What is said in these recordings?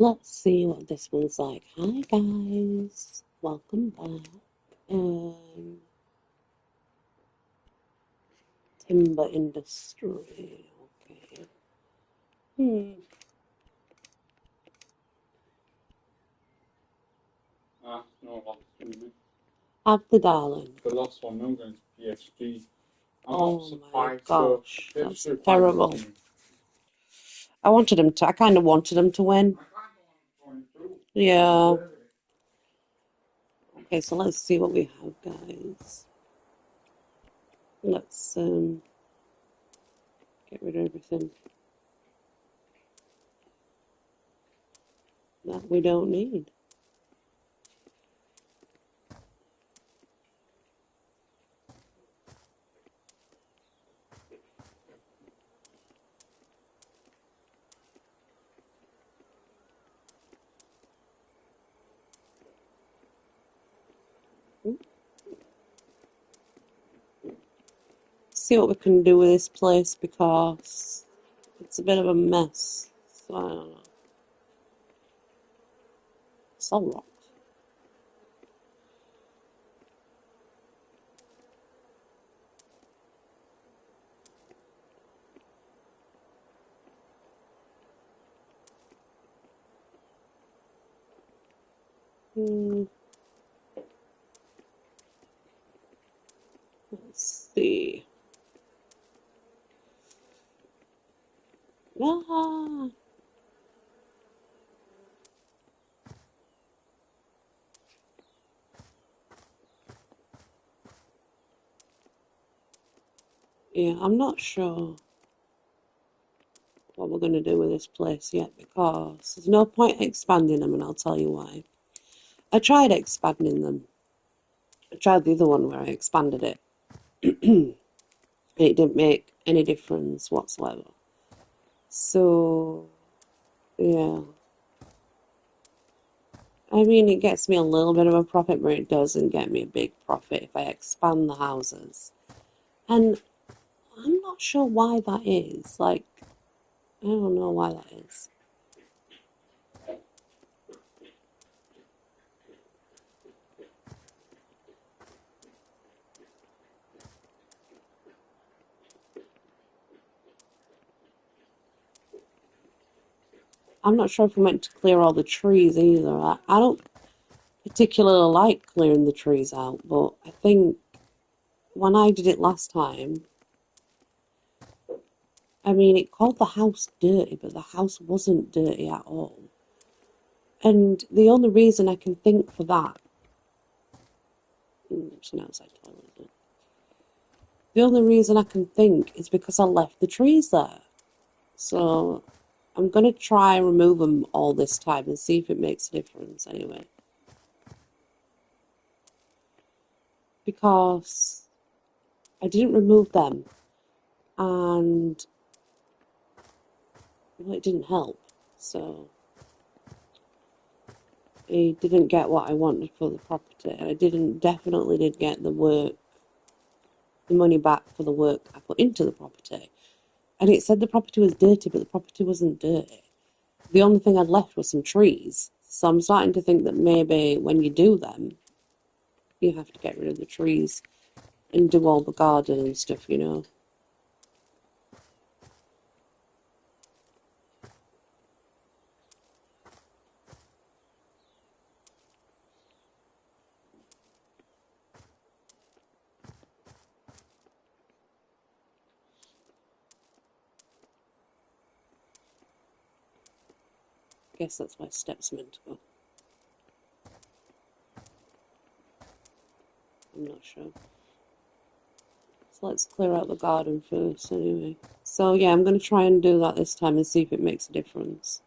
Let's see what this one's like. Hi guys, welcome back. Um, Timber industry. Okay. Hmm. No, obviously. Have the darling. The last one, I'm going to PSG. I'm Oh not my surprised. gosh, They're that's so terrible. fine. I kind of wanted him to win. Yeah. Okay, so let's see what we have, guys. Let's get rid of everything that we don't need. See what we can do with this place because it's a bit of a mess. So I don't know. It's all rocks. Hmm. Let's see. Ah, yeah, I'm not sure what we're going to do with this place yet because there's no point expanding them, and I'll tell you why. I tried expanding them. I tried the other one where I expanded it. And it didn't make any difference whatsoever. So, yeah. I mean, it gets me a little bit of a profit, but it doesn't get me a big profit if I expand the houses. And I'm not sure why that is. Like, I don't know why that is. I'm not sure if we meant to clear all the trees either. I don't particularly like clearing the trees out, but I think when I did it last time, I mean, it called the house dirty, but the house wasn't dirty at all. And the only reason I can think for that, it's an outside toilet, isn't it? The only reason I can think is because I left the trees there. So I'm going to try and remove them all this time and see if it makes a difference anyway. Because I didn't remove them and well, it didn't help. So I didn't get what I wanted for the property. I definitely did get the money back for the work I put into the property. And it said the property was dirty, but the property wasn't dirty. The only thing I'd left was some trees. So I'm starting to think that maybe when you do them, you have to get rid of the trees and do all the garden and stuff, you know. I guess that's why steps meant to go. I'm not sure. So let's clear out the garden first anyway. So yeah, I'm going to try and do that this time and see if it makes a difference.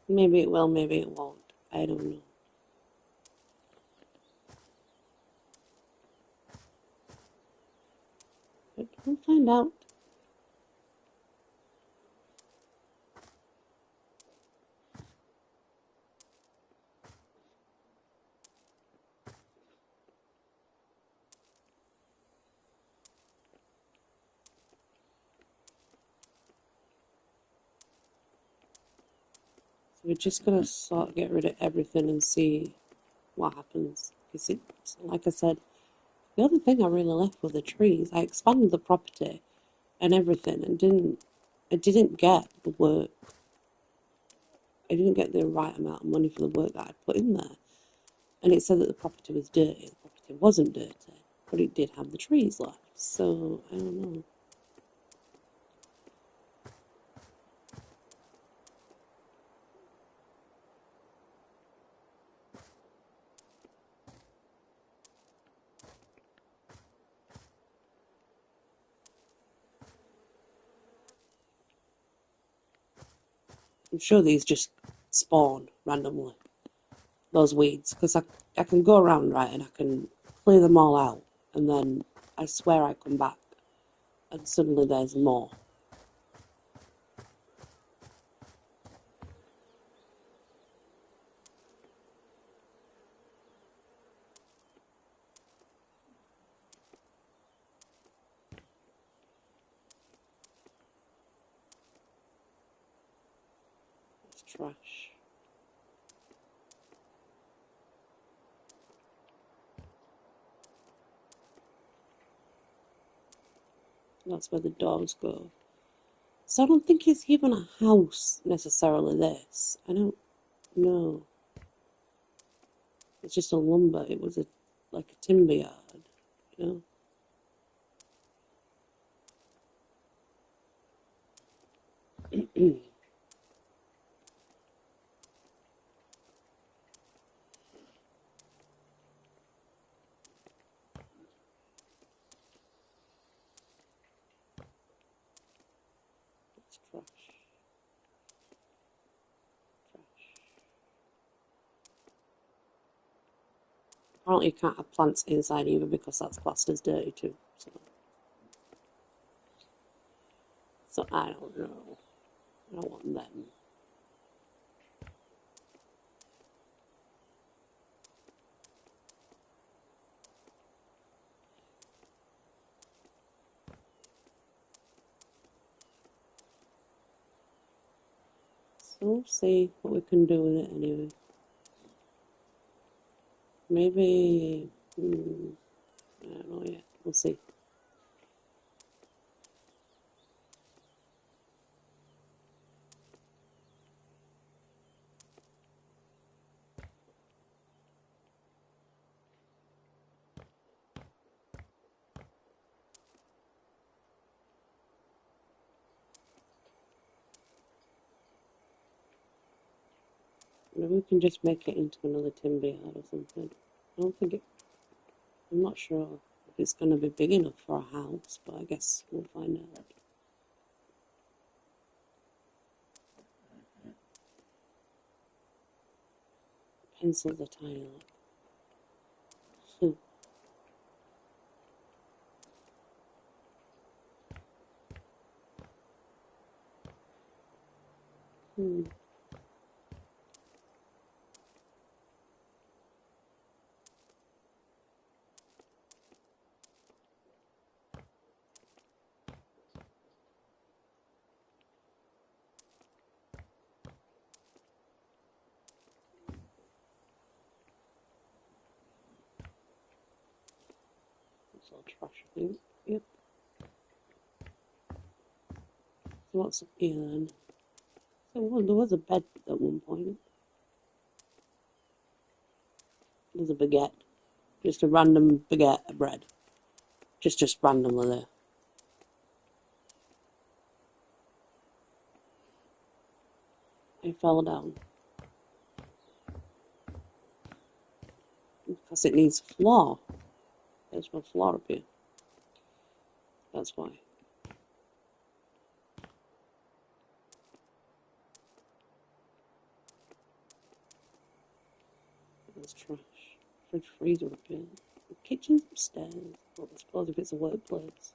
Maybe it will, maybe it won't. I don't know. But we'll find out. we're just gonna sort of get rid of everything and see what happens. Because it's, like I said, the other thing I really left were the trees. I expanded the property and everything and I didn't get the work. I didn't get the right amount of money for the work that I put in there. And it said that the property was dirty. The property wasn't dirty, but it did have the trees left. So, I don't know. I'm sure these just spawn randomly, those weeds, because I can go around, right, and I can clear them all out, and then I swear I come back, and suddenly there's more. It's trash. That's where the doors go. So I don't think it's even a house, necessarily, this. I don't know. It's just a lumber. It was like a timber yard, you know? It's trash. Trash. Apparently you can't have plants inside either because that's classed as dirty too. So I don't know. I don't want them. So we'll see what we can do with it anyway. Maybe, I don't know yet. We'll see. Maybe we can just make it into another timber yard or something. I don't think it, I'm not sure if it's going to be big enough for a house, but I guess we'll find out. Pencils are tiny. Like. Hmm. It's all trash, I think. Yep. So what's up here then? So well, there was a bed at one point. There's a baguette. Just a random baguette of bread. Just randomly there. It fell down. Because it needs floor. There's no floor up here. That's why. There's trash. Fridge freezer up here. The kitchen's upstairs. But I suppose if it's a workplace.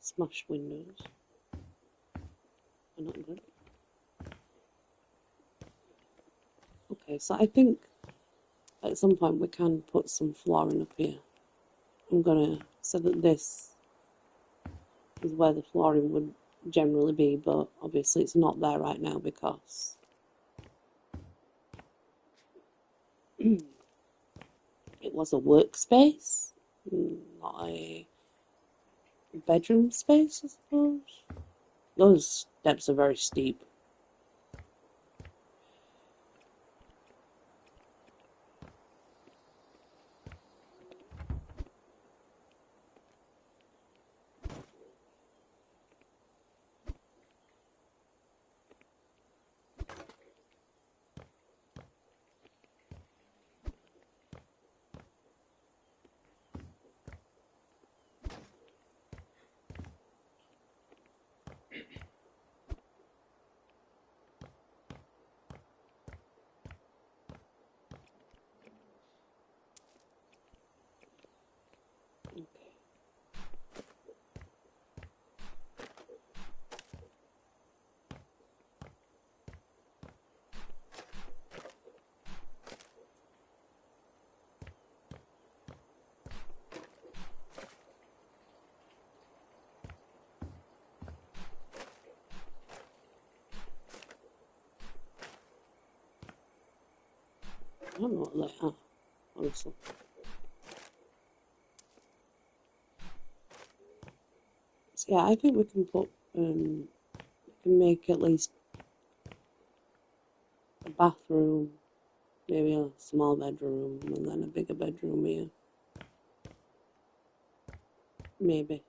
Smashed windows are not good. Okay, so I think at some point we can put some flooring up here. I'm gonna, so that this is where the flooring would generally be, but obviously it's not there right now because it was a workspace, not a bedroom space, I suppose. Those steps are very steep. Okay. I don't know what they are, honestly. So yeah, I think we can put, we can make at least a bathroom, maybe a small bedroom, and then a bigger bedroom here. Maybe.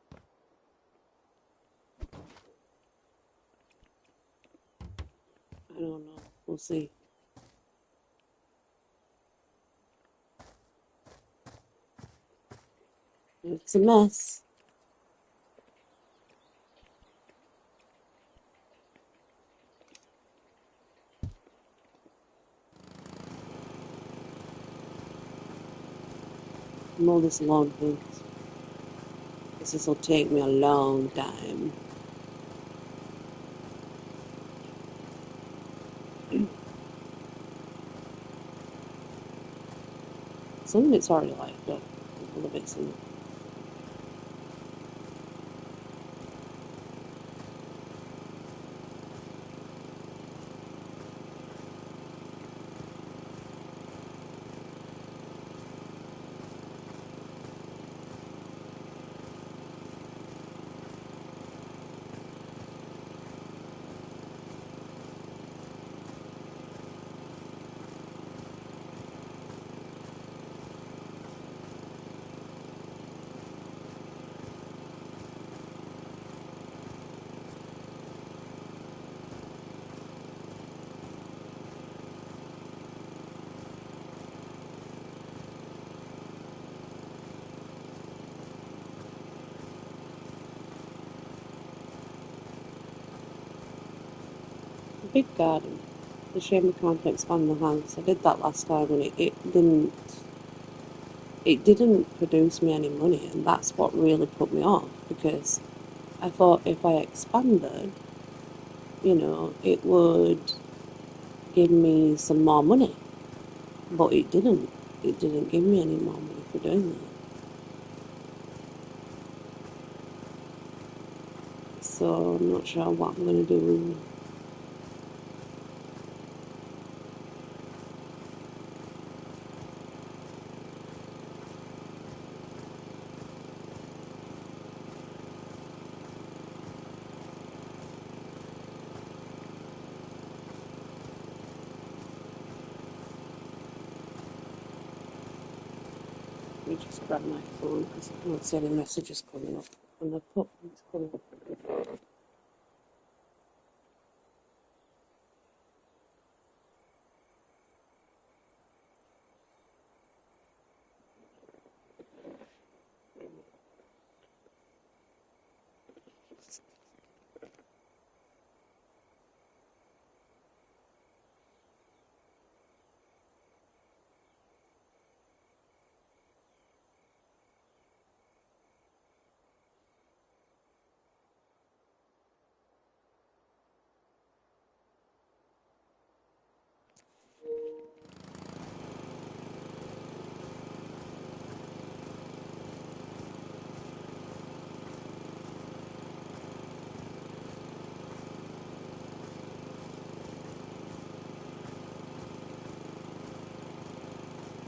I don't know. We'll see. It's a mess. Mow this lawn, please. This will take me a long time. Some of it's already like, but a little bit some. A big garden. The shame we can't expand the house. I did that last time and it didn't produce me any money, and that's what really put me off, because I thought if I expanded, it would give me some more money, but it didn't. It didn't give me any more money for doing that. So I'm not sure what I'm going to do. Let me just grab my phone because I can't see any messages coming up. And I put it's coming up.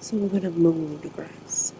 So we're gonna mow the grass.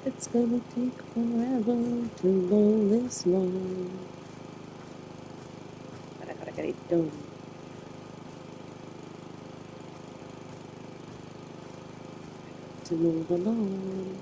It's gonna take forever to mow this lawn, but I gotta get it done. To mow the lawn.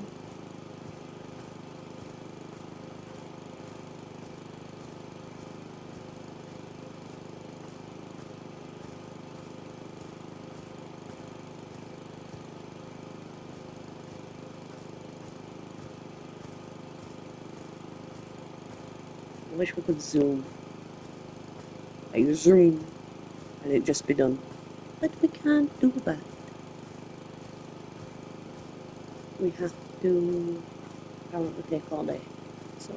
I wish we could zoom. Like zoom, and it just be done. But we can't do that. We have to apparently take all day. So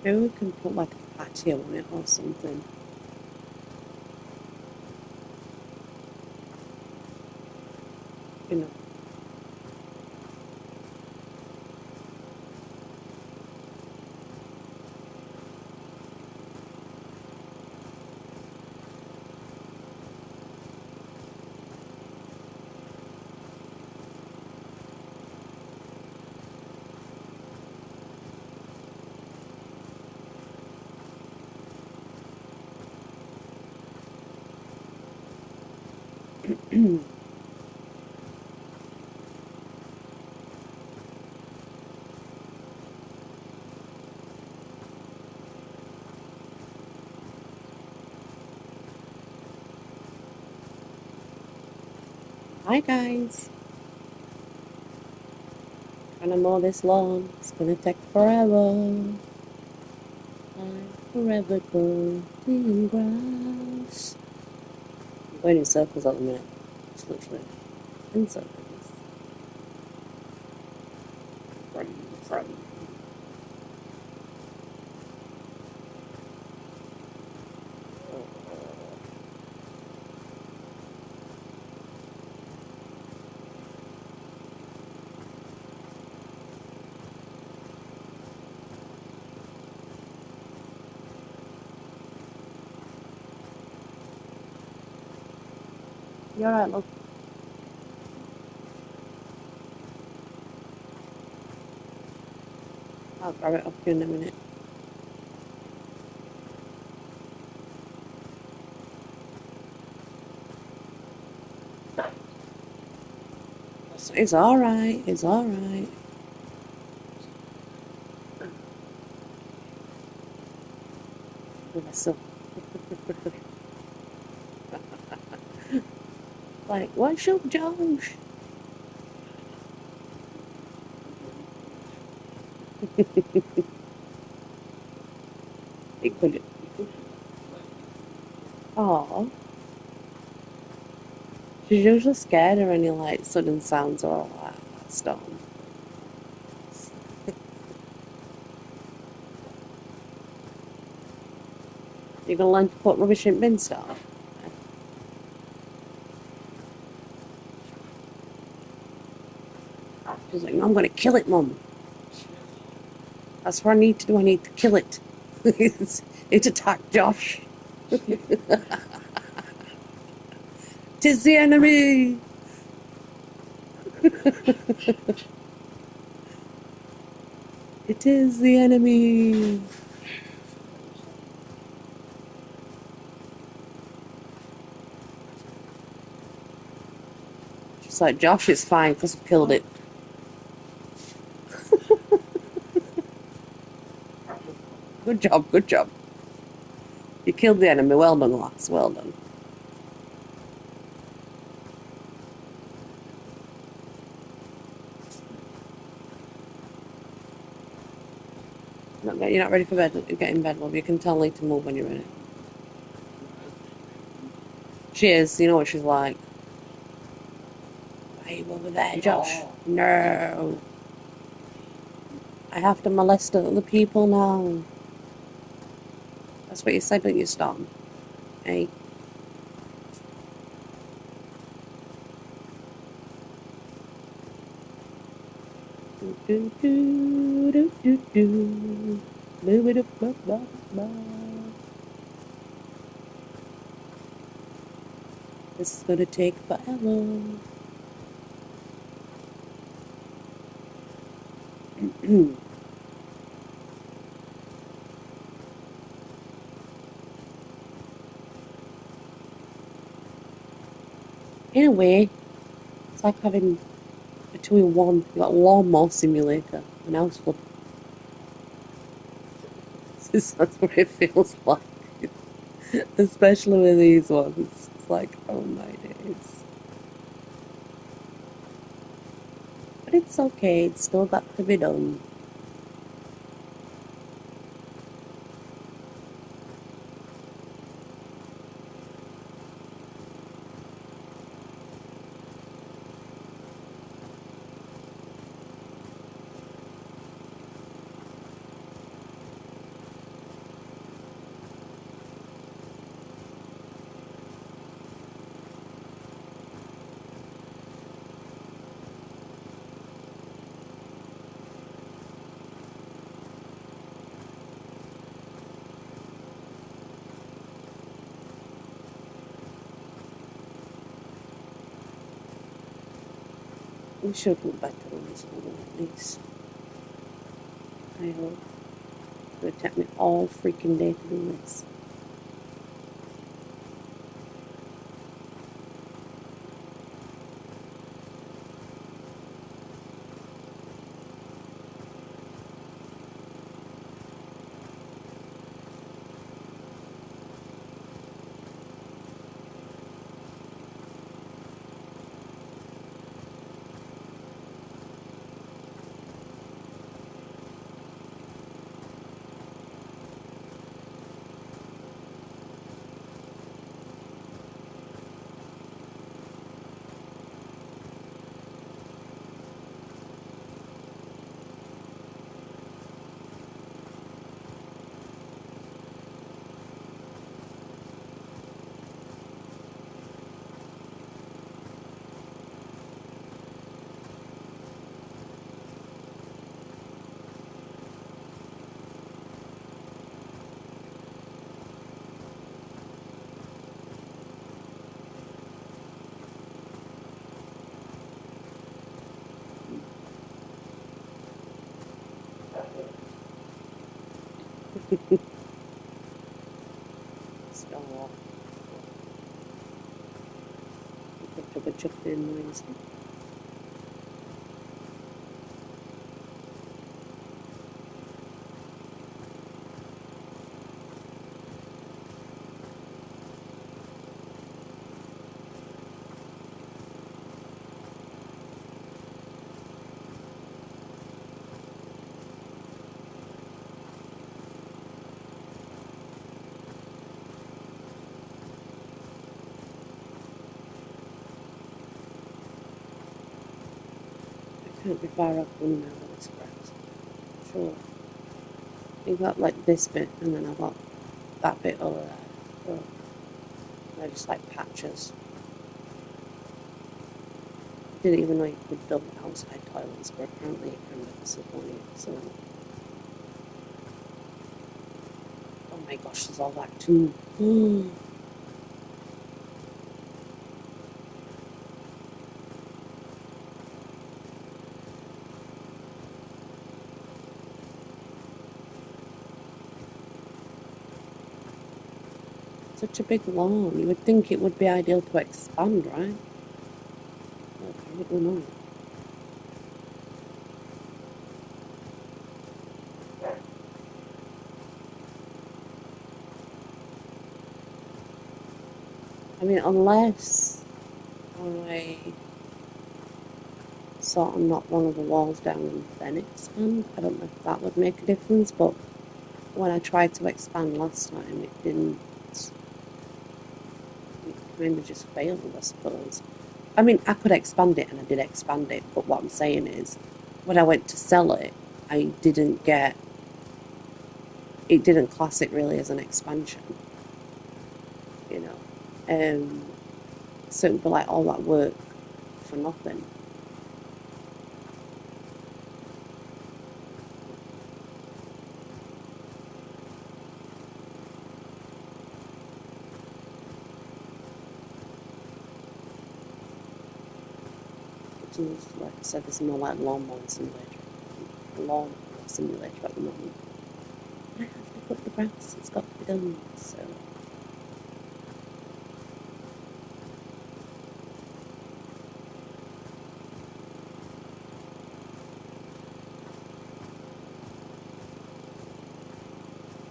maybe we can put like a patio on it or something. You know. Hi guys. Trying to mow this lawn. It's gonna take forever. I'm forever cutting grass. I'm going in circles at the minute. It's literally in circles. Vroom, vroom. You alright, love? I'll grab it off you in a minute. It's alright, it's alright. Bless her. Like, what's up, Josh? It could. Aw. She's usually scared of any like sudden sounds or that storm. You're gonna learn to put rubbish in bin stuff. She's like, no, I'm gonna kill it, Mum. That's what I need to do. I need to kill it. It's attack Josh. Tis the enemy. It is the enemy. She's like, Josh is fine because I've killed it. Good job, good job. You killed the enemy. Well done, lass. Well done. You're not ready for bed. Get in bed, love. You can tell Lee to move when you're ready. She is. You know what she's like. Why are you over there, Josh? No. I have to molest other people now. That's what you said when you stopped. Hey. Do do do do do do. This is gonna take forever. In a way, it's like having a two-in-one. You got a lawnmower simulator, an house full. That's what it feels like. Especially with these ones. It's like, oh my days. But it's okay, it's still got to be done. We should look better on this one at least. I hope. It's going to take me all freaking day to do this. Still walk. You picked up a chuckling noise. I can't be far off one now with this grass. Sure. You got like this bit and then I got that bit over there. So they're just like patches. I didn't even know you could dump outside toilets, but apparently you can because there's one here. So, oh my gosh, there's all that too. Such a big lawn. You would think it would be ideal to expand, right? Well, apparently not. I mean, unless I sort of knock one of the walls down and then expand. I don't know if that would make a difference, but when I tried to expand last time, it didn't. It kind of just failed, I suppose. I mean, I could expand it, and I did expand it, but what I'm saying is, when I went to sell it, I didn't get. It didn't class it really as an expansion, you know. So it would be like all that work for nothing. Which is, like I said, there's more like lawn simulator at the moment. I have to cut the grass, it's got to be done, so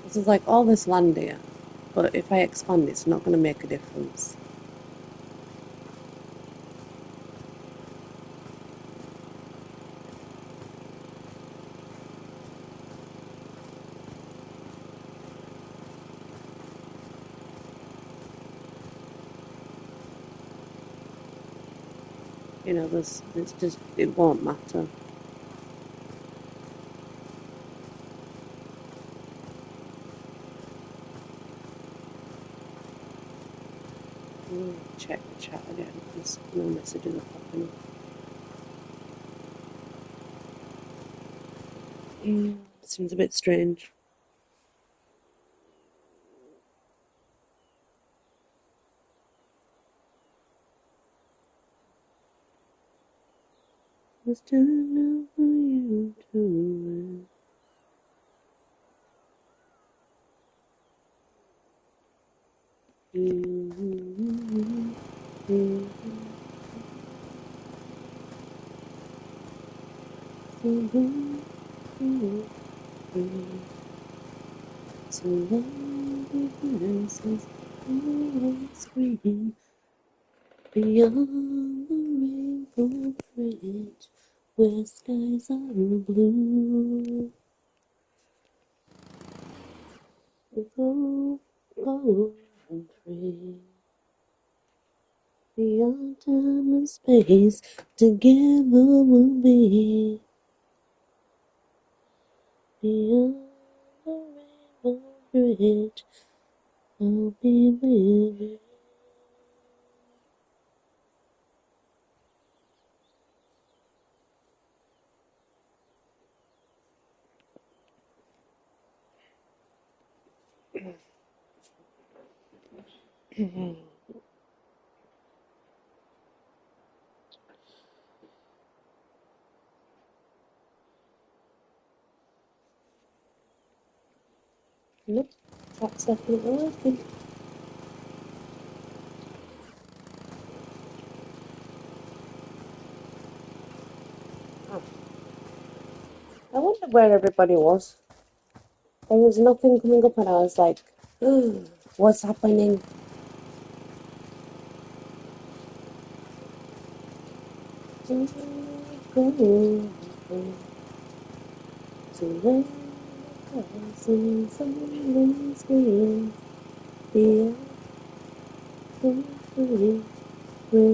this is like all this land here, but if I expand it's not going to make a difference. You know, it's just, it won't matter. Check the chat again, because no messages are popping up. Seems a bit strange. It's time now for you to so long the dances on the screen beyond the rainbow bridge where skies are blue. We go and free beyond time and space. Together we'll be beyond the rainbow bridge. I'll be with you. Nope, that's definitely working. Oh, I wondered where everybody was. There was nothing coming up, and I was like, what's happening? Where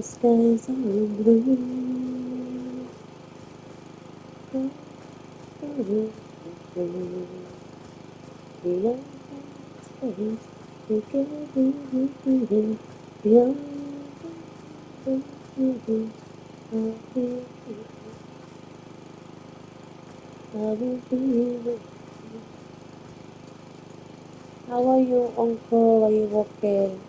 skies are blue. Beyond space, beyond How are you, Uncle? Are you okay?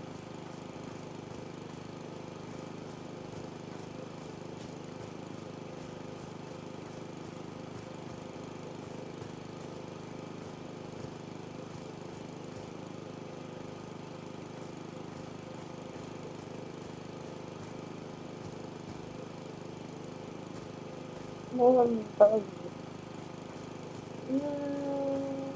Mom, no, no.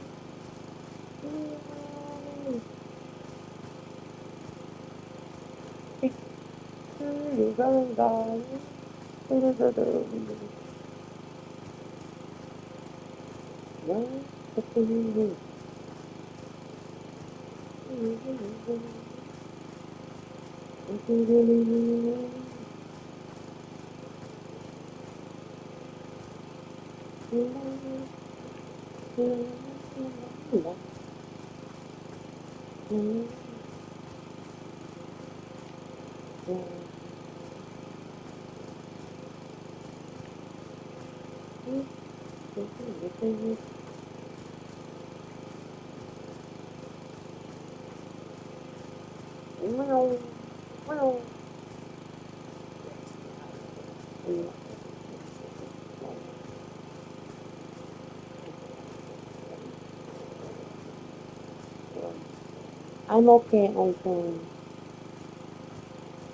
I'm okay, Uncle.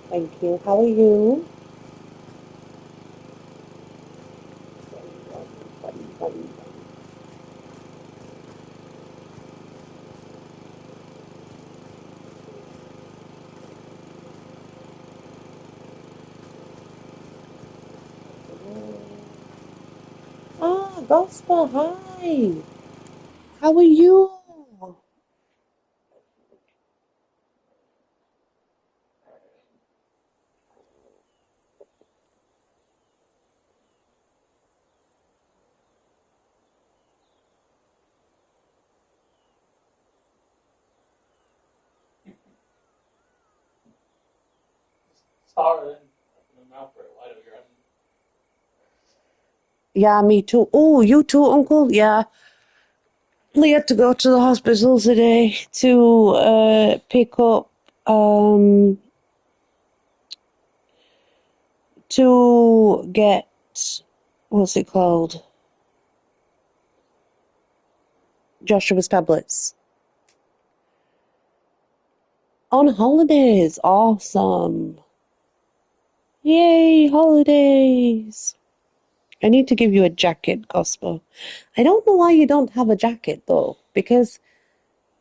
Thank you. How are you? Ah, Gospel, hi. How are you? Sorry, in my mouth for a while here. Yeah, me too. Oh, you too, Uncle? Yeah. We had to go to the hospital today to pick up um to get what's it called? Joshua's tablets. On holidays. Awesome. Yay, holidays. I need to give you a jacket, Gospel. I don't know why you don't have a jacket though, because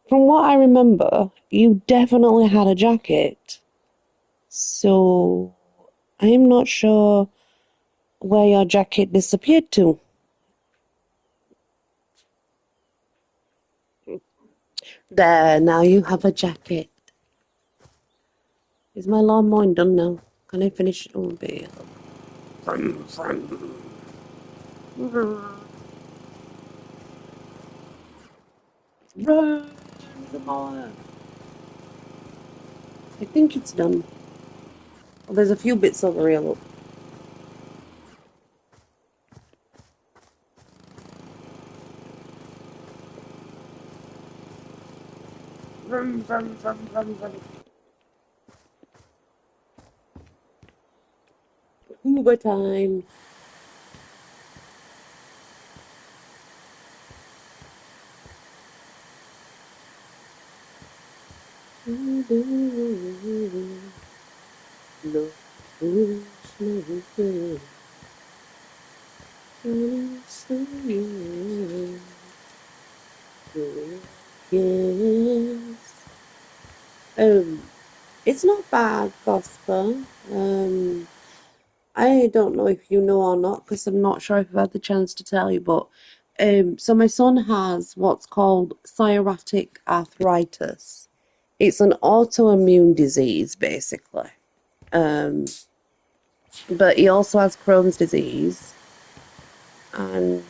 from what I remember, you definitely had a jacket. So I'm not sure where your jacket disappeared to. There, now you have a jacket. Is my lawn mowing done now? Can I finish it? Oh, babe. Vroom, vroom. Run the mower. I think it's done. Oh, there's a few bits over here, look. Vroom, vroom, vroom, vroom, vroom. Uber time. No wish, no regret. Yes. Um, it's not bad gospel. I don't know if you know or not because I'm not sure if I've had the chance to tell you, but so my son has what's called psoriatic arthritis. It's an autoimmune disease, basically. Um, but he also has Crohn's disease and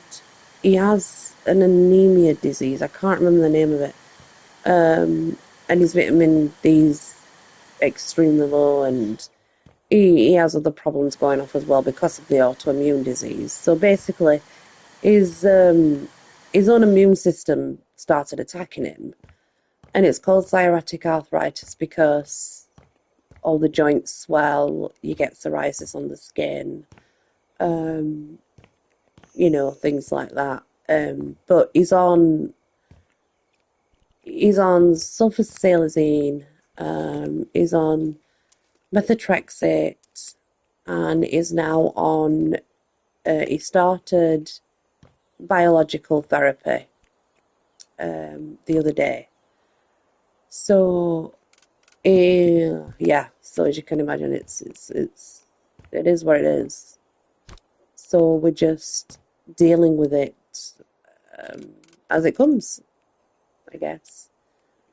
he has an anemia disease. I can't remember the name of it. And his vitamin D's extremely low, and he has other problems going off as well because of the autoimmune disease. So basically, his own immune system started attacking him, and it's called psoriatic arthritis because all the joints swell, you get psoriasis on the skin, um, things like that. But he's on sulfasalazine, he's on methotrexate, and is now on. He started biological therapy the other day. So, yeah. So as you can imagine, it is what it is. So we're just dealing with it um, as it comes, I guess.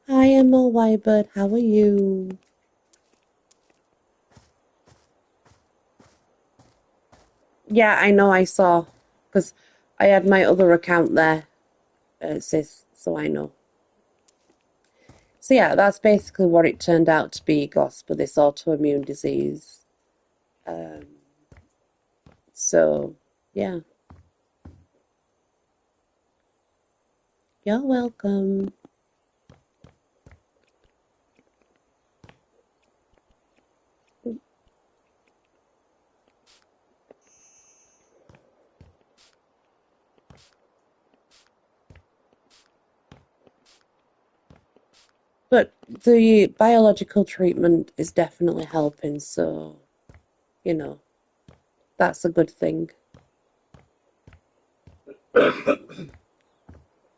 Hi, Emma Wybird. How are you? Yeah, I know. I saw because I had my other account there, sis. So I know. So yeah, that's basically what it turned out to be, Gospel, this autoimmune disease. Um, so yeah, you're welcome. But the biological treatment is definitely helping, so you know, that's a good thing.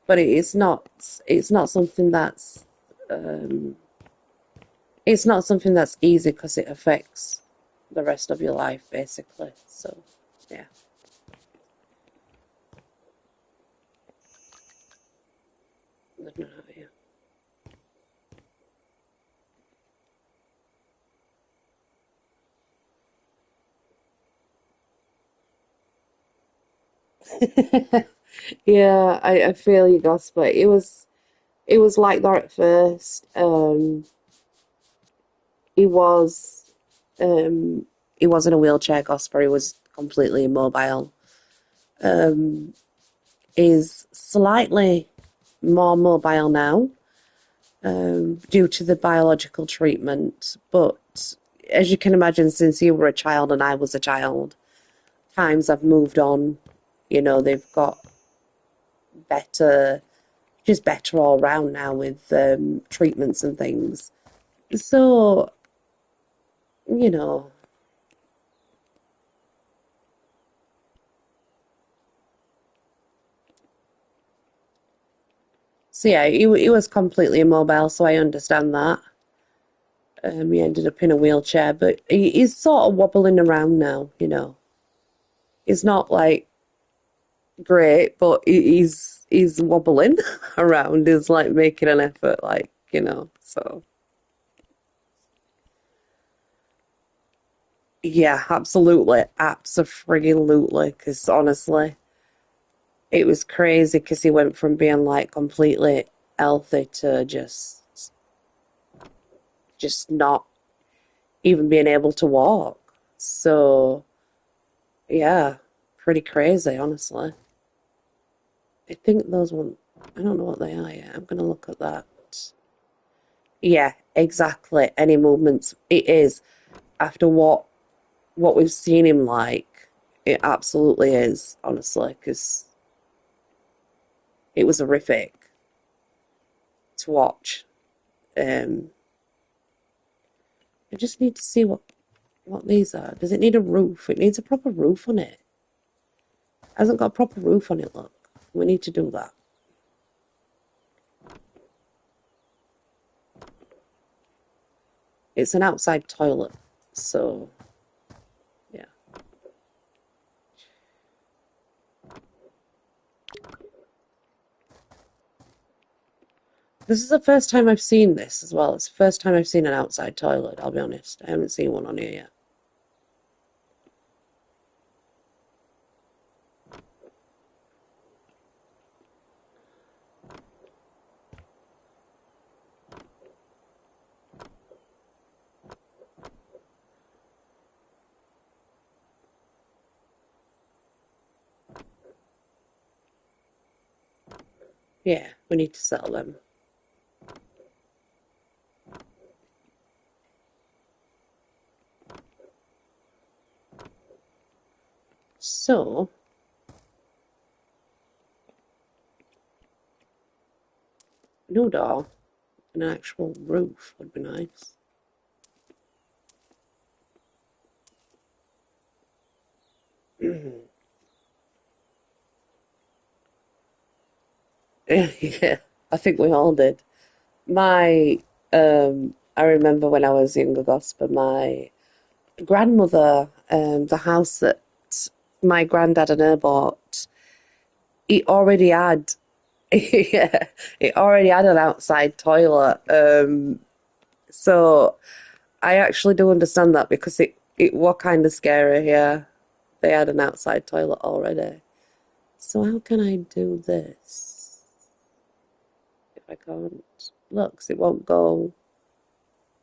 But it's not something um it's not something that's easy because it affects the rest of your life basically. So yeah. I don't know, yeah. Yeah, I feel you, Gospel. It was like that at first. He was um he was in a wheelchair, Gospel. He was completely immobile. Um, is slightly more mobile now, due to the biological treatment. But as you can imagine, since you were a child and I was a child, times have moved on. They've got better, just better all round now with treatments and things. So, you know, so yeah, he was completely immobile, so I understand that. He ended up in a wheelchair, but he's sort of wobbling around now. He's not like great, but he's wobbling around. He's like making an effort, So yeah, absolutely, absolutely. Because honestly, it was crazy because he went from being like completely healthy to just not even being able to walk. So yeah, pretty crazy, honestly. I think those ones, I don't know what they are yet. I'm gonna look at that. Yeah, exactly. Any movements, it is after what we've seen him like. It absolutely is, honestly, because it was horrific to watch. Um, I just need to see what. what these are. Does it need a roof? It needs a proper roof on it. It hasn't got a proper roof on it, look. We need to do that. It's an outside toilet, so yeah. This is the first time I've seen this as well. It's the first time I've seen an outside toilet, I'll be honest. I haven't seen one on here yet. Yeah, we need to sell them. So, no door and an actual roof would be nice. Yeah, I think we all did. My, I remember when I was younger, Gosper, my grandmother, the house that my granddad and her bought, it already had, yeah, it already had an outside toilet. So I actually do understand that because it was kind of scary. Yeah, they had an outside toilet already. So how can I do this if I can't? Look, 'cause it won't go.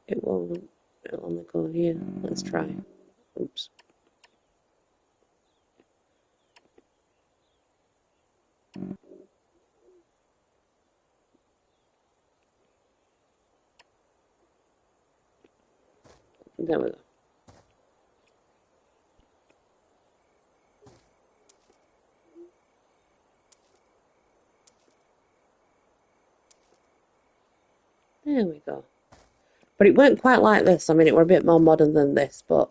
It won't. It'll only go here. Let's try. Oops. There we go. There we go. But it weren't quite like this. I mean, it were a bit more modern than this, but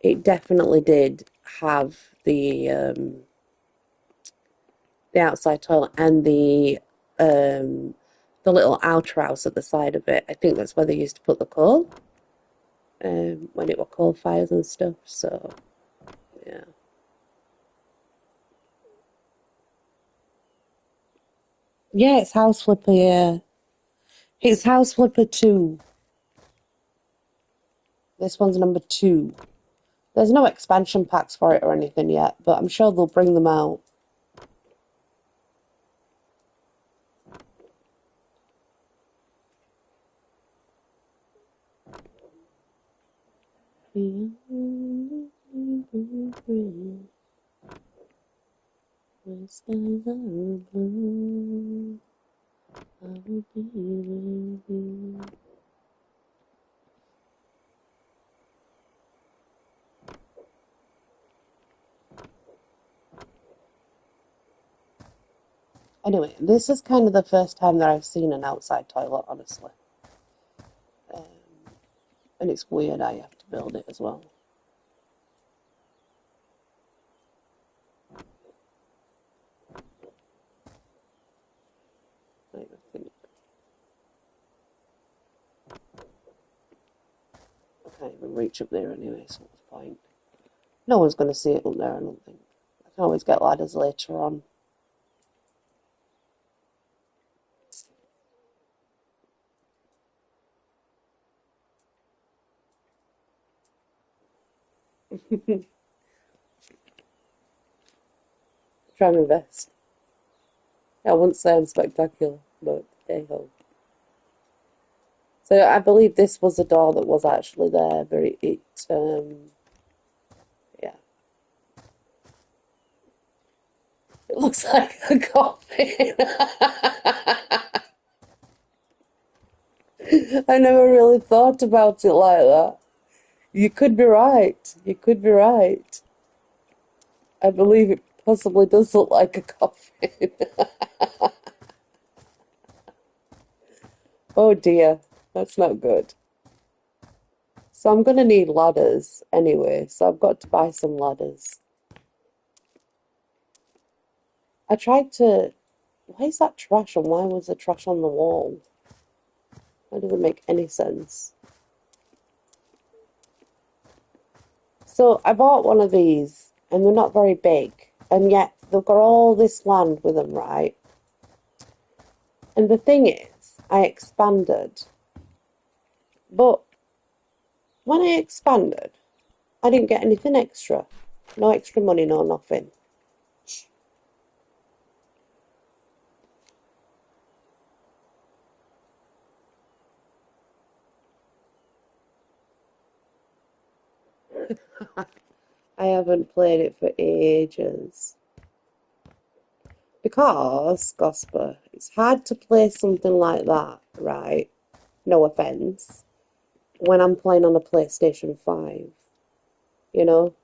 it definitely did have the outside toilet and the little outhouse at the side of it. I think that's where they used to put the coal when it were coal fires and stuff. So yeah, yeah, it's House Flipper. Yeah, it's House Flipper 2. This one's number 2. There's no expansion packs for it or anything yet, but I'm sure they'll bring them out. My skies are blue. I will be with you. Anyway, this is kind of the first time that I've seen an outside toilet, honestly. Um, and it's weird I have to build it as well. I think I can't even reach up there anyway, so what's the point? No one's going to see it up there, I don't think. I can always get ladders later on. Try my best. I wouldn't say I'm spectacular, but hey ho. So I believe this was a door that was actually there, but yeah, it looks like a coffin. I never really thought about it like that. You could be right. You could be right. I believe it possibly does look like a coffin. Oh dear, that's not good. So I'm gonna need ladders anyway, so I've got to buy some ladders. I tried to. Why is that trash and why was the trash on the wall? That doesn't make any sense. So I bought one of these and they're not very big, and yet they've got all this land with them, right? And the thing is, I expanded, but when I expanded, I didn't get anything extra. No extra money, no nothing. I haven't played it for ages. Because, Gosper, it's hard to play something like that, right? No offense. When I'm playing on a PlayStation 5, you know?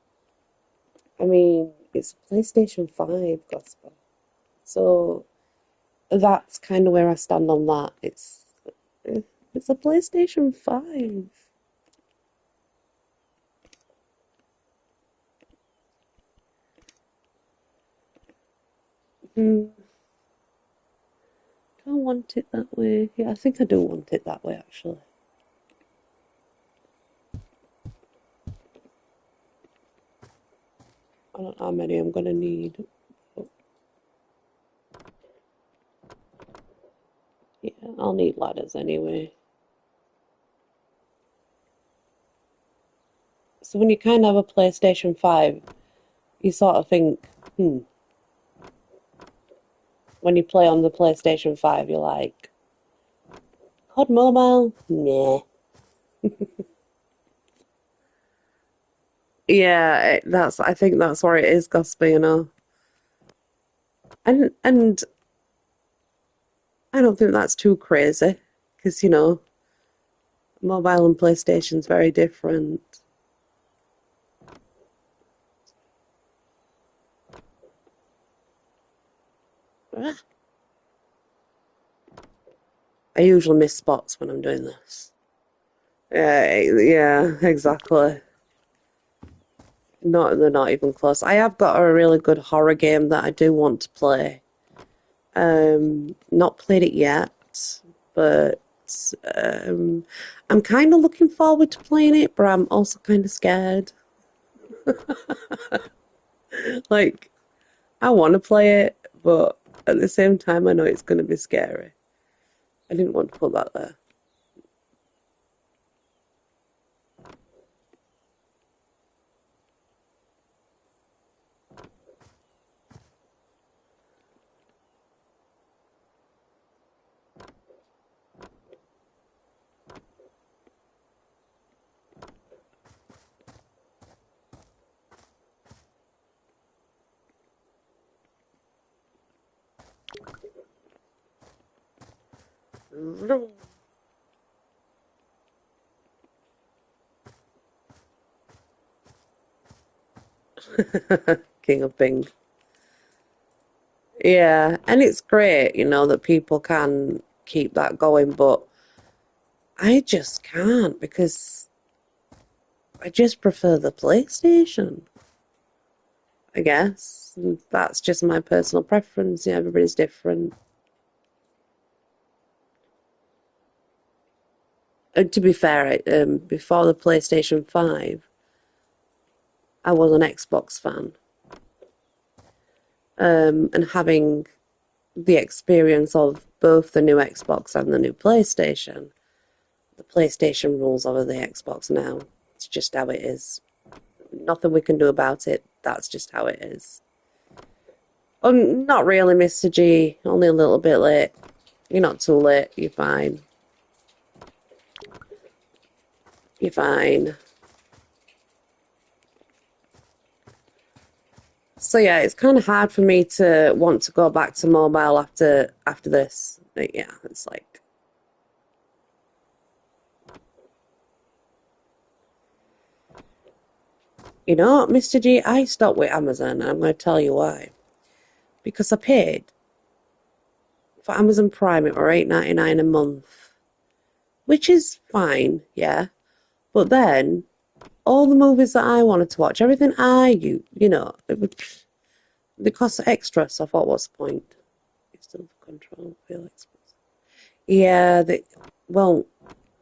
I mean, it's PlayStation 5, Gosper. So that's kind of where I stand on that. It's a PlayStation 5. Hmm, do I want it that way? Yeah, I think I do want it that way, actually. I don't know how many I'm gonna need. But yeah, I'll need ladders anyway. So when you kind of have a PlayStation 5, you sort of think, hmm, when you play on the PlayStation 5, you're like, COD Mobile? Nah. Yeah, I think that's where it is, Gosper, you know. And I don't think that's too crazy, because, you know, mobile and PlayStation's very different. Ah, I usually miss spots when I'm doing this. Yeah, exactly. They're not even close. I have got a really good horror game that I do want to play. Not played it yet, but um, I'm kind of looking forward to playing it, but I'm also kind of scared. Like, I want to play it, but at the same time, I know it's going to be scary. I didn't want to put that there. King of Bing. Yeah, and it's great, you know, that people can keep that going, but I just can't because I just prefer the PlayStation, I guess. And that's just my personal preference. Yeah, everybody's different. To be fair, before the PlayStation 5, I was an Xbox fan. And having the experience of both the new Xbox and the new PlayStation, the PlayStation rules over the Xbox now. It's just how it is. Nothing we can do about it. That's just how it is. Oh, not really, Mr. G. Only a little bit late. You're not too late. You're fine. You're fine. So yeah, it's kind of hard for me to want to go back to mobile after this. Yeah, it's like you know, Mr. G. I stopped with Amazon, and I'm going to tell you why. Because I paid for Amazon Prime. It were $8.99 a month, which is fine, yeah. But then all the movies that I wanted to watch, everything they cost extra. So I thought, what's the point? It's still control, feel expensive. Yeah, well,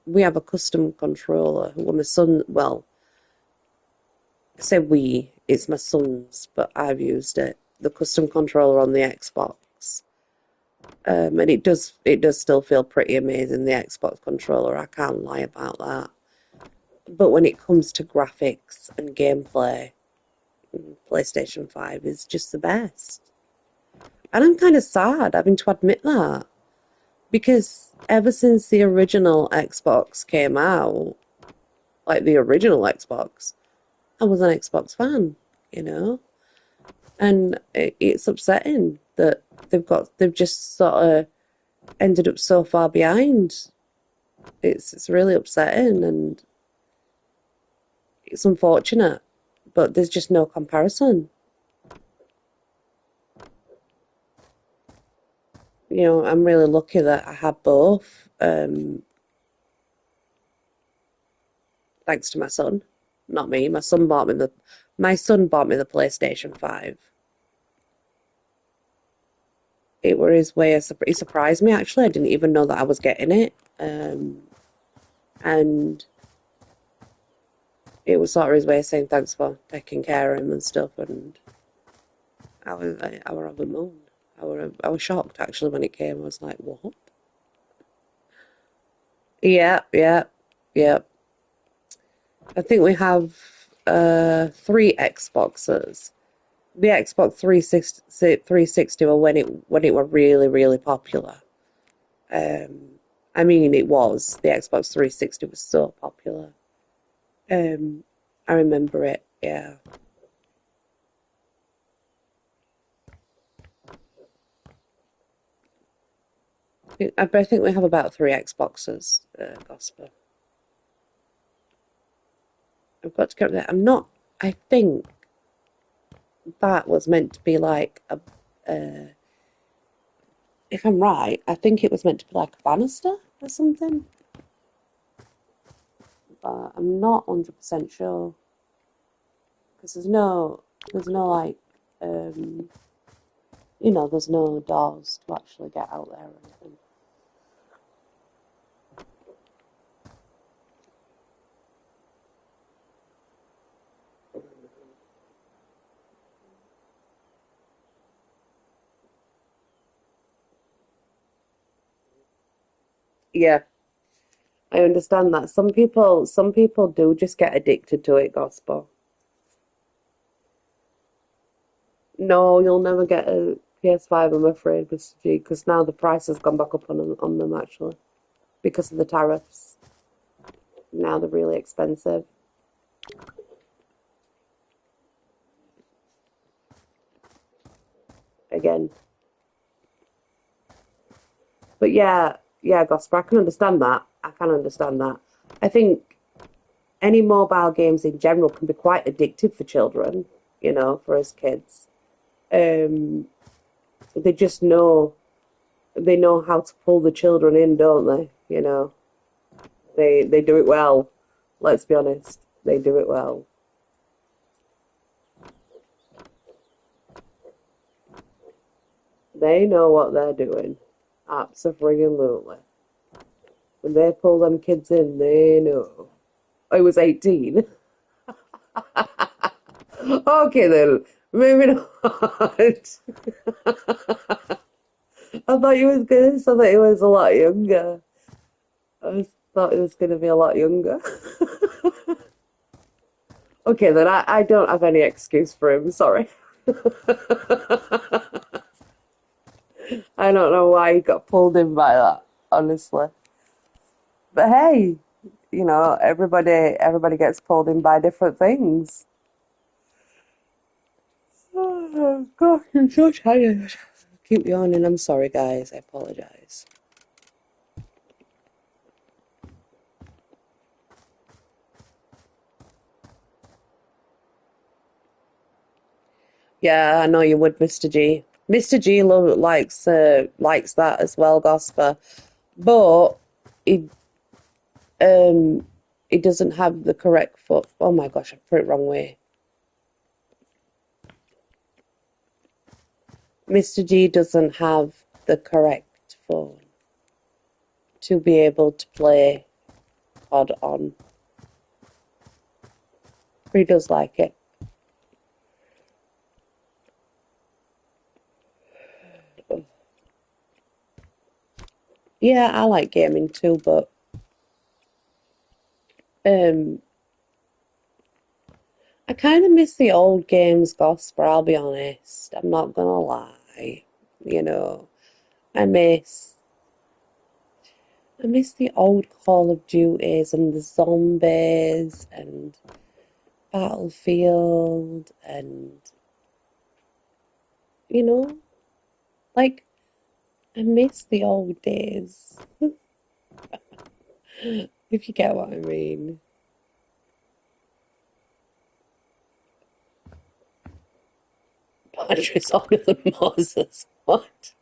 we have a custom controller. Well, my son, well, I say we, it's my son's, but I've used it. The custom controller on the Xbox. And it does still feel pretty amazing, the Xbox controller. I can't lie about that. But when it comes to graphics and gameplay, PlayStation 5 is just the best. And I'm kind of sad having to admit that because ever since the original Xbox came out, like the original Xbox, I was an Xbox fan, you know? And it's upsetting that they've just sort of ended up so far behind. It's really upsetting and it's unfortunate, but there's just no comparison. I'm really lucky that I have both, thanks to my son, not me. My son bought me the PlayStation 5. It were his way of, he surprised me actually. I didn't even know that I was getting it. And it was sort of his way of saying thanks for taking care of him and stuff. And I were over the moon. I was shocked actually when it came. I was like, what? Yeah, yeah, yeah. I think we have three Xboxes. The Xbox 360 were when it were really, really popular. Um, I mean, it was. The Xbox 360 was so popular. Um, I remember it, yeah. I think we have about three Xboxes, Gosper. I've got to get there. I think that was meant to be like if I'm right, I think it was meant to be like a banister or something, but I'm not 100% sure because there's no like, um, there's no doors to actually get out there or anything. Yeah, I understand that. Some people do just get addicted to it, Gospel. No, you'll never get a PS5, I'm afraid, Mr. G, because now the price has gone back up on them actually because of the tariffs. Now they're really expensive again. But yeah, yeah, Gospel, I can understand that. I can understand that. I think any mobile games in general can be quite addictive for children, for us kids. Um, they just know how to pull the children in, don't they? They do it well. Let's be honest, they do it well. They know what they're doing. Absolutely. When they pull them kids in, they know. I was 18. Okay then, moving on. I thought you was gonna say that he was a lot younger. Thought he was gonna be a lot younger. Okay then, I don't have any excuse for him, sorry. I don't know why he got pulled in by that, honestly. But hey, everybody gets pulled in by different things. Oh, gosh, I'm so tired. Keep yawning. I'm sorry, guys. I apologize. Yeah, I know you would, Mr. G. Mr. G likes that as well, Gosper. But he, um, it doesn't have the correct foot. Oh my gosh, I put it wrong way. Mr. G doesn't have the correct phone to be able to play COD on. He does like it. Yeah, I like gaming too, but um, I kind of miss the old games, Gosper, I'll be honest. I'm not gonna lie. You know, I miss I miss the old Call of Duties and the zombies and Battlefield and you know, like I miss the old days, if you get what I mean. Patrick's older than Moses. What?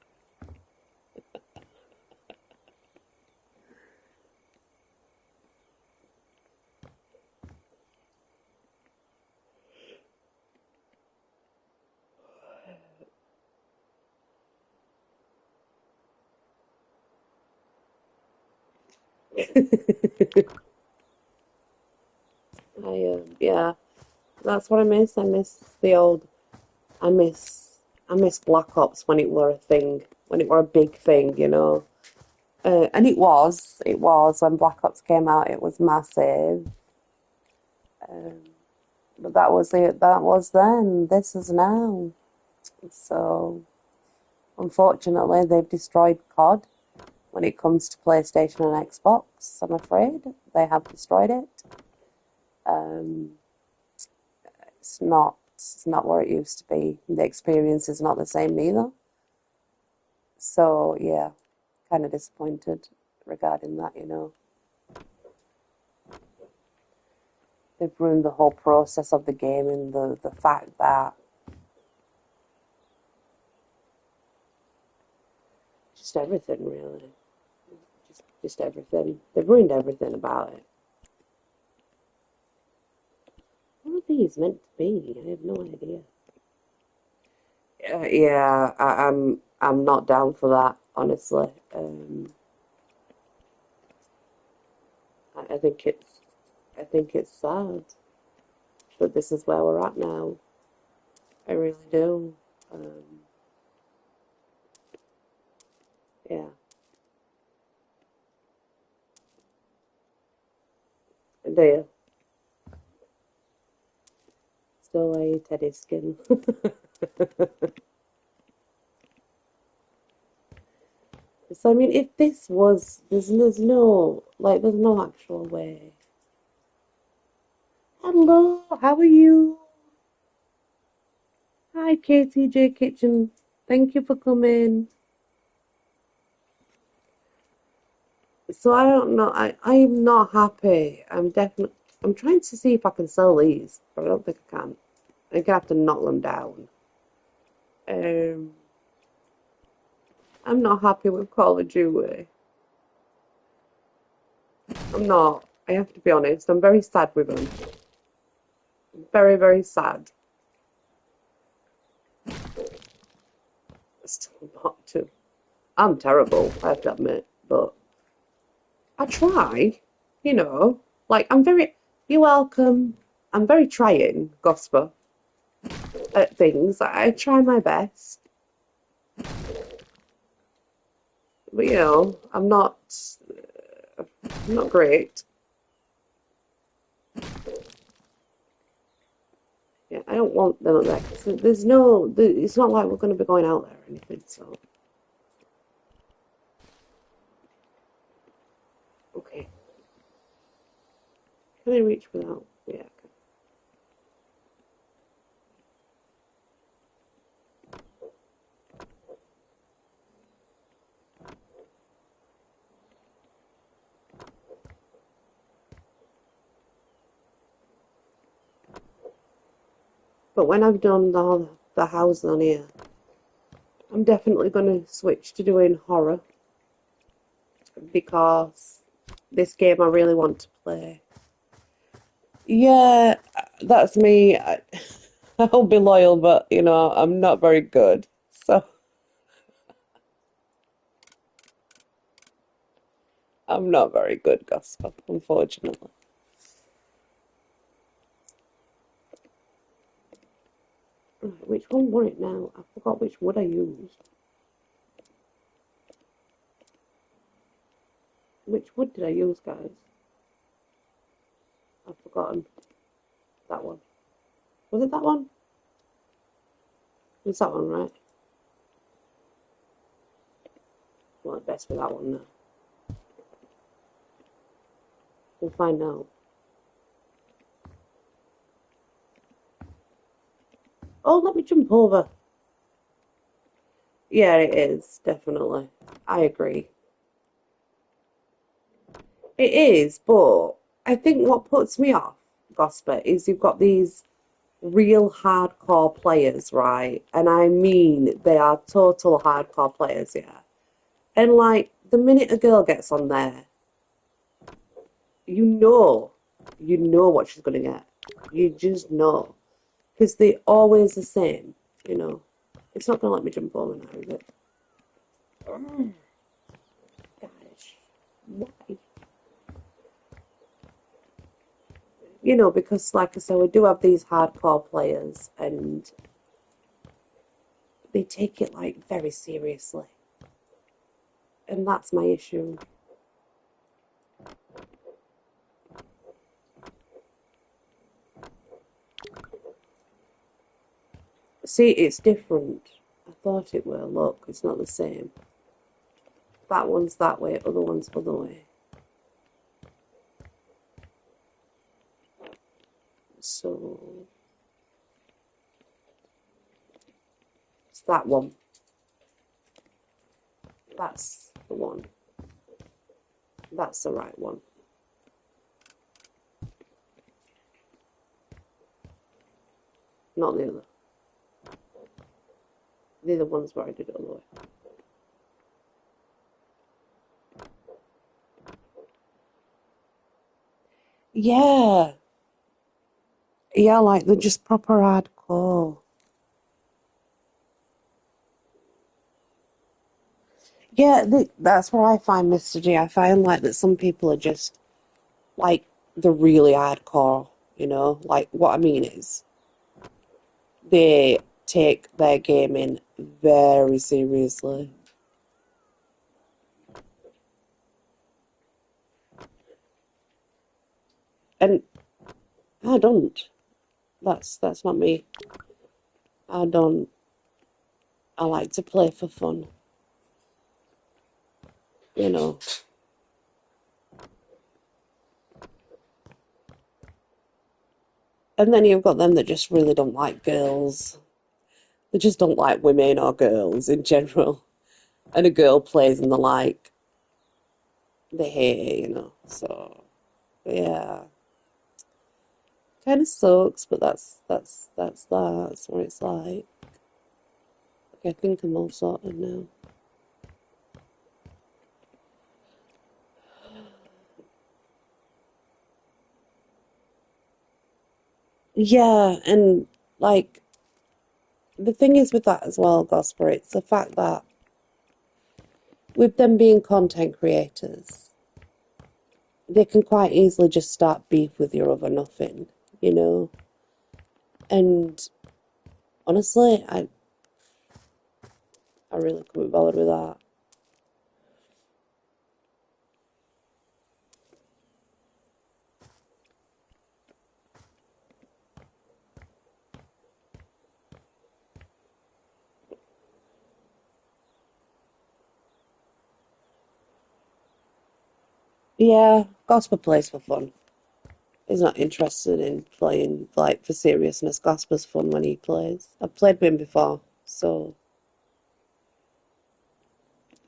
Yeah, that's what I miss. I miss the old. I miss I miss Black Ops when it were a thing, when it were a big thing, you know. And it was when Black Ops came out. It was massive. Um, but that was it. That was then. This is now. So unfortunately, they've destroyed COD when it comes to PlayStation and Xbox. I'm afraid they have destroyed it. Um, it's not where it used to be. The experience is not the same neither. So yeah, kind of disappointed regarding that, you know. They've ruined the whole process of the game and the fact that just everything really. Just everything. They've ruined everything about it. What are these meant to be? I have no idea. Yeah, I'm not down for that, honestly. I think it's sad that this is where we're at now. I really do. Um, yeah, do you still wear your teddy skin? So I mean, if this was there's no actual way. Hello, how are you? Hi, KTJ Kitchen. Thank you for coming. So I don't know. I'm not happy. I'm trying to see if I can sell these, but I don't think I can. I think I have to knock them down. Um, I'm not happy with Call of Duty. I'm not. I have to be honest. I'm very sad with them. Very, very sad. Still not too. I'm terrible, I have to admit, but I try, you know. Like you're welcome. I'm very trying, Gosper, at things. I try my best, but you know, I'm not great. Yeah, I don't want them at that. It's not like we're going to be going out there or anything. So, okay, can I reach without? Yeah, okay. But when I've done the houses on here, I'm definitely going to switch to doing horror because this game I really want to play. Yeah, that's me. I'll be loyal, but I'm not very good. So I'm not very good gossip, unfortunately. Right, which one was it now? I forgot which wood I used. Which wood did I use, guys? I've forgotten. That one. Was it that one? It's that one, right? Well, it best be that one now. We'll find out. Oh, let me jump over. Yeah, it is, definitely. I agree. It is, but I think what puts me off, Gosper, is you've got these real hardcore players, right? And I mean, they are total hardcore players, yeah. And like, the minute a girl gets on there, you know, you know what she's gonna get. You just know. Because they're always the same, you know. It's not gonna let me jump over now, is it? Oh, gosh. Why? Because like I said, we do have these hardcore players and they take it like very seriously. And that's my issue. See, it's different. I thought it were. Look, it's not the same. That one's that way, other one's other way. So it's that one. That's the one. That's the right one. Not the other. The other one's where I did it all the way. Yeah. Yeah, like they're just proper hardcore. Yeah, that's where I find Mr. G. I find like that some people are just like the really hardcore, Like what I mean is they take their gaming very seriously. And I don't. That's not me. I don't. I like to play for fun, you know. And then you've got them that just really don't like girls. They just don't like women or girls in general. And a girl plays and they're like, they hate it. So yeah, kind of sucks, but that's what it's like. Okay, I think I'm all sorted now. Yeah, and like the thing is with that as well, Gosper, it's the fact that with them being content creators, they can quite easily just start beef with you over nothing, you know? And honestly, I really couldn't be bothered with that. Yeah, Gosper plays for fun. He's not interested in playing like for seriousness. Gosper's fun when he plays. I've played with him before, so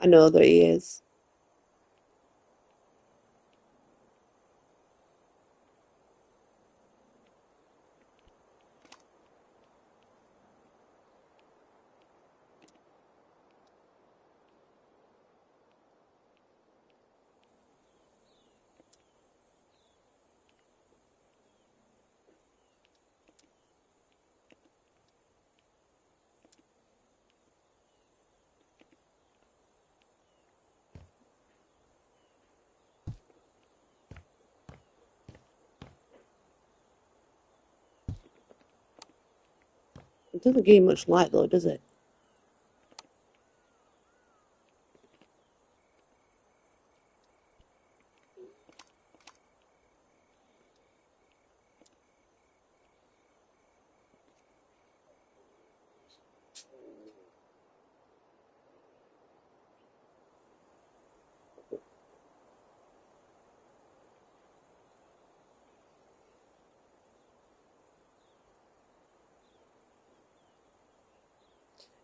I know that he is. It doesn't give you much light though, does it?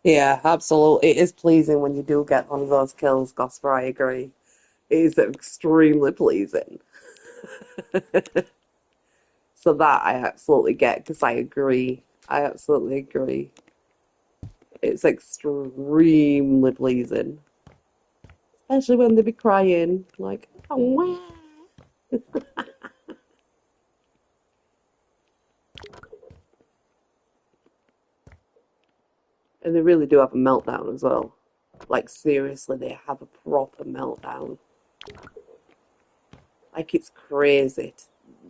Yeah, absolutely. It is pleasing when you do get one of those kills, Gosper, I agree. It is extremely pleasing. So that I absolutely get because I agree. I absolutely agree. It's extremely pleasing. Especially when they be crying, like, oh, wah. And they really do have a meltdown as well. Like, seriously, they have a proper meltdown. Like, it's crazy.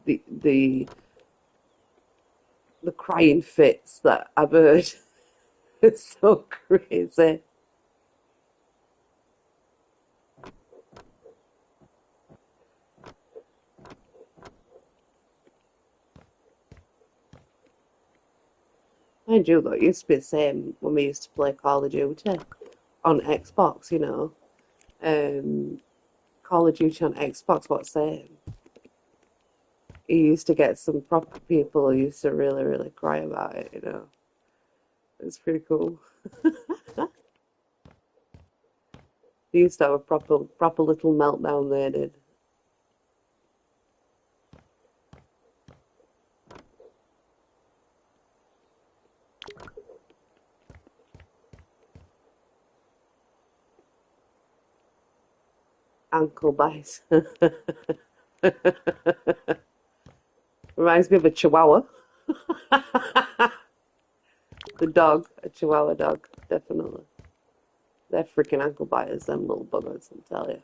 The the the crying fits that I've heard. It's so crazy. Mind you, though, it used to be the same when we used to play Call of Duty on Xbox, you know. Um, Call of Duty on Xbox, what's same? You used to get some proper people who used to really, really cry about it, you know. It's pretty cool. They used to have a proper little meltdown there, did. Ankle bite. Reminds me of a chihuahua. The dog, a chihuahua dog, definitely. They're freaking ankle biters, them little buggers, I tell you.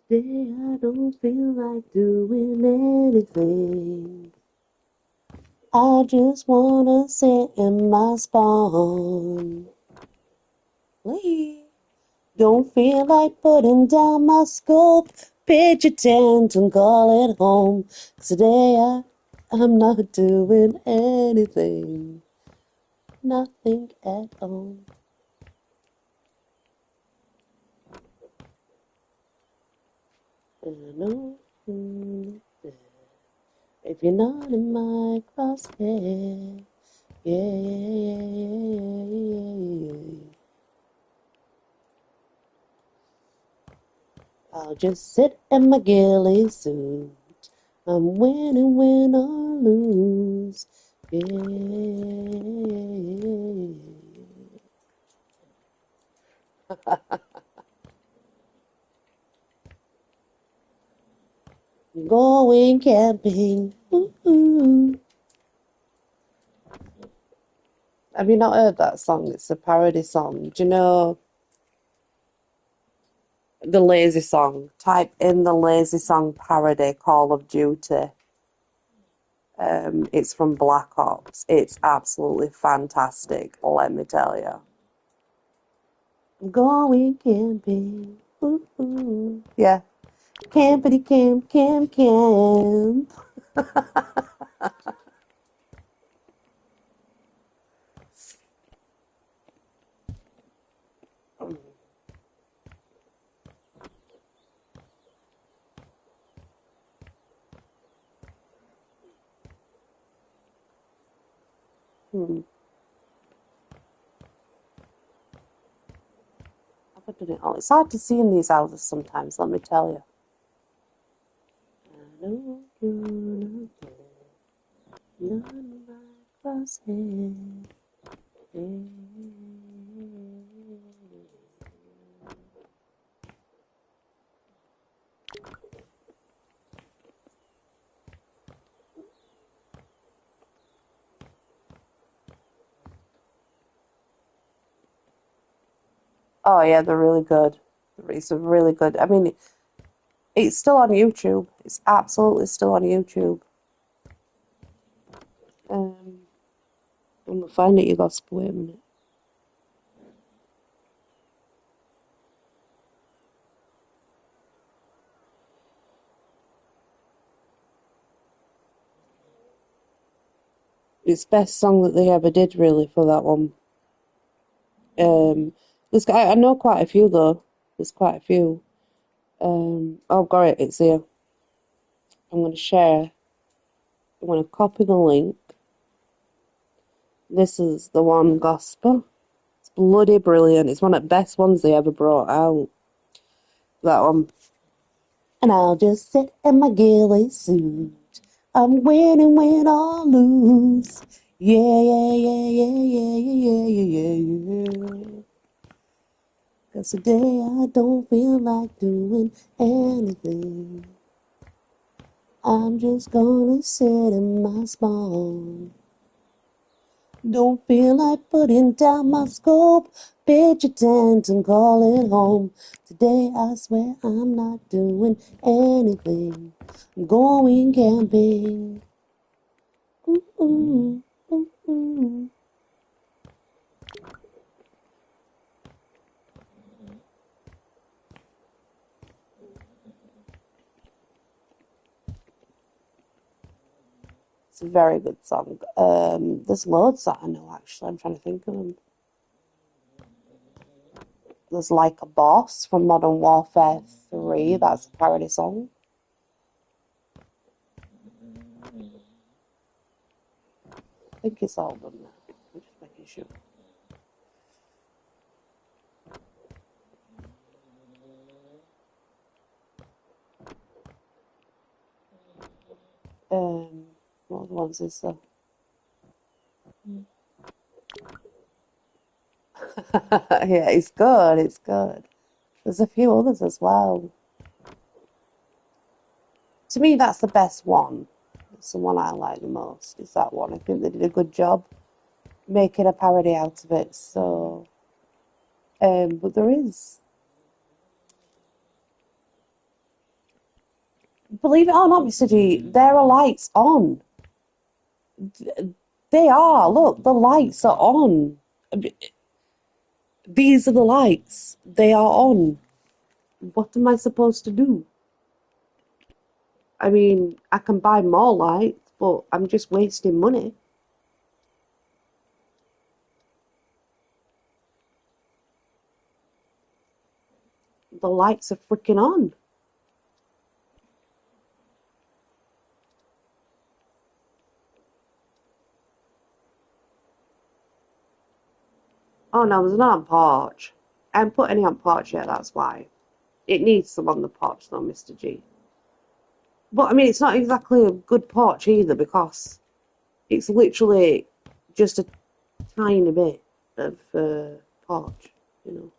Today I don't feel like doing anything. I just wanna sit in my spawn. Please. Don't feel like putting down my scope. Pitch a tent and call it home. 'Cause today I'm not doing anything. Nothing at all. And I know if you're not in my crosshair. Yeah, yeah, yeah, yeah, yeah, yeah. I'll just sit in my ghillie suit. I'm winning, win or lose. Yeah. Going camping. Ooh. Have you not heard that song? It's a parody song. Do you know the Lazy Song? Type in the Lazy Song parody Call of Duty. It's from Black Ops. It's absolutely fantastic, let me tell you. Going camping. Ooh. Yeah. Campity camp, camp, camp. Hmm. I've done it all. It's hard to see in these houses sometimes, let me tell you. I know you're not my crosshair. Oh yeah, they're really good. It's a really good. I mean, it's still on YouTube. It's absolutely still on YouTube. Um, I'm gonna find it, you gospel. Wait a minute. It's best song that they ever did, really, for that one. I know quite a few though. There's quite a few. Oh, got it. It's here. I'm gonna share. I'm gonna copy the link. This is the one gospel. It's bloody brilliant. It's one of the best ones they ever brought out. That one. And I'll just sit in my ghillie suit. I'm winning, win or lose. Yeah, yeah, yeah, yeah, yeah, yeah, yeah, yeah, yeah. 'Cause today I don't feel like doing anything. I'm just gonna sit in my spawn. Don't feel like putting down my scope. Pitch a tent and call it home. Today I swear I'm not doing anything. I'm going camping. Ooh, ooh, ooh, ooh. It's a very good song. There's loads that I know actually. I'm trying to think of them. There's Like a Boss from Modern Warfare 3. That's a parody song. I think it's all done now. I'm just making sure. What other ones is there? Yeah, it's good. It's good. There's a few others as well. To me, that's the best one. It's the one I like the most. Is that one? I think they did a good job making a parody out of it. So, but there is, believe it or not, Mr. G, there are lights on. They are. Look, the lights are on. These are the lights. They are on. What am I supposed to do? I mean, I can buy more lights, but I'm just wasting money. The lights are freaking on. Oh no, there's none on porch. I haven't put any on porch yet, that's why. It needs some on the porch though, Mr. G. But I mean, it's not exactly a good porch either because it's literally just a tiny bit of porch, you know.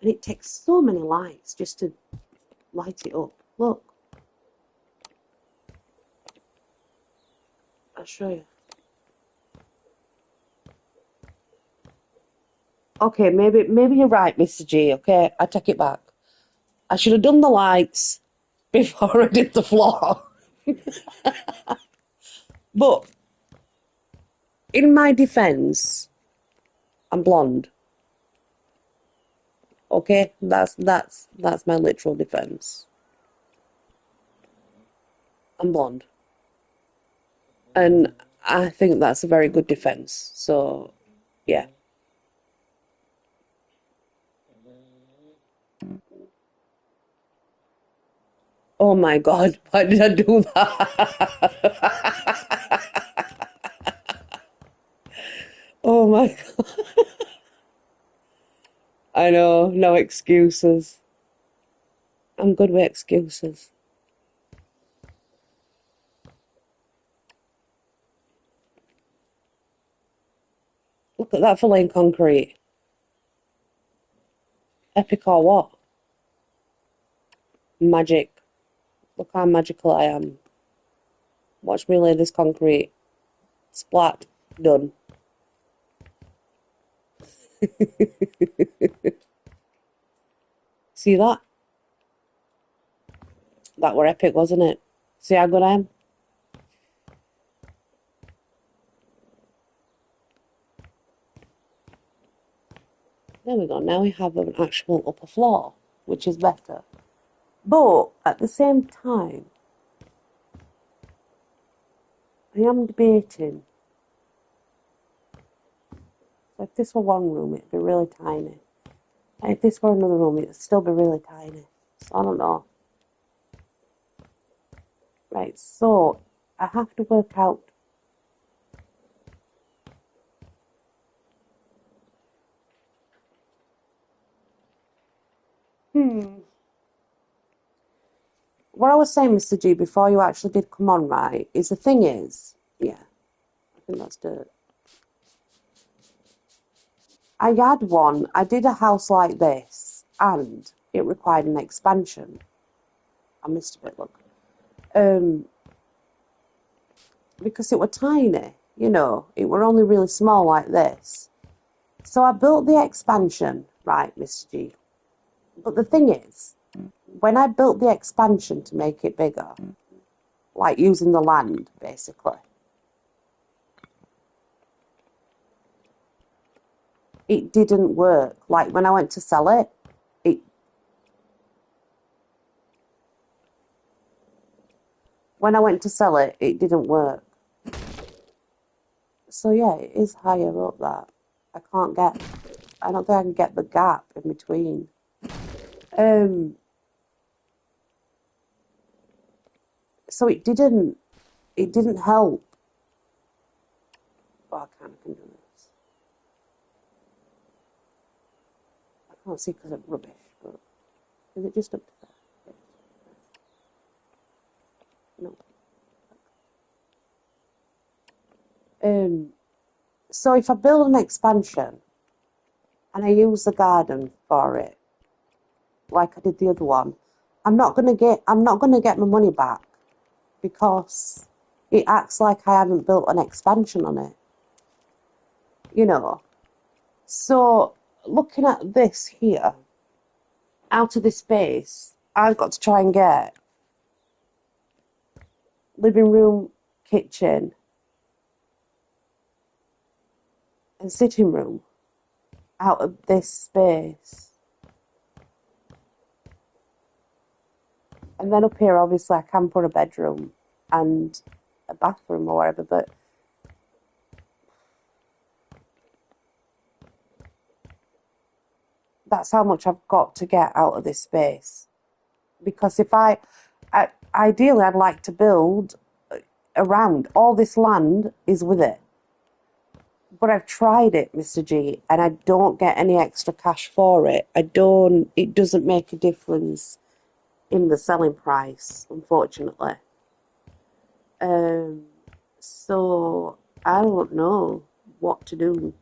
And it takes so many lights just to light it up. Look, I'll show you. Okay, maybe you're right, Mr. G. Okay, I take it back. I should have done the lights before I did the floor. But in my defence, I'm blonde. Okay, that's my literal defence. I'm blonde, and I think that's a very good defence. So, yeah. Oh my God, why did I do that? Oh my God, I know, no excuses. I'm good with excuses. Look at that for laying concrete. Epic or what? Magic. Look how magical I am. Watch me lay this concrete. Splat. Done. See that? That were epic, wasn't it? See how good I am? There we go. Now we have an actual upper floor, which is better. But at the same time, I am debating. If this were one room, it'd be really tiny. And if this were another room, it'd still be really tiny. So I don't know. Right, so I have to work out. What I was saying, Mr. G, before you actually did come on, right, is the thing is, yeah, I think that's dirt. I did a house like this, and it required an expansion. I missed a bit, look. Because it were tiny, it were only really small like this. So I built the expansion, right, Mr. G. But the thing is, when I built the expansion to make it bigger, like using the land, basically, it didn't work. Like when I went to sell it, it it didn't work. So yeah, it is higher up that. I don't think I can get the gap in between. So it didn't help. Oh, I can do this. I can't see because it's rubbish, but is it just up to there? No. So if I build an expansion and I use the garden for it, like I did the other one, I'm not gonna get my money back because it acts like I haven't built an expansion on it. So looking at this here, out of this space, I've got to try and get living room, kitchen, and sitting room out of this space. And then up here, obviously, I can put a bedroom and a bathroom or whatever, but that's how much I've got to get out of this space. Because ideally, I'd like to build around all this land is with it. But I've tried it, Mr. G, and I don't get any extra cash for it. It doesn't make a difference in the selling price, unfortunately. So I don't know what to do.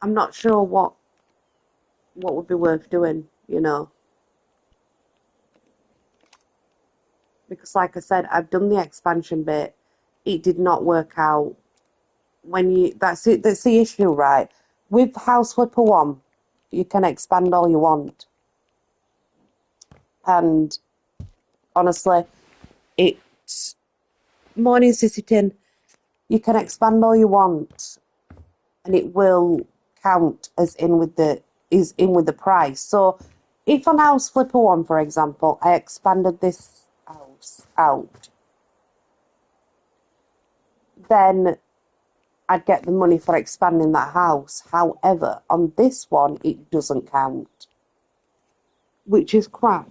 I'm not sure what would be worth doing, because like I said, I've done the expansion bit. It did not work out. That's it. That's the issue, right? With House Flipper 1, you can expand all you want. And honestly, it's morning sitting. You can expand all you want, and it will count as in with the price. So, if on House Flipper 1, for example, I expanded this house out, then I'd get the money for expanding that house. However, on this one, it doesn't count, which is crap.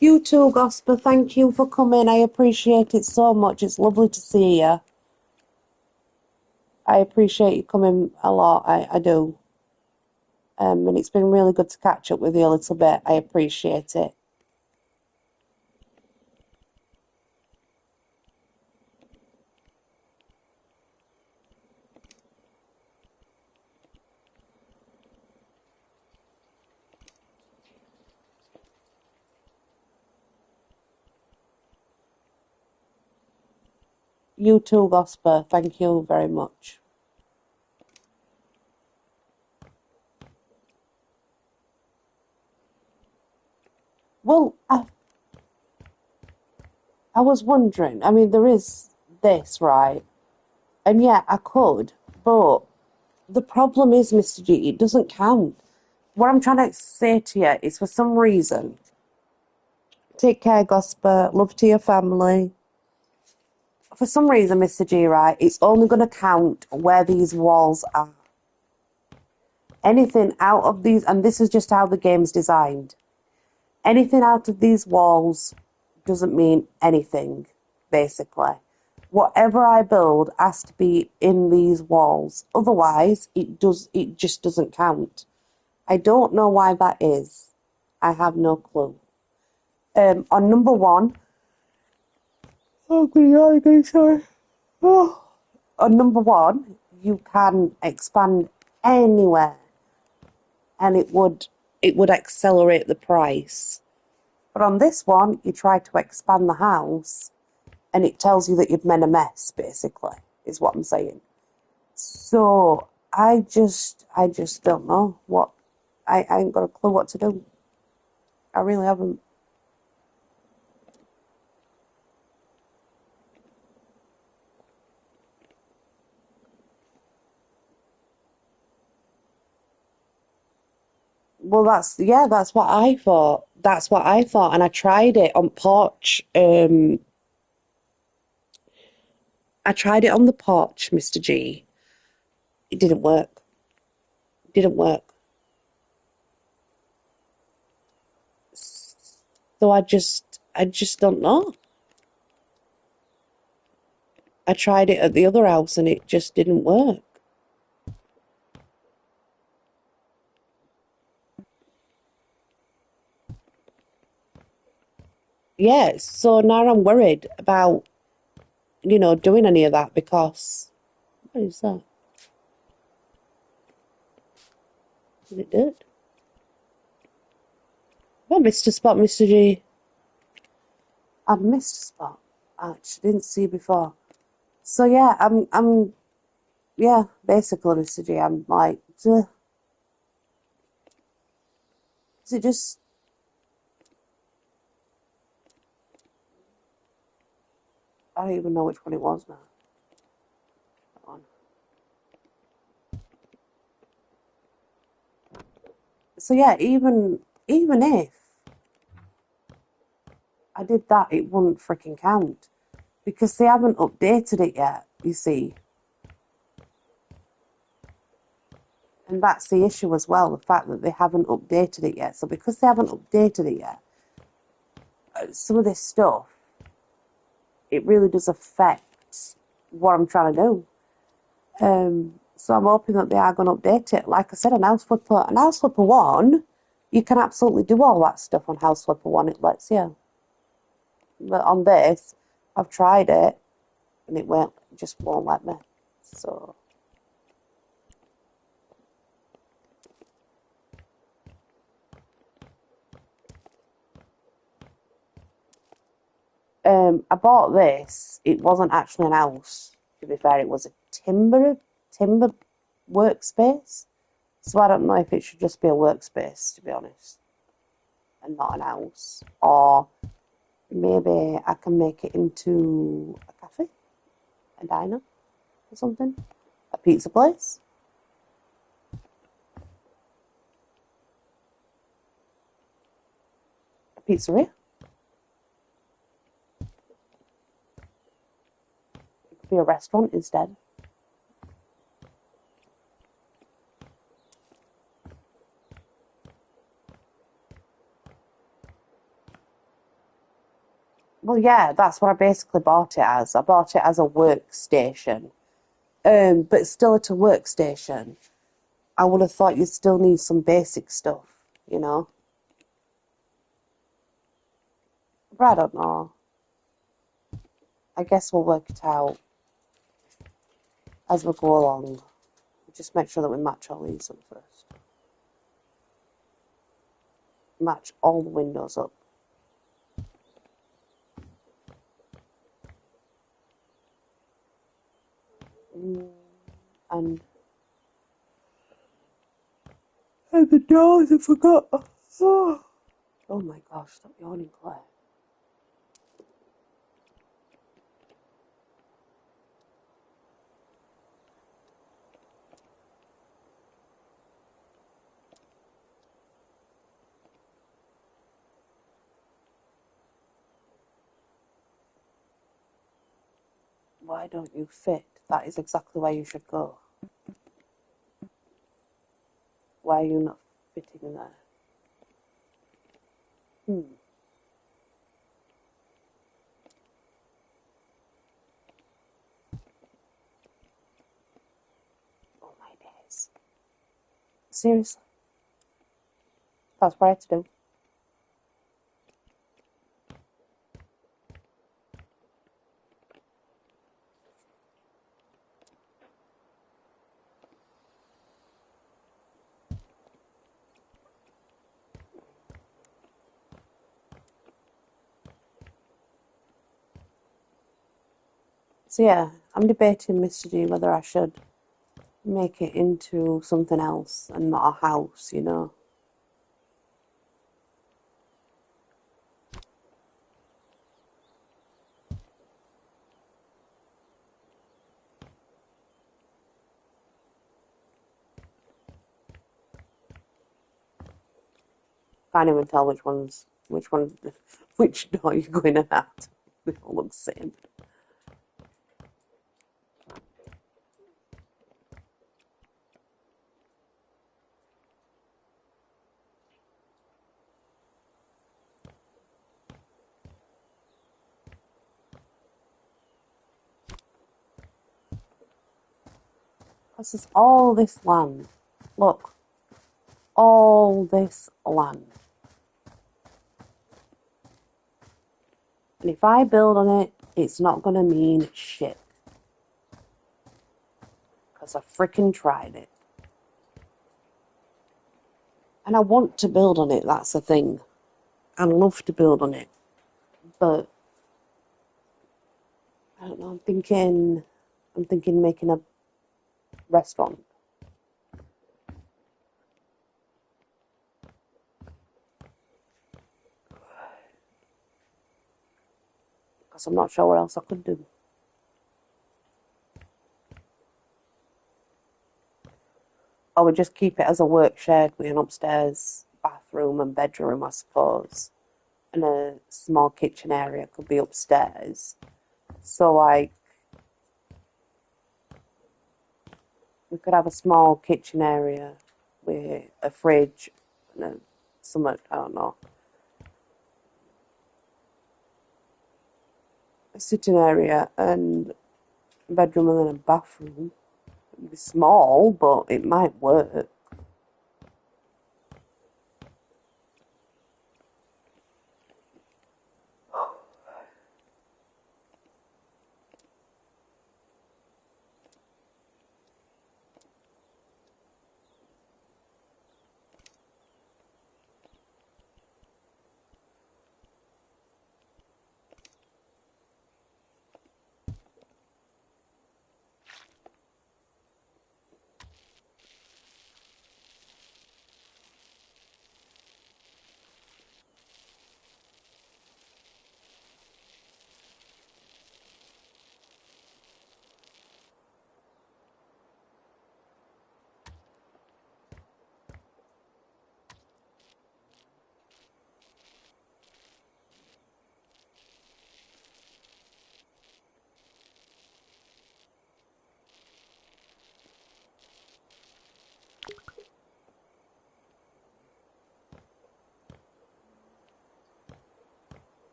You too, Gosper. Thank you for coming. I appreciate it so much. It's lovely to see you. I appreciate you coming a lot. I do. And it's been really good to catch up with you a little bit. I appreciate it. You too, Gosper. Thank you very much. Well, I was wondering, I mean, there is this, right? And yeah, I could, but the problem is, Mr. G, it doesn't count. What I'm trying to say to you is for some reason, take care, Gosper, love to your family. For some reason, Mr. G, right, it's only going to count where these walls are. Anything out of these, and this is just how the game's designed, anything out of these walls doesn't mean anything, basically. Whatever I build has to be in these walls. Otherwise, it just doesn't count. I don't know why that is. I have no clue. On number one, oh, good, sorry. Oh. On number one, you can expand anywhere, and it would accelerate the price. But on this one, you try to expand the house, and it tells you that you've made a mess, basically, is what I'm saying. So I just don't know what. I ain't got a clue what to do. I really haven't. Well, that's what I thought. That's what I thought, and I tried it on porch. I tried it on the porch, Mr. G. It didn't work. It didn't work. So I just don't know. I tried it at the other house, and it just didn't work. Yeah, so now I'm worried about, doing any of that because what is that? Is it dirt? Oh, missed a spot, Mr. G. I missed a spot. I actually didn't see before. So yeah, yeah, basically, Mr. G, I'm like, is it just, I don't even know which one it was now. That one. So yeah, even if I did that, it wouldn't freaking count because they haven't updated it yet, you see. And that's the issue as well, the fact that they haven't updated it yet. So because they haven't updated it yet, some of this stuff, it really does affect what I'm trying to do. So I'm hoping that they are going to update it. Like I said, an house flipper one, you can absolutely do all that stuff on house flipper one. It lets you. But on this, I've tried it, and it just won't let me. So I bought this. It wasn't actually an house. To be fair, it was a timber workspace. So I don't know if it should just be a workspace, to be honest, and not an house. Or maybe I can make it into a cafe, a diner, or something, a pizza place, a pizzeria. It could be a restaurant instead. Well, yeah, that's what I basically bought it as. I bought it as a workstation. But still at a workstation, I would have thought you'd still need some basic stuff, you know? But I don't know. I guess we'll work it out as we go along. Just make sure that we match all these up first. Match all the windows up. and the doors, I forgot. Oh, my gosh, stop yawning, Claire. Why don't you fit? That is exactly where you should go. Why are you not fitting there? Oh my days. Seriously? That's what I had to do. So yeah, I'm debating, Mr. G, whether I should make it into something else and not a house, you know. Can't even tell which which door you're going at. They all look the same. This is all this land. Look, all this land. And if I build on it, it's not going to mean shit. Because I freaking tried it. And I want to build on it, that's the thing. I love to build on it. But, I don't know, I'm thinking making a restaurant. Because I'm not sure what else I could do. I would just keep it as a work shed with an upstairs bathroom and bedroom, I suppose. And a small kitchen area could be upstairs. So, like, we could have a small kitchen area with a fridge and I don't know, a sitting area and a bedroom and then a bathroom. It'd be small, but it might work.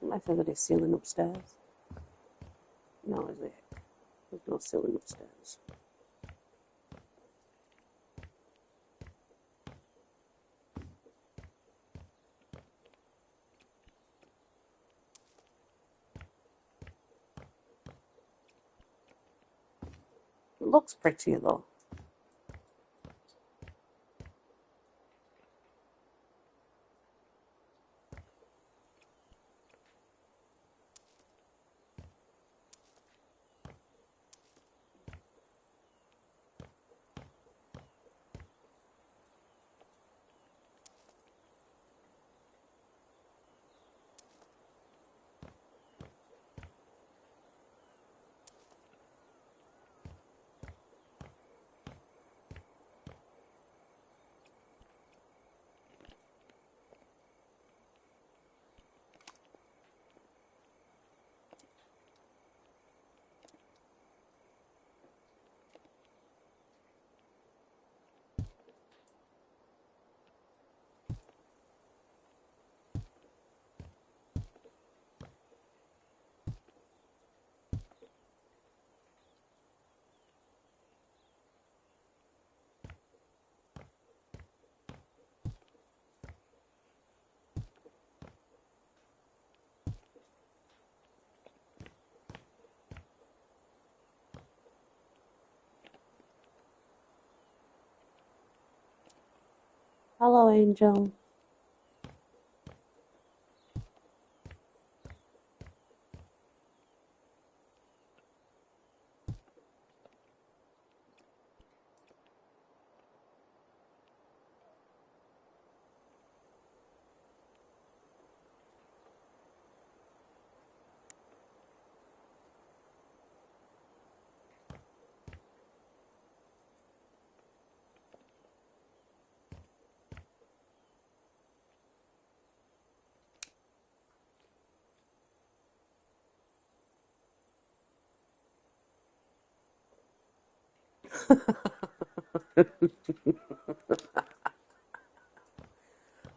Unless there's ceiling upstairs. No, is it? There's no ceiling upstairs. It looks prettier though. Hello, Angel.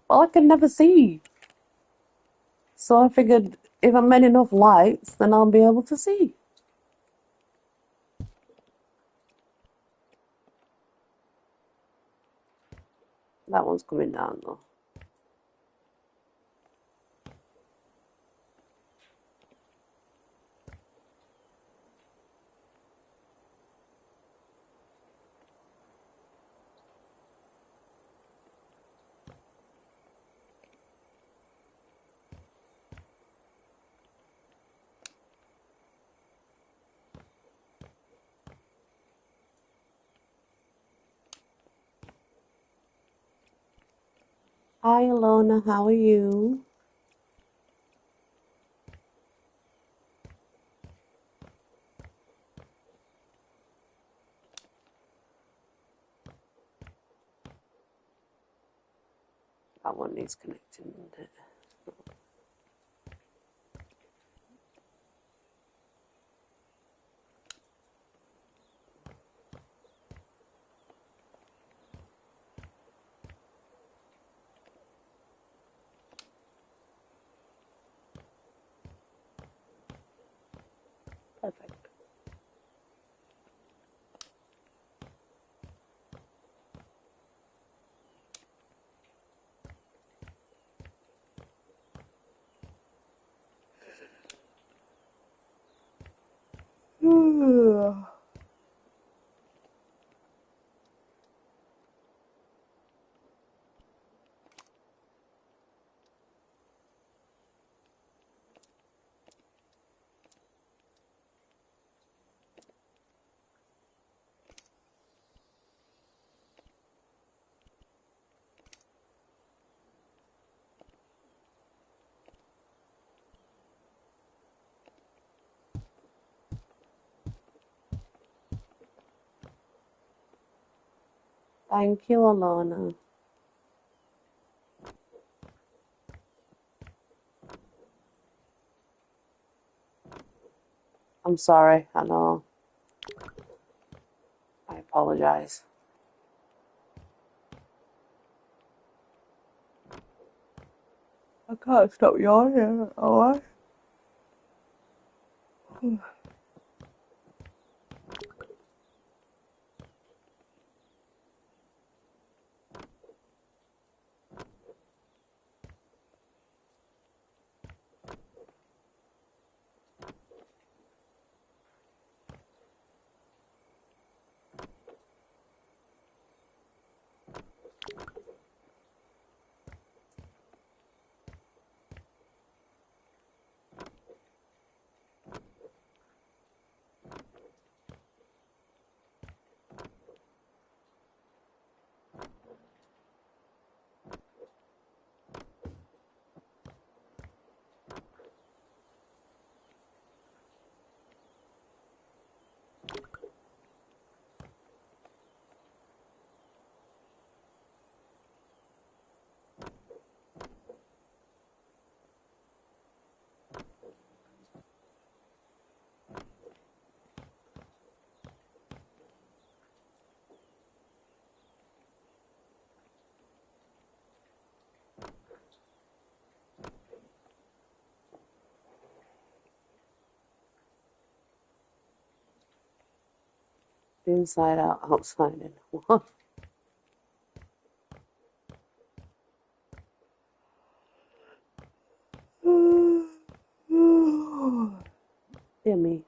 Well, I can never see. So I figured if I'm in enough lights, then I'll be able to see. That one's coming down though. Hi, Alona. How are you? That one needs connecting, isn't it? Perfect. Thank you, Alona. I'm sorry. I know. I apologize. I can't stop yawning. Oh, Inside out, outside in. What? Dear me.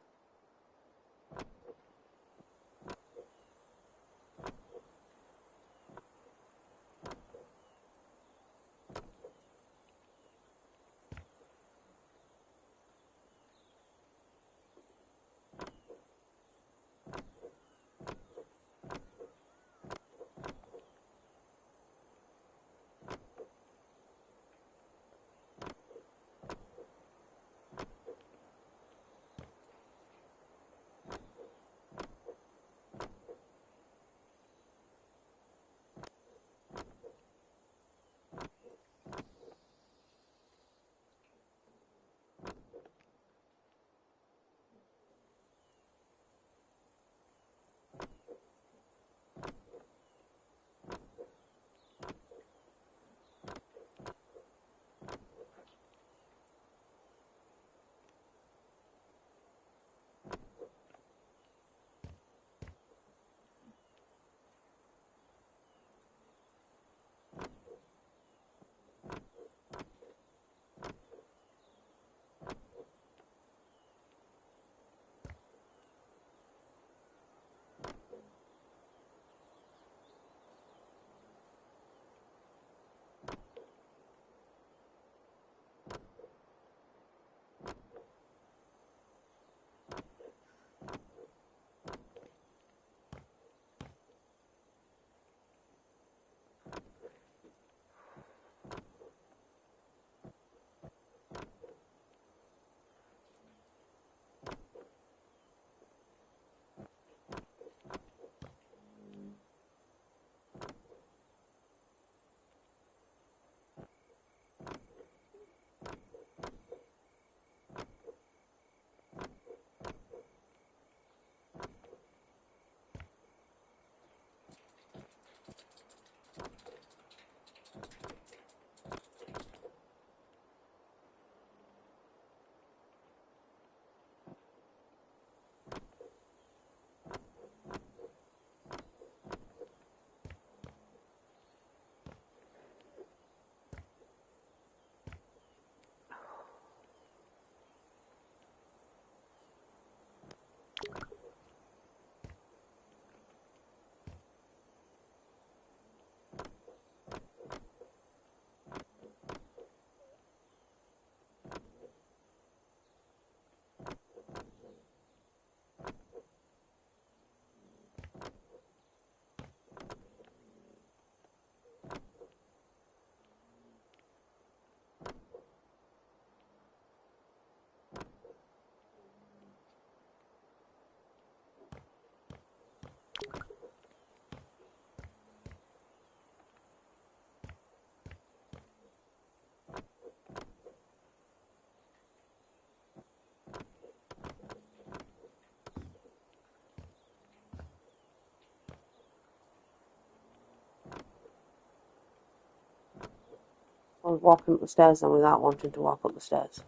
I was walking up the stairs and without wanting to walk up the stairs.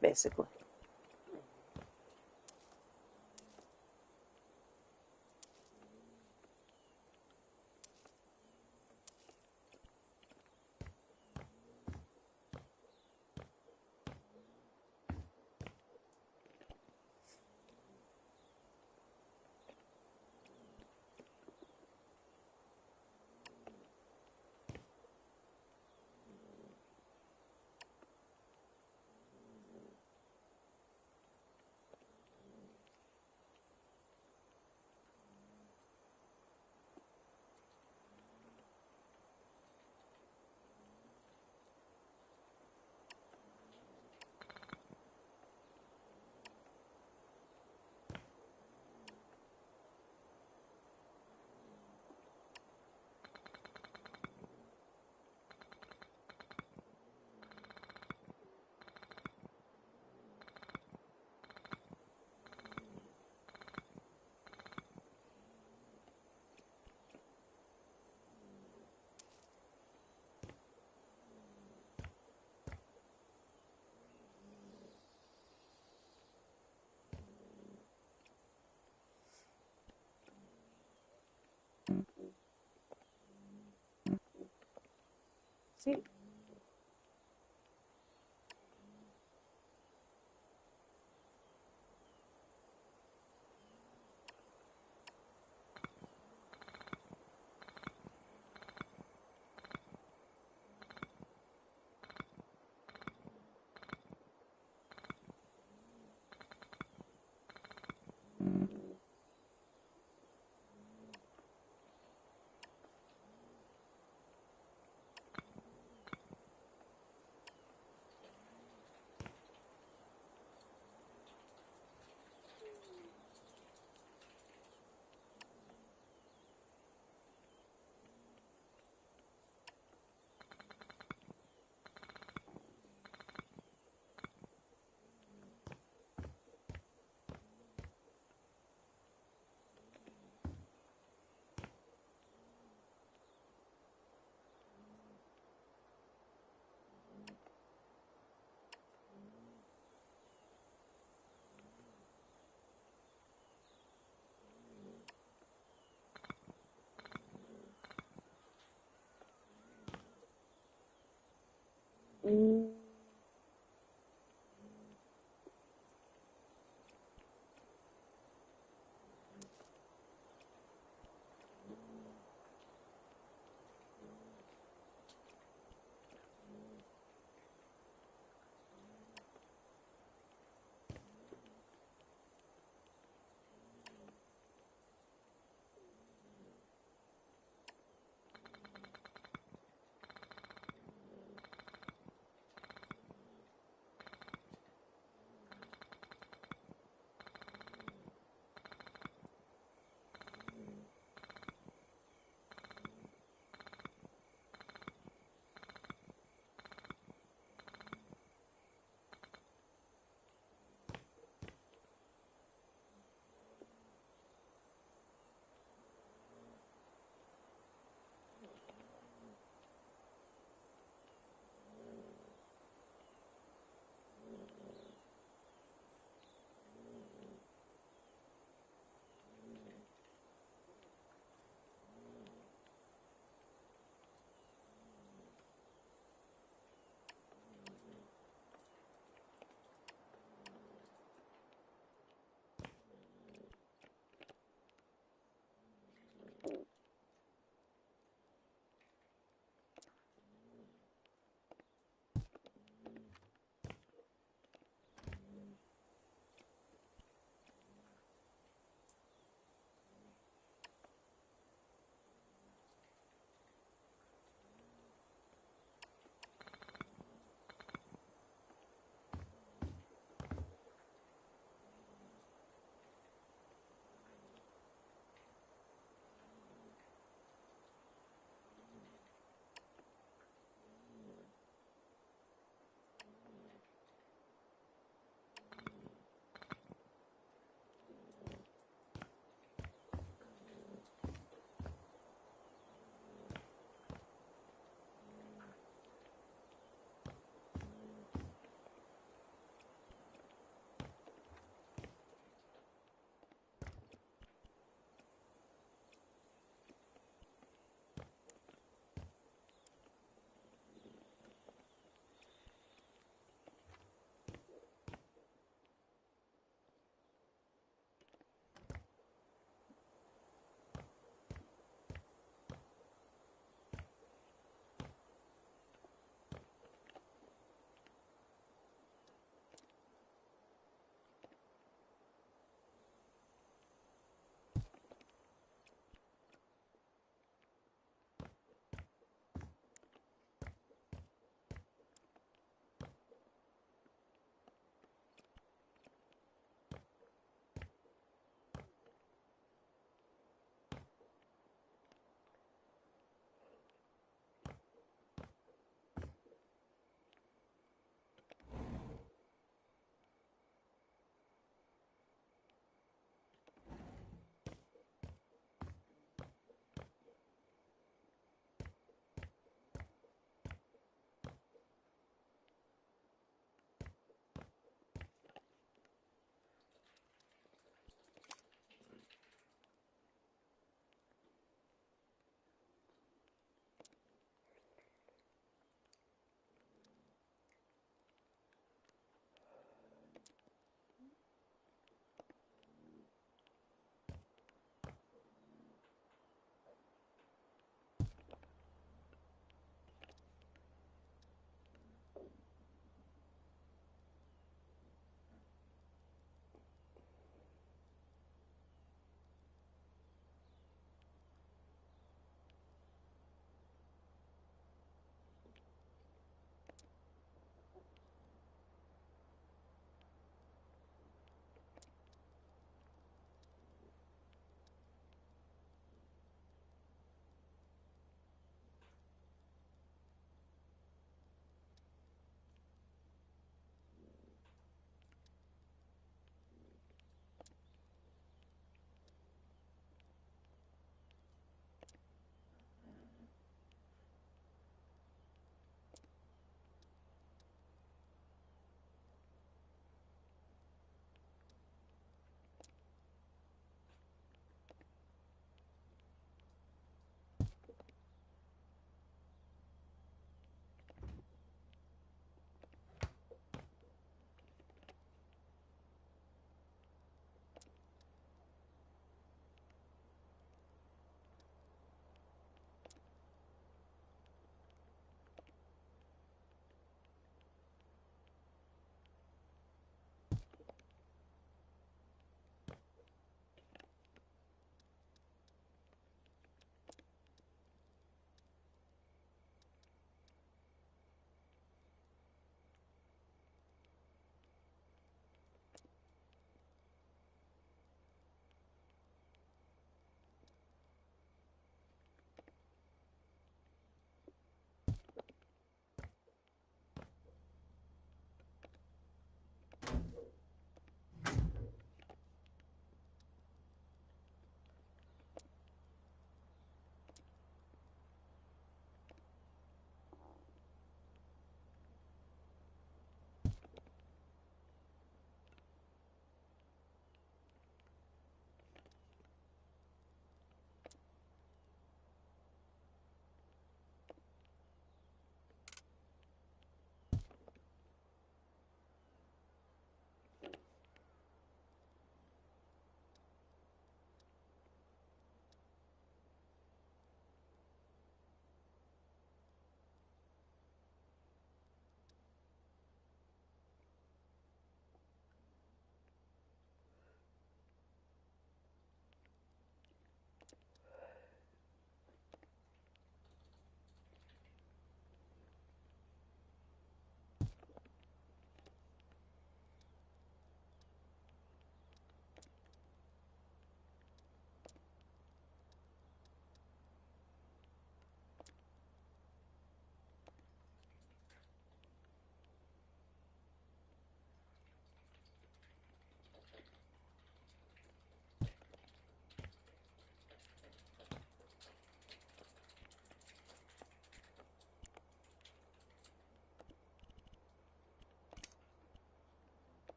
Basically. See? Mm.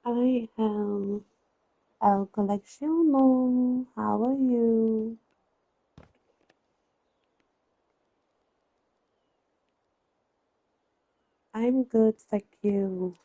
I am El Colecciono. How are you? I'm good, thank you.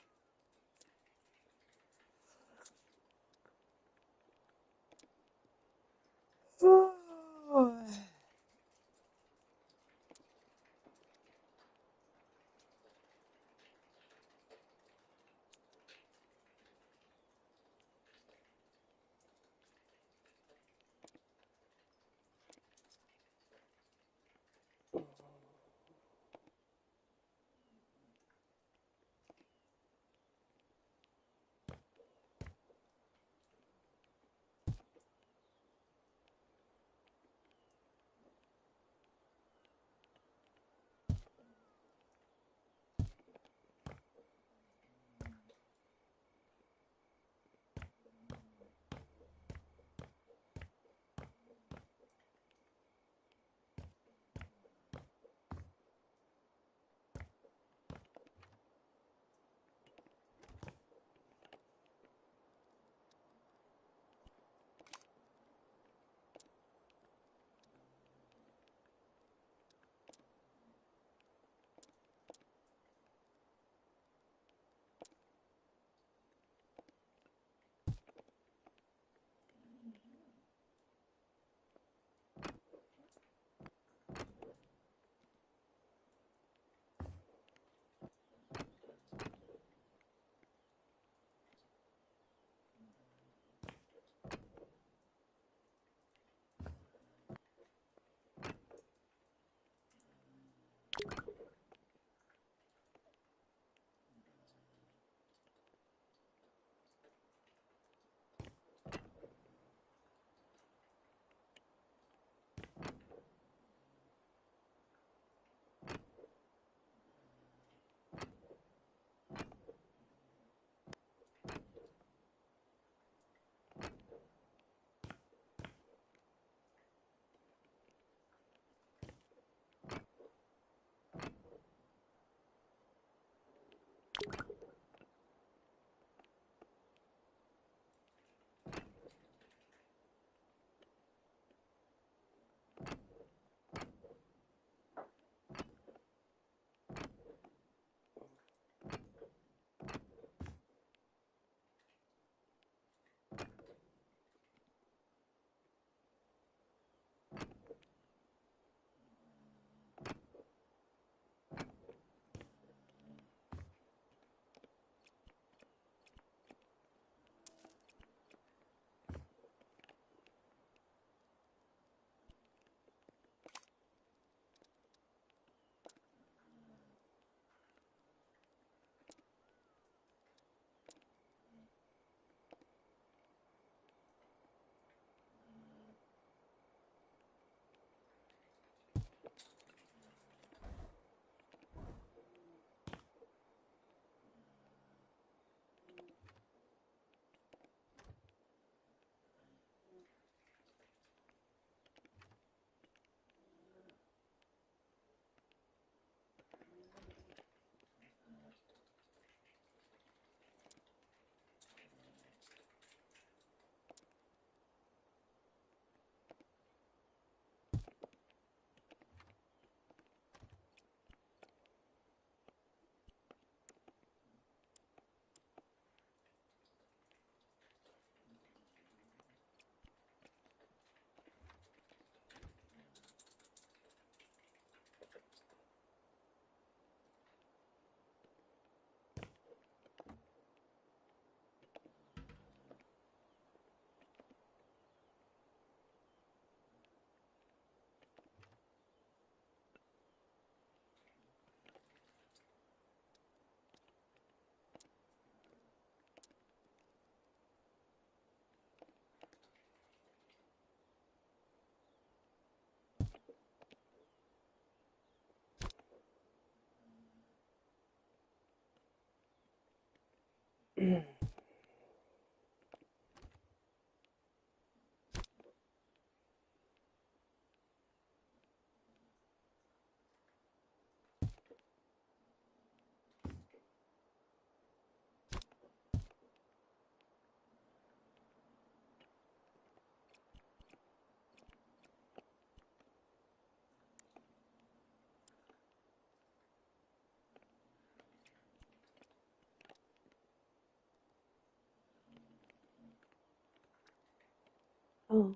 Okay,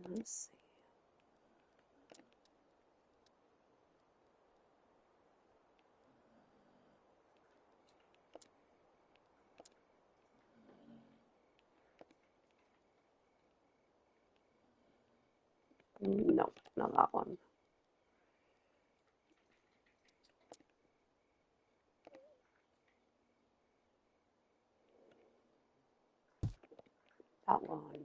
let's see. No, not that one. That one.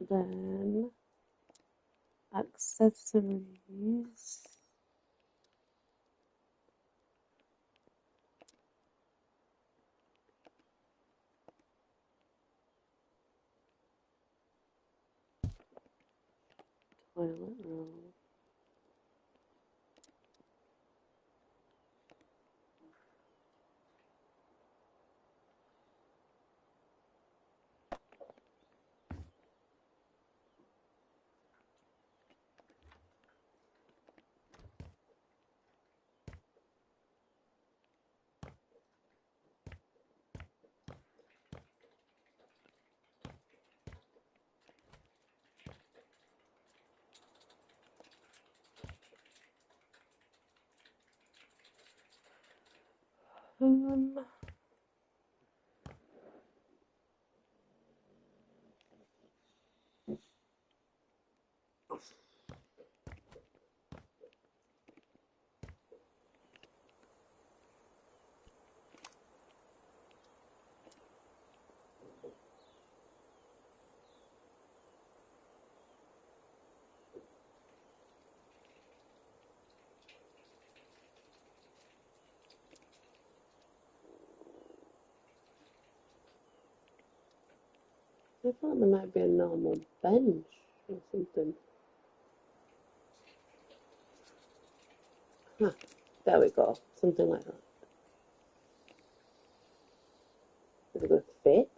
Then accessories. Toilet roll. Um, I thought there might be a normal bench or something. Huh, there we go. Something like that. Is it going to fit?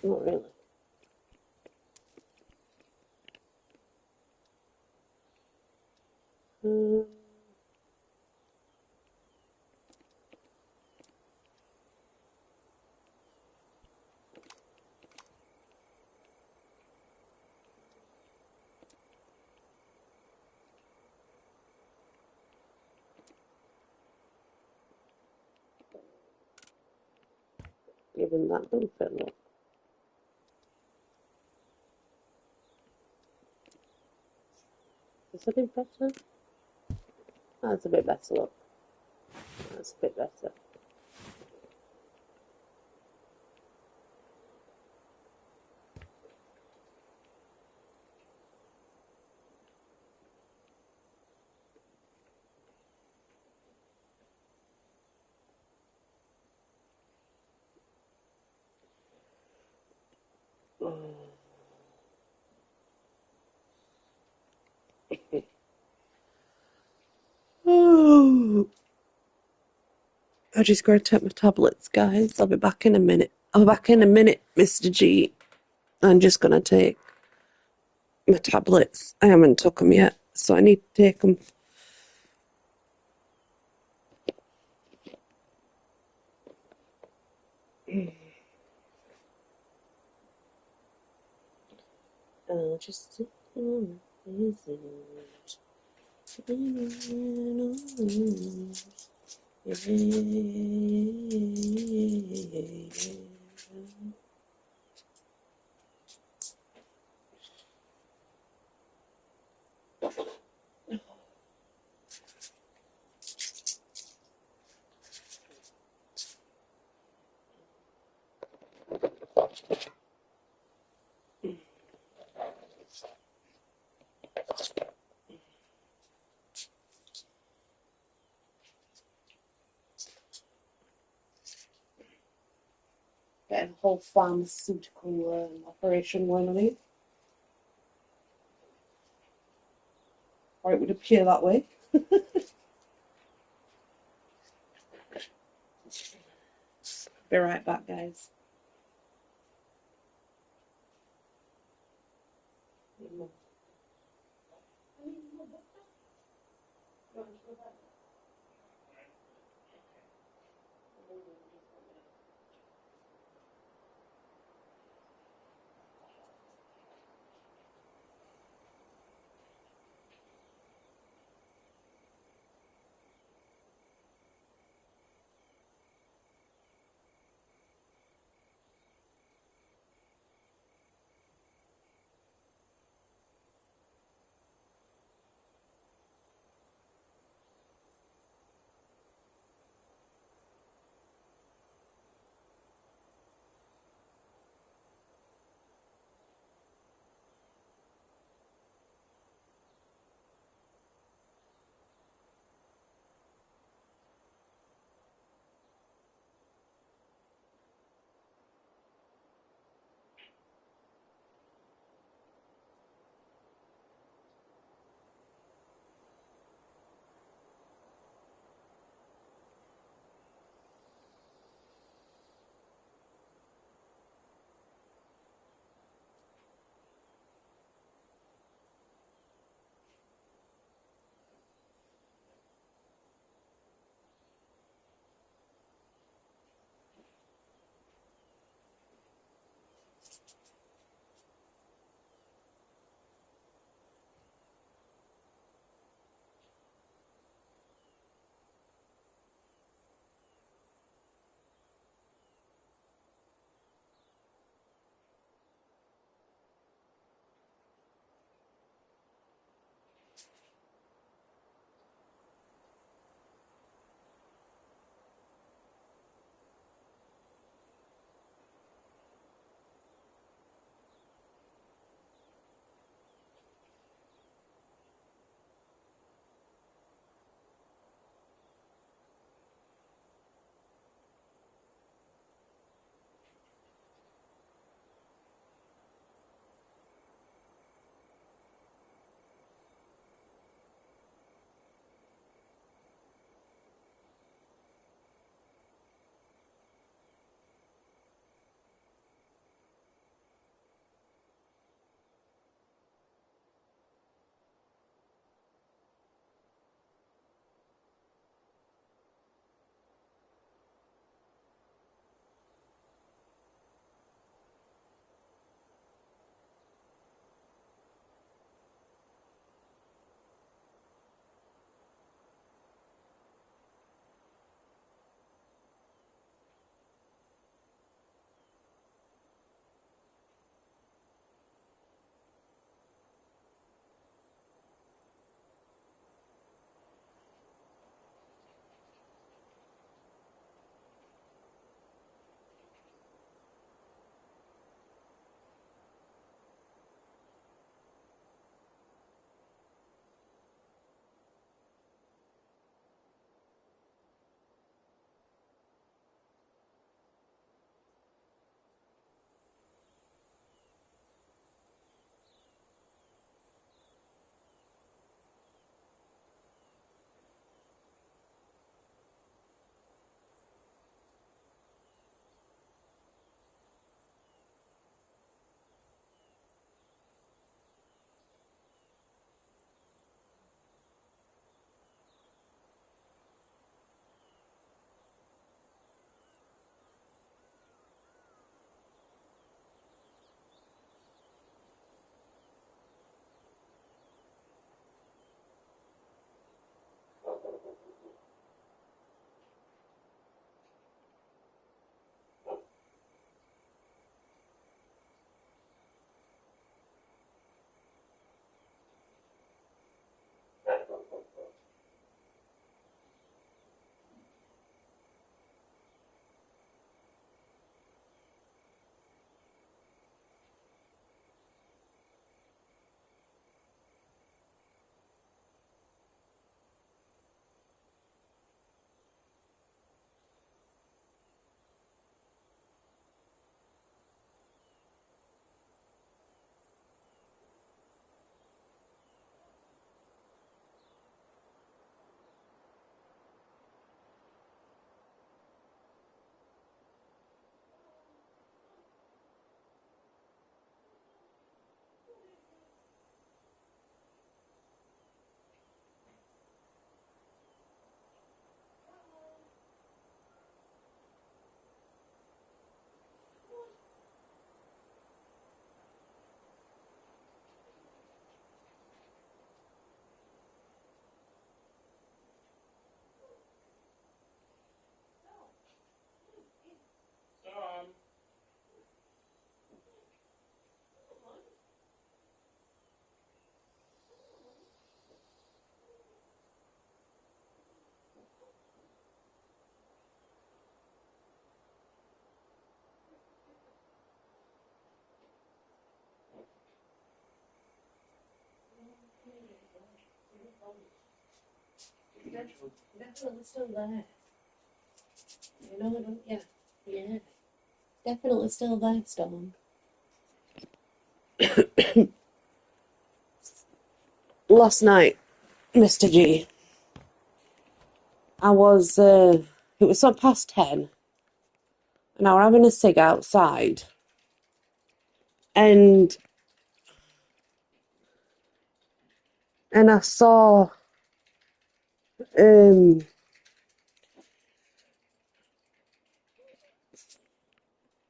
Not really. Um, Even that don't fit, look. Is that a bit better? That's a bit better, look. That's a bit better. Oh, I just gotta take my tablets, guys. I'll be back in a minute. I'll be back in a minute, Mr. G. I'm just gonna take my tablets. I haven't took them yet, so I need to take them. I'll just sit on my Getting a whole pharmaceutical operation going on here. Or it would appear that way. Be right back, guys. Definitely still there. You know, don't you? Yeah. Definitely still there, Storm. Last night, Mr. G, it was sort of past 10, and I was having a cig outside, and I saw, um,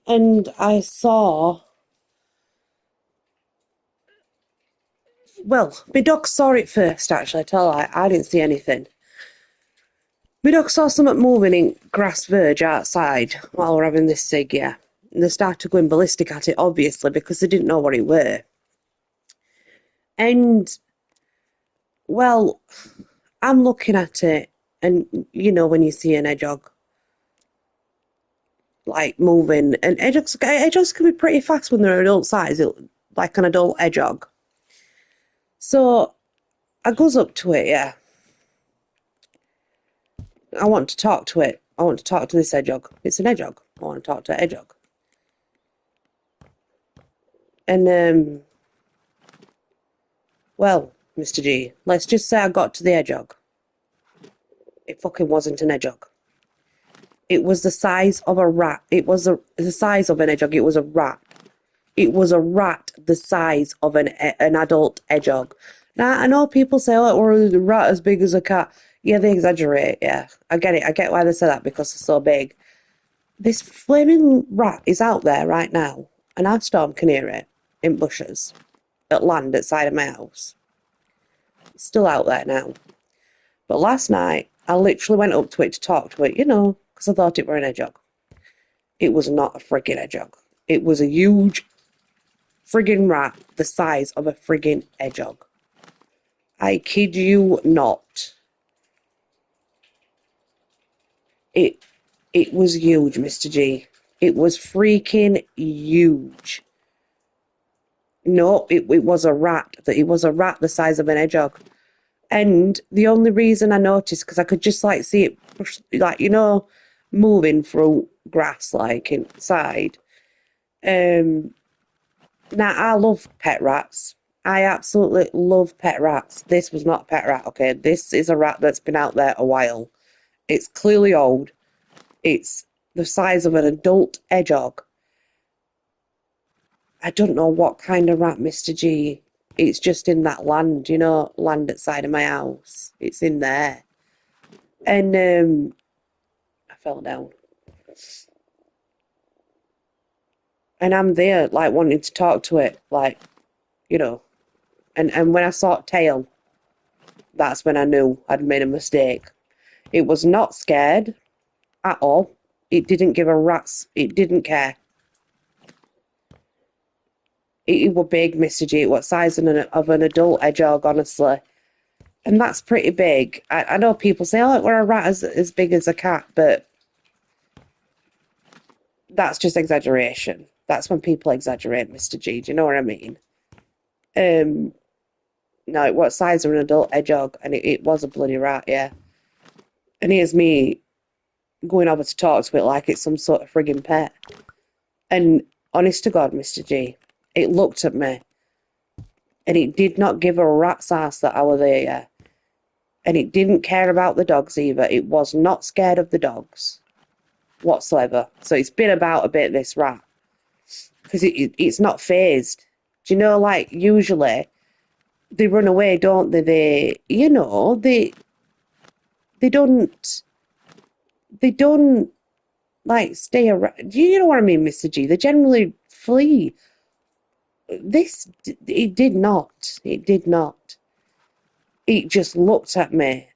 and I saw, well, my dog saw it first, actually, I tell her, I didn't see anything. My dog saw something moving in grass verge outside while we're having this cig, yeah. And they started going ballistic at it, obviously, because they didn't know what it were. And, well, I'm looking at it, and you know when you see an hedgehog, like, moving, and hedgehogs can be pretty fast when they're adult size, like an adult hedgehog. So, I goes up to it, yeah. I want to talk to it. I want to talk to this hedgehog. It's an hedgehog. I want to talk to a hedgehog. And, well, Mr. G, let's just say I got to the hedgehog. It fucking wasn't an hedgehog. It was the size of a rat. It was the size of an hedgehog. It was a rat. It was a rat the size of an adult hedgehog. Now, I know people say, oh, or a rat as big as a cat. Yeah, they exaggerate, yeah. I get it. I get why they say that, because they're so big. This flaming rat is out there right now, and our Storm can hear it in bushes, at land outside of my house. It's still out there now. But last night, I literally went up to it to talk to it, you know, because I thought it were an hedgehog. It was not a friggin' hedgehog. It was a huge friggin' rat the size of a friggin' hedgehog. I kid you not. It it was huge, Mr. G. It was freaking huge. No, it was a rat. It was a rat the size of an hedgehog. And the only reason I noticed, because I could just like see it, like, you know, moving through grass, like inside. Now, I love pet rats. I absolutely love pet rats. This was not a pet rat, okay? This is a rat that's been out there a while. It's clearly old. It's the size of an adult hedgehog. I don't know what kind of rat, Mr. G. It's just in that land, you know, land outside of my house. It's in there. And I fell down. And I'm there, like, wanting to talk to it, like, you know. And when I saw tail, that's when I knew I'd made a mistake. It was not scared at all. It didn't give a rat's. It didn't care. It was big, Mr. G. It was size of an adult hedgehog, honestly. And that's pretty big. I know people say, oh, we're a rat as big as a cat, but that's just exaggeration. That's when people exaggerate, Mr. G. Do you know what I mean? Um, no, it was size of an adult hedgehog, and it was a bloody rat, yeah. And here's me going over to talk to it like it's some sort of frigging pet. And honest to God, Mr. G, it looked at me, and it did not give a rat's ass that I was there, yeah. And it didn't care about the dogs either. It was not scared of the dogs whatsoever. So it's been about a bit, this rat, because it's not phased. Do you know, like, usually they run away, don't they? You know, they don't, like, stay around. Do you know what I mean, Mr. G? They generally flee. It did not. It did not. It just looked at me,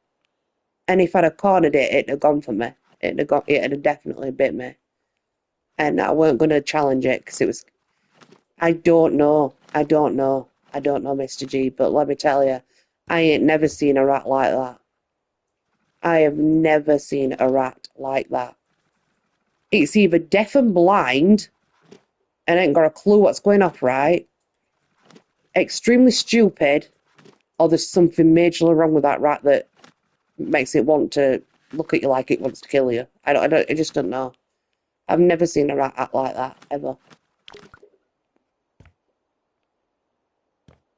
and if I'd have cornered it, it'd have gone for me. It'd have definitely bit me. And I weren't going to challenge it, because it was, I don't know. I don't know. I don't know, Mr. G, but let me tell you, I ain't never seen a rat like that. I have never seen a rat like that. It's either deaf and blind and ain't got a clue what's going off right, extremely stupid, or there's something majorly wrong with that rat that makes it want to look at you like it wants to kill you. I just don't know. I've never seen a rat act like that ever.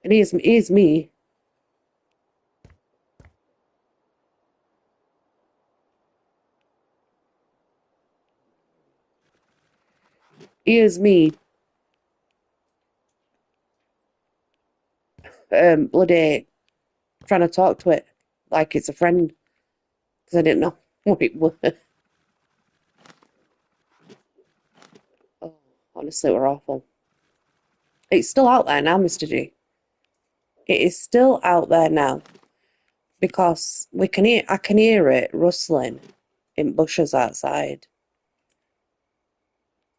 And here's me. Here's me. Bloody trying to talk to it like it's a friend because I didn't know what it was. Oh, honestly, we're awful. It's still out there now, Mr. G. It is still out there now because I can hear it rustling in bushes outside.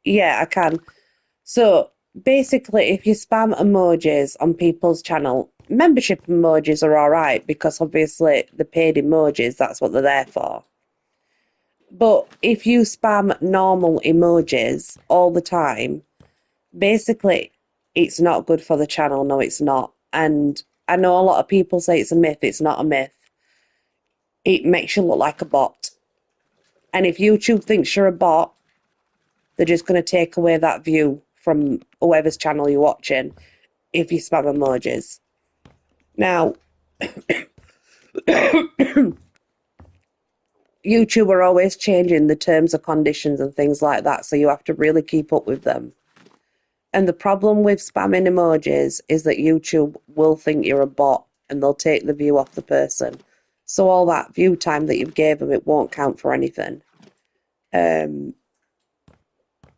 Yeah, I can. So basically, if you spam emojis on people's channel, membership emojis are all right because obviously the paid emojis, that's what they're there for. But if you spam normal emojis all the time, basically it's not good for the channel. No, it's not. And I know a lot of people say it's a myth. It's not a myth. It makes you look like a bot. And if YouTube thinks you're a bot, they're just going to take away that view from whoever's channel you're watching if you spam emojis. Now, YouTube are always changing the terms and conditions and things like that, so you have to really keep up with them. And the problem with spamming emojis is that YouTube will think you're a bot and they'll take the view off the person. So all that view time that you've gave them, it won't count for anything.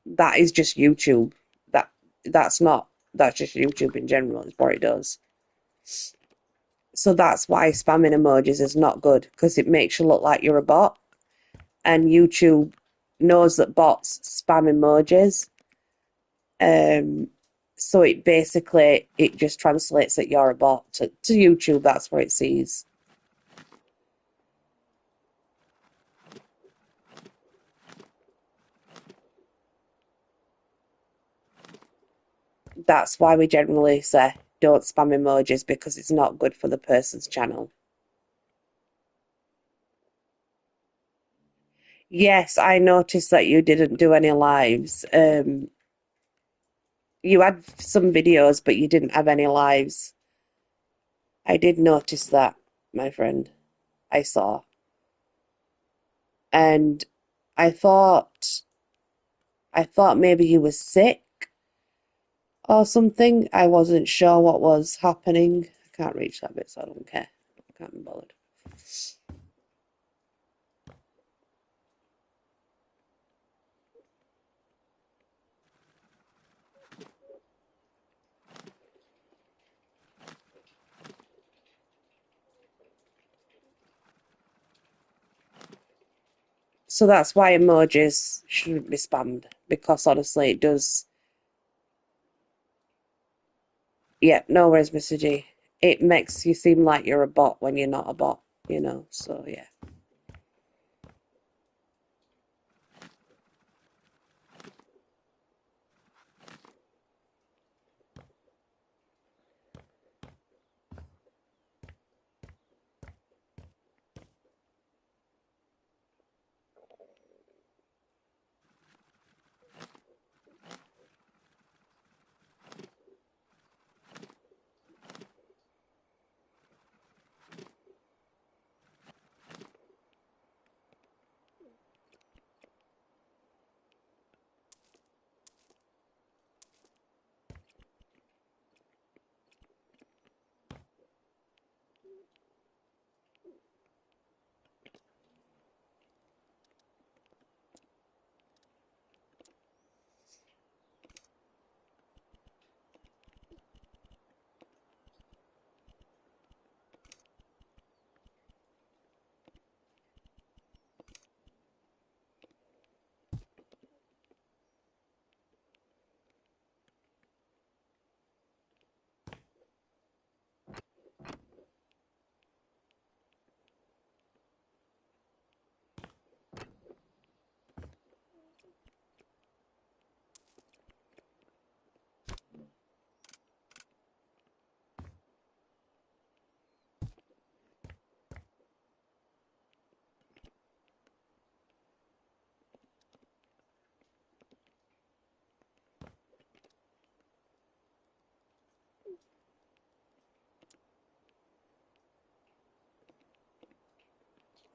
That is just YouTube. That that's just YouTube in general is what it does. So that's why spamming emojis is not good because it makes you look like you're a bot, and YouTube knows that bots spam emojis. So it just translates that you're a bot to YouTube. That's what it sees. That's why we generally say don't spam emojis because it's not good for the person's channel. Yes, I noticed that you didn't do any lives. You had some videos, but you didn't have any lives. I did notice that, my friend. I saw. And I thought I thought maybe you were sick or something. I wasn't sure what was happening. I can't reach that bit, so I don't care. I can't be bothered. So that's why emojis shouldn't be spammed, because honestly it does. Yeah, no worries, Mr. G. It makes you seem like you're a bot when you're not a bot, so yeah.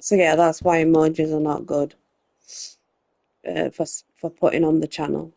So yeah, that's why emojis are not good for putting on the channel.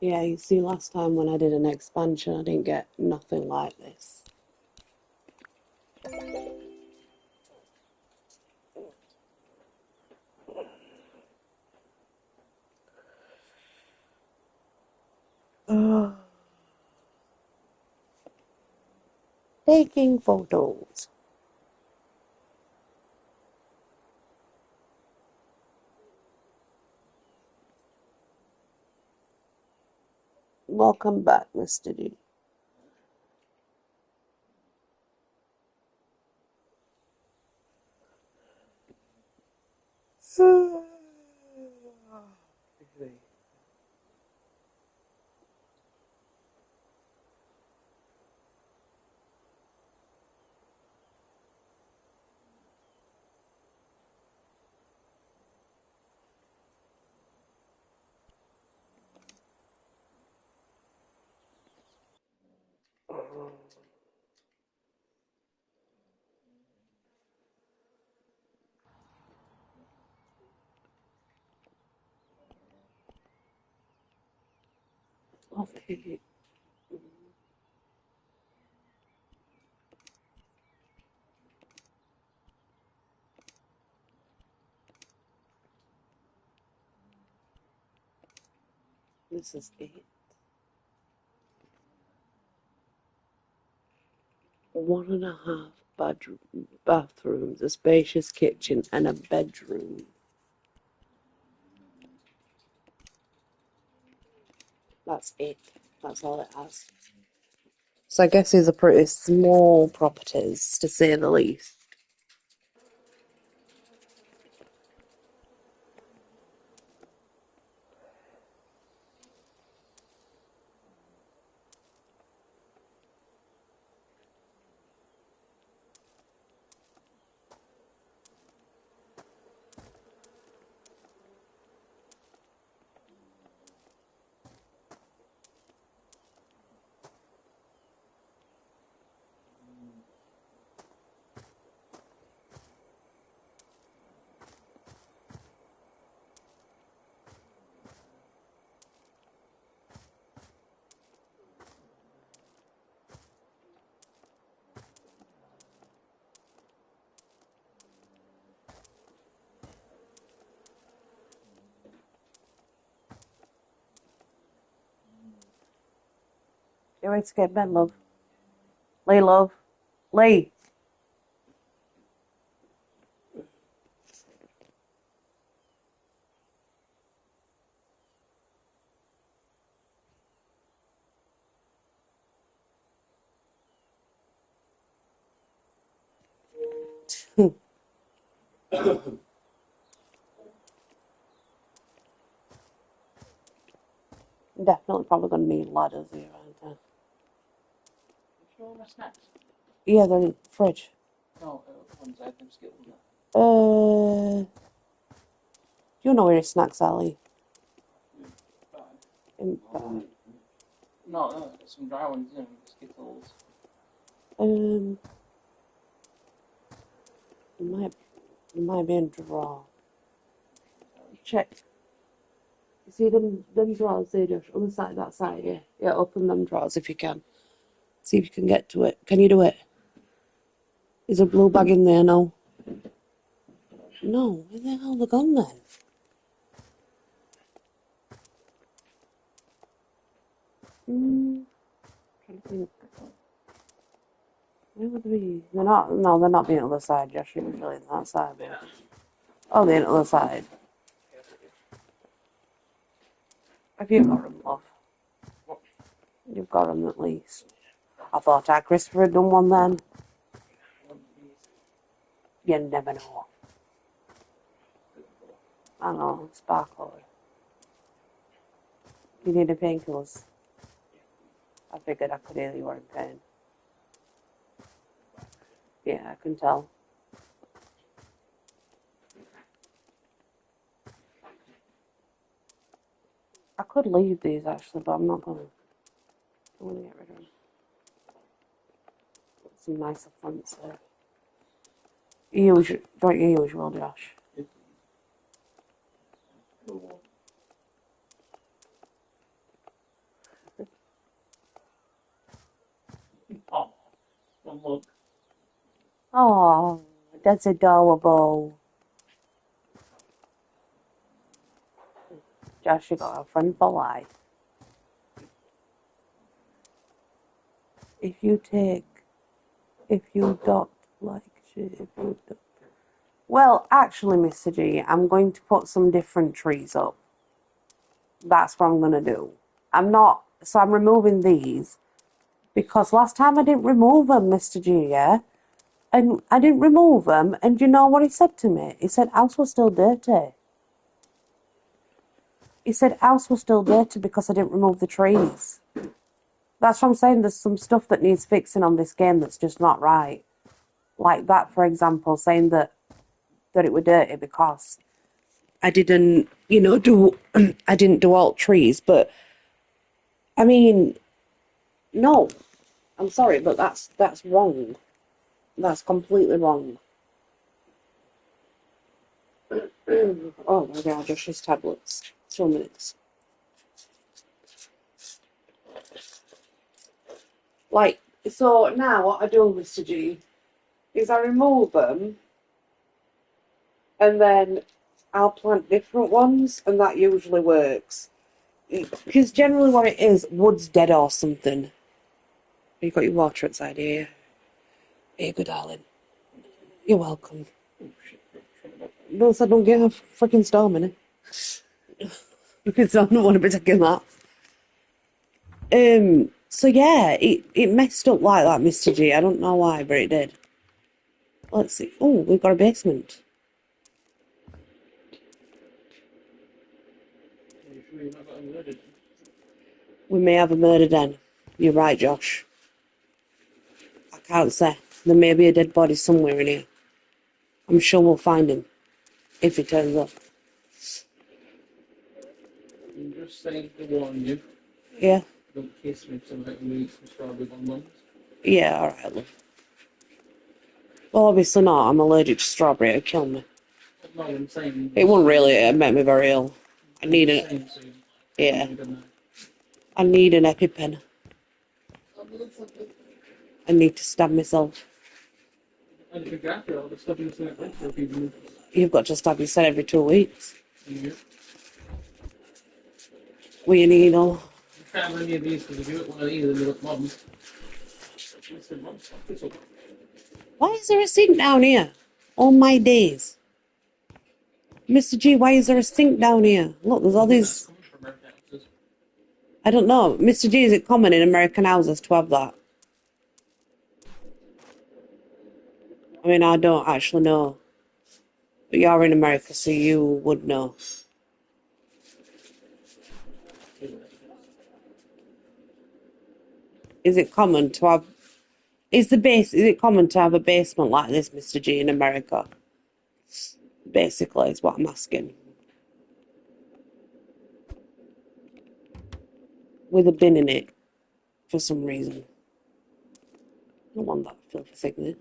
Yeah, you see, last time when I did an expansion, I didn't get nothing like this. Taking photos. Welcome back, Mr. D. Okay. This is it. 1.5 bathrooms, a spacious kitchen, and a bedroom. That's it. That's all it has. So I guess these are pretty small properties, to say the least. You ready to get bed, love? Lay, love. Lay. Definitely probably going to need ladders here, aren't there? Sure, my snacks. Yeah, they're in the fridge. No, ones I can skip them. You know where your snacks are, Lee? Bag. In bag. No, some dry ones in Skittles. Um, it might be in a drawer. Check. You see them drawers there, Josh? On the side, that side, yeah. Yeah, open them drawers if you can. See if you can get to it. Can you do it? Is a blue bag in there? No. No. Where the hell are they gone then? Trying to think. Where would they be? They're not. No, they're not being on the other side, Josh. Usually on that side. Oh, they're on the other side. Have you got them, love? You've got them at least. I thought our Christopher had done one then. You never know. I know, sparkler. You need a painkillers. I figured I could hear you were in pain. Yeah, I can tell. I could leave these actually, but I'm not gonna. I'm gonna get rid of them. Some nicer fronts there. Don't you usual, Josh? Come look. Oh, that's adorable. Josh, you got a friend for life. If you don't like shit, if you don't. Well, actually, Mr. G, I'm going to put some different trees up. That's what I'm going to do. I'm removing these because last time I didn't remove them, Mr. G, yeah? And I didn't remove them, and you know what he said to me? He said, house was still dirty. He said, house was still dirty because I didn't remove the trees. That's what I'm saying. There's some stuff that needs fixing on this game that's just not right. Like that, for example, saying that it were dirty because I didn't, do I didn't do alt trees. But I mean, no, I'm sorry, but that's wrong. That's completely wrong. Oh my god, Josh's tablets. 2 minutes. Like, so now what I do, Mr. G, is I remove them and then I'll plant different ones, and that usually works. Because generally what it is, wood's dead or something. You got your water outside here. Here you go, darling. You're welcome. No, so don't get a freaking storm in it. Because I don't want to be taking that. So yeah, it messed up like that, Mr. G. I don't know why, but it did. Let's see. Oh, we've got a basement. Are you sure you've not got a murder den? We may have a murder den. You're right, Josh. I can't say. There may be a dead body somewhere in here. I'm sure we'll find him if he turns up. I'm just saying to warn you. Yeah? Don't kiss me tonight when we eat some strawberry bonbons. Yeah, alright, love. Well, obviously not. I'm allergic to strawberry. It'll kill me. No, I'm saying. It won't really make me very ill. I I'm need just an saying so you yeah. don't need a knife. I need an EpiPen. I need to stab myself. And if you got it, I'll just stuff you in it for a few minutes. You've got to stab yourself every 2 weeks Yeah. with your needle. You can't have any of these because if you got one of these, then you got mum. Listen, mum, this up. Why is there a sink down here? Oh my days. Mr. G, why is there a sink down here? Look, there's all That's these. coming from American houses. I don't know. Mr. G, is it common in American houses to have that? I mean, I don't actually know. But you're in America, so you would know. Is it common to have... Is it common to have a basement like this, Mr. G, in America? Basically, is what I'm asking. With a bin in it, for some reason. I don't want that filthy thing there.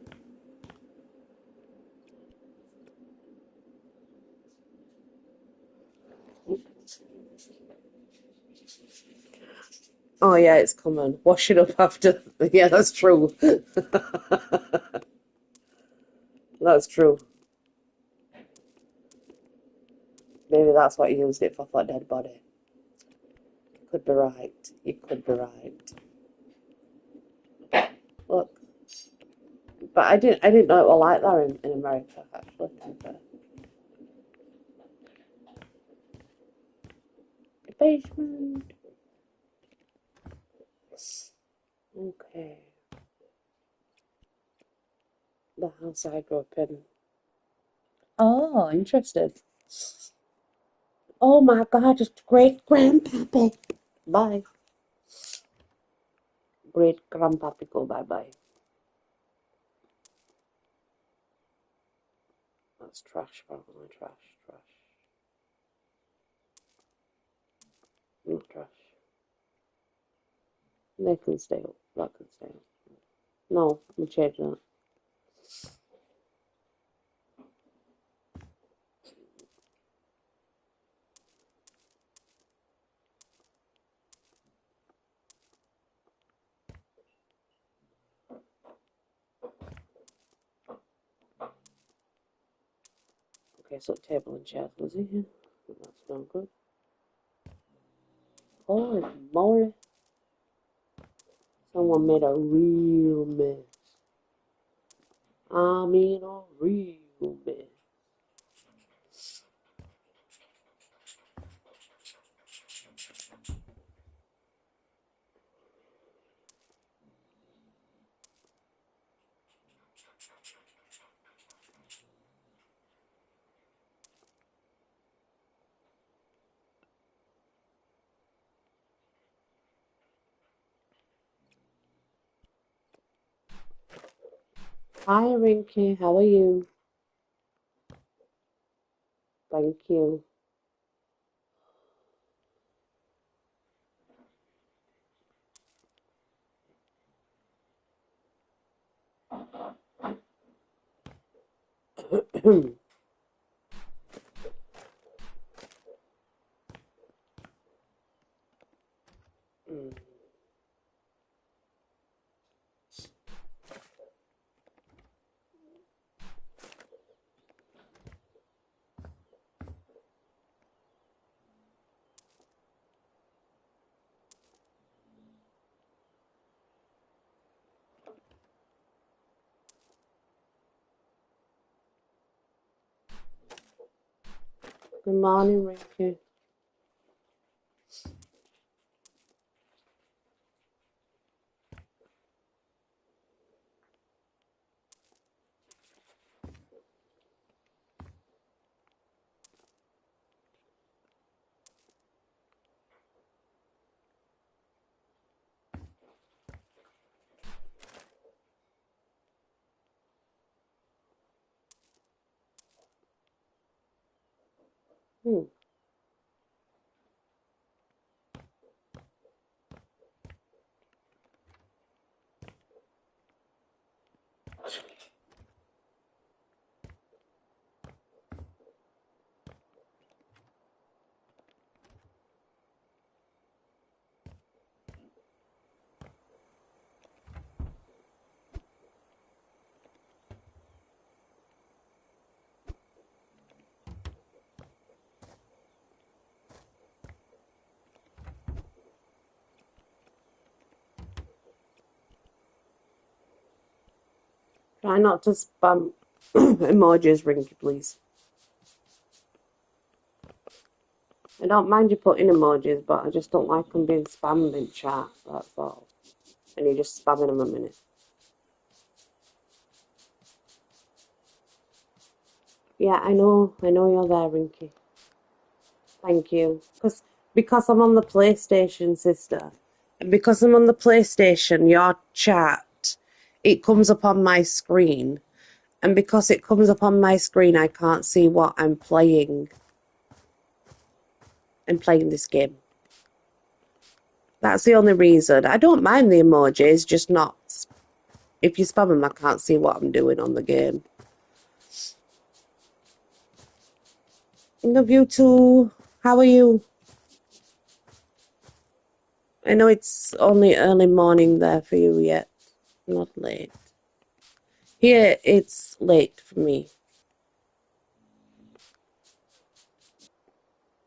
Oh yeah, it's common. Wash it up after. Yeah, that's true. That's true. Maybe that's what you used it for a dead body. You could be right. You could be right. Look. But I didn't know it was like that in America, actually. Basement. Okay. The house I grew up in. Oh, interested. Oh my God, it's great grandpappy. Bye. Great grandpappy, go bye bye. That's trash, probably trash, trash. Not trash. They can stay up. That can stay up. No, I'm changing that. Okay, so table and chairs was here. That's no good. Holy moly. Someone made a real mess. I mean, a real mess. Hi, Rinky. How are you? Thank you. Good morning, Rinky. Hmm. Try not to spam emojis, Rinky, please. I don't mind you putting emojis, but I just don't like them being spammed in chat, that's all. And you're just spamming them a minute. Yeah, I know you're there, Rinky. Thank you. Because I'm on the PlayStation, sister. And because I'm on the PlayStation, your chat, it comes up on my screen. And because it comes up on my screen, I can't see what I'm playing. I'm playing this game. That's the only reason. I don't mind the emojis, just not. If you spam them, I can't see what I'm doing on the game. Love you too. How are you? I know it's only early morning there for you yet. Not late. Here, it's late for me.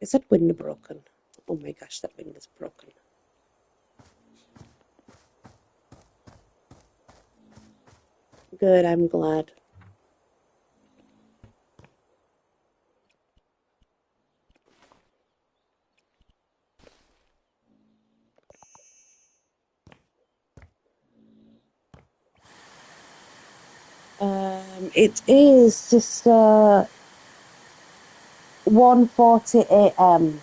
Is that window broken? Oh my gosh, that window's broken. Good, I'm glad. It is just 1:40 a.m.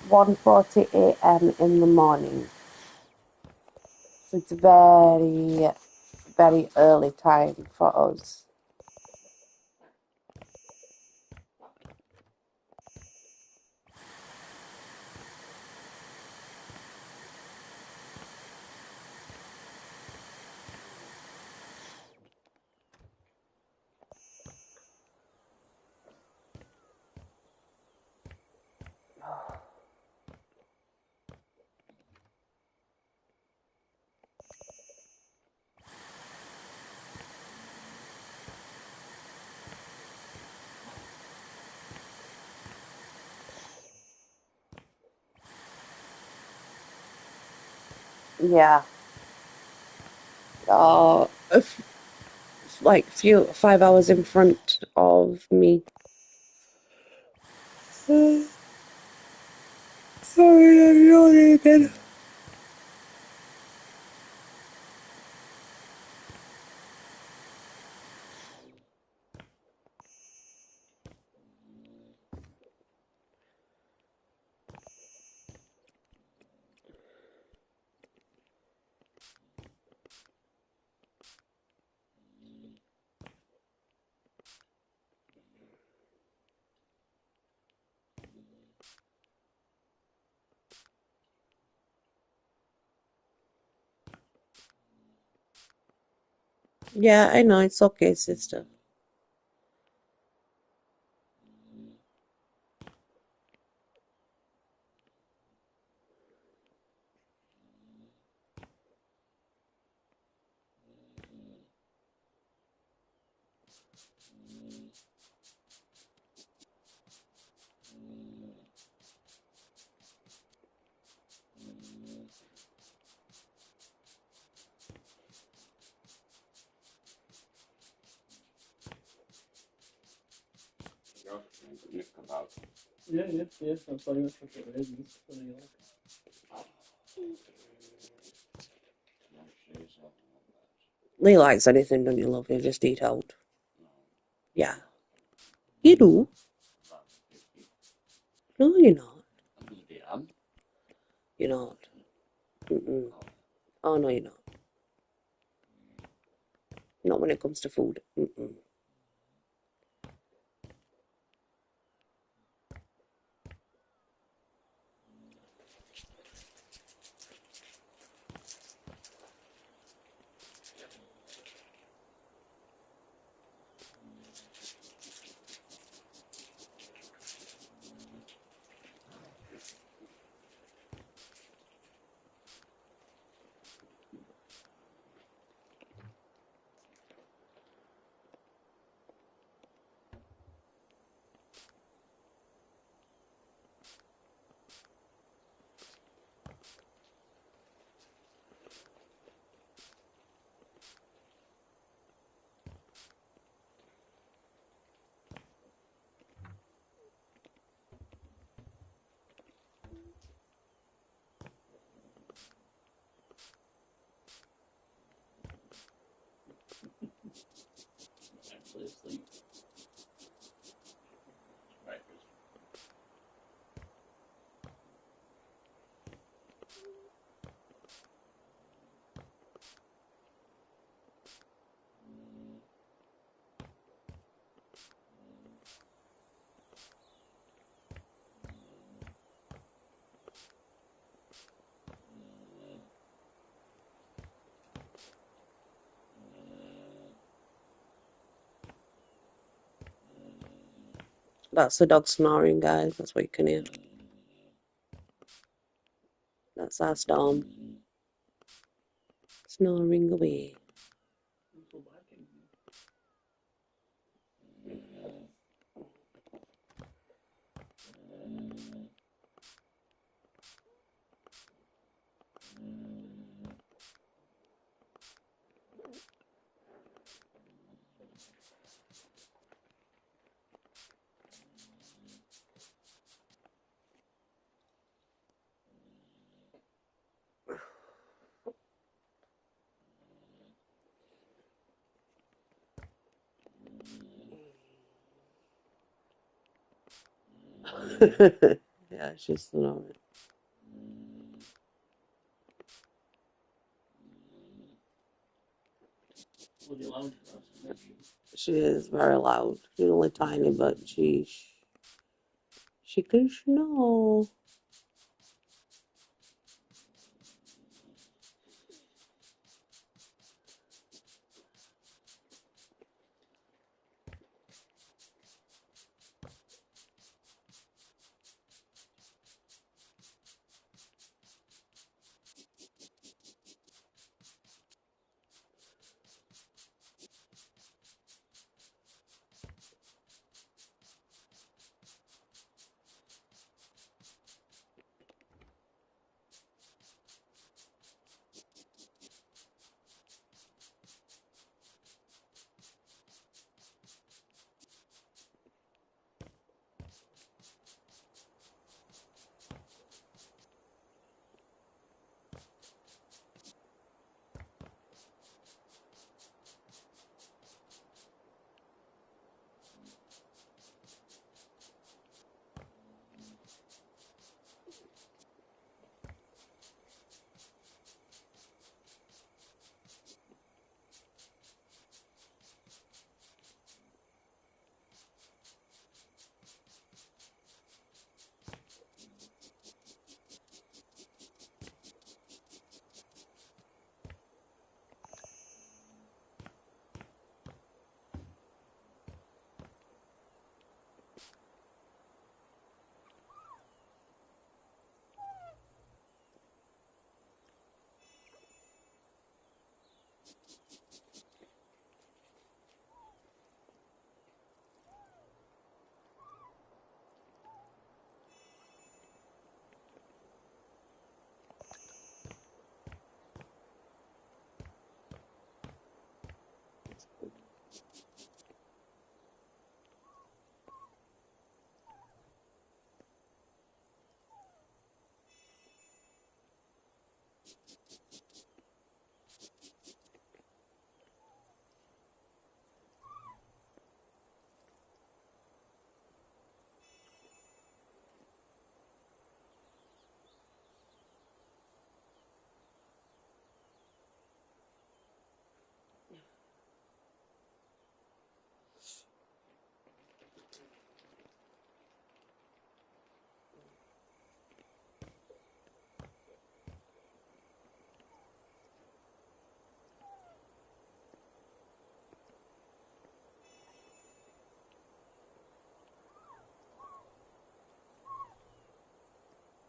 1:40 a.m. in the morning. So it's very, very early time for us. Yeah. Like 5 hours in front of me. Sorry, I'm yawning again. Yeah, I know, it's okay, sister. Yeah, yeah, yeah. I'm sorry, that's what it is. Lee likes anything, don't you, love? You just eat out. Yeah. You do? No, you're not. You're not. Mm-mm. Oh, no, you're not. Not when it comes to food. Mm-mm. Actually asleep. Breakfast. That's the dog snoring, guys. That's what you can hear. That's our storm. Snoring away. Yeah, she's snoring. Bloody loud. She is very loud. She's only tiny, but she can snore.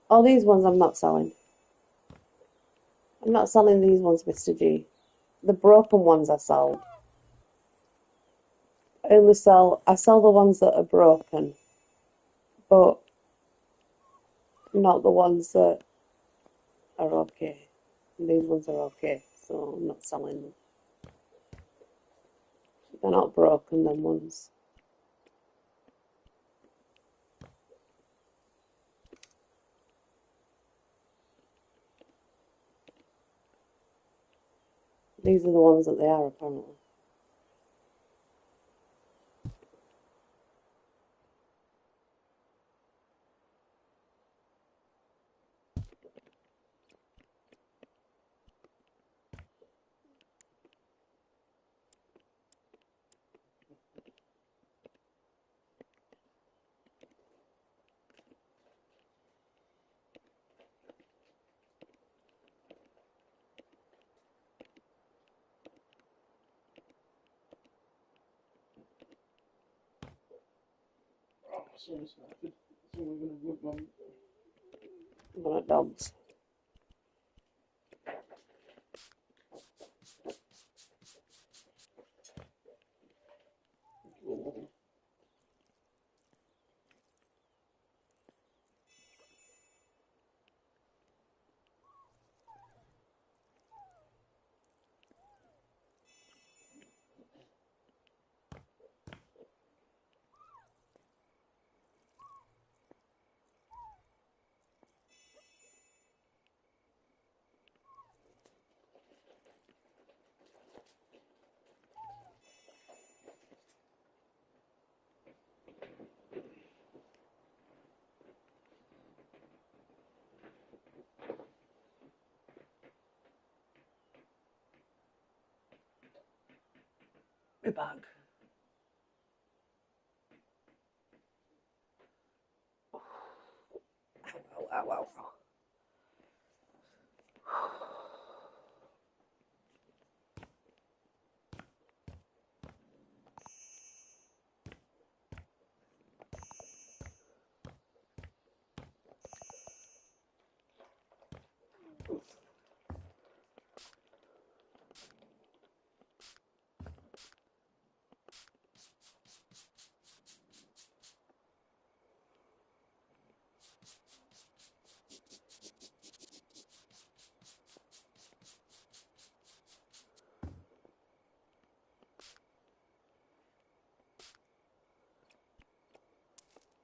Oh, these ones I'm not selling. I'm not selling these ones, Mr. G. The broken ones I sold. I sell the ones that are broken, but not the ones that are okay. These ones are okay, so I'm not selling them. They're not broken, them ones. These are the ones that they are, apparently. Oh, someone's started. Someone's going to rub my... One at dogs. My bag. Ow, ow, ow, ow.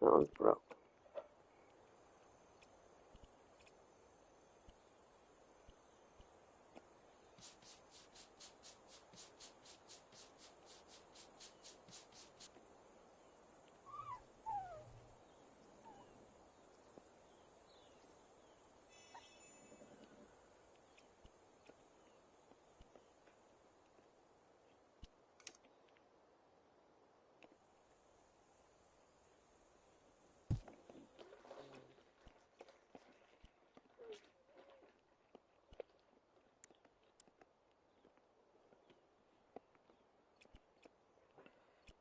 That one's broke.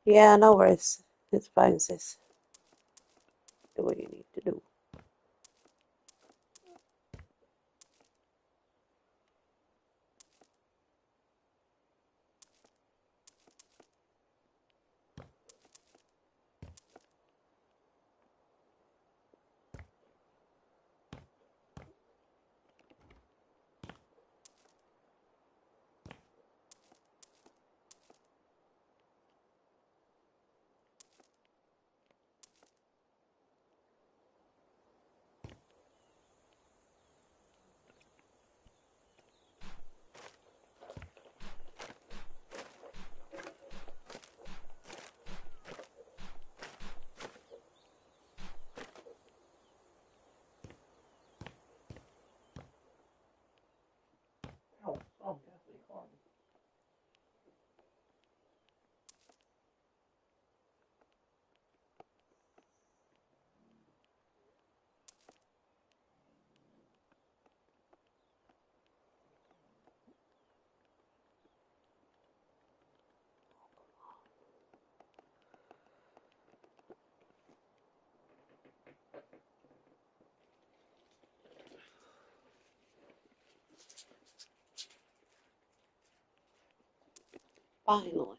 Yeah, no worries. It's fine, sis. Do what you need to do. Finally.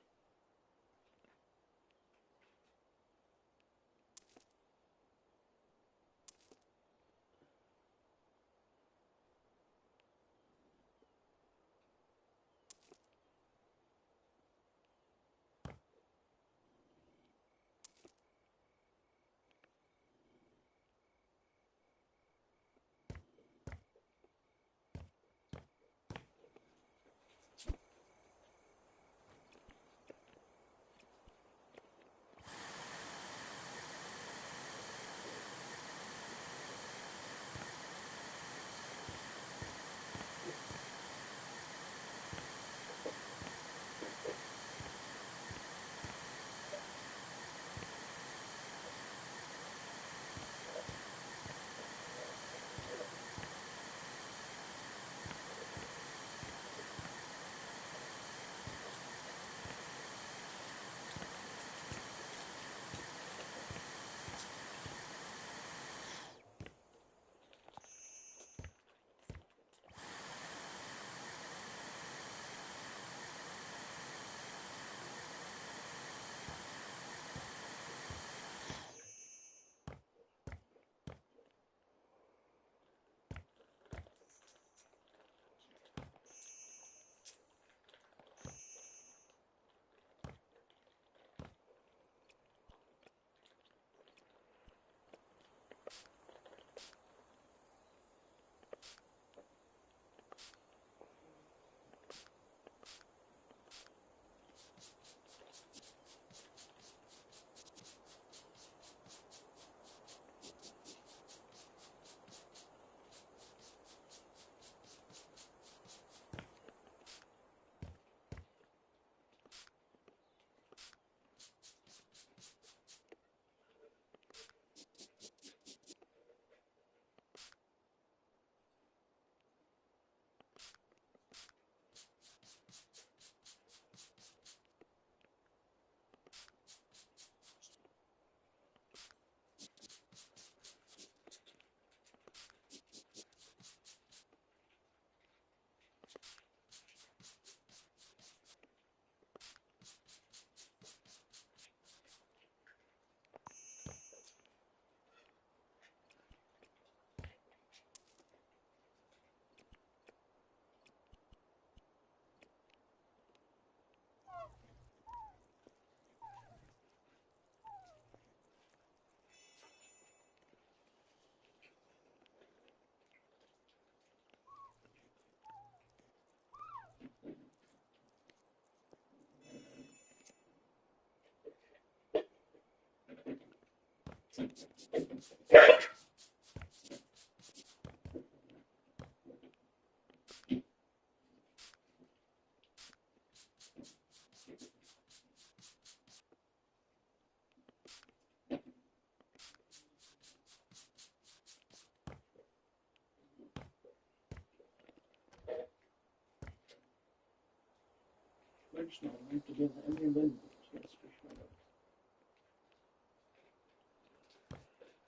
Which now I have to give every bin gets fish right up.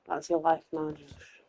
That's your life now, Josh.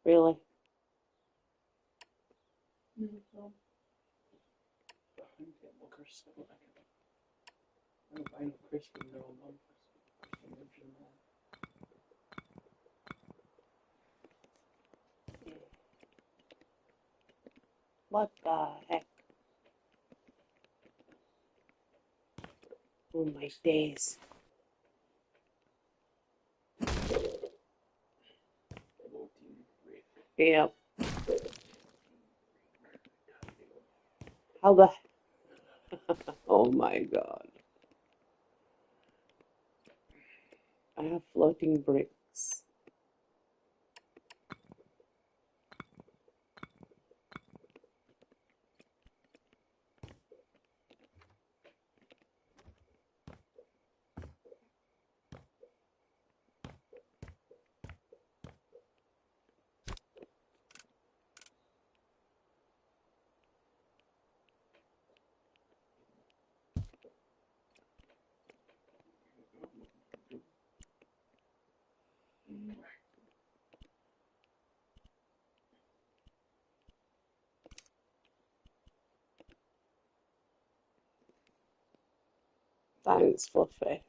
Really? No. I think it will crisp it like I don't buy no crisp and they're all non-crisp. What the heck? Oh my days. Yep. How the... Oh my god. I have floating bricks. Thanks, Fluffy.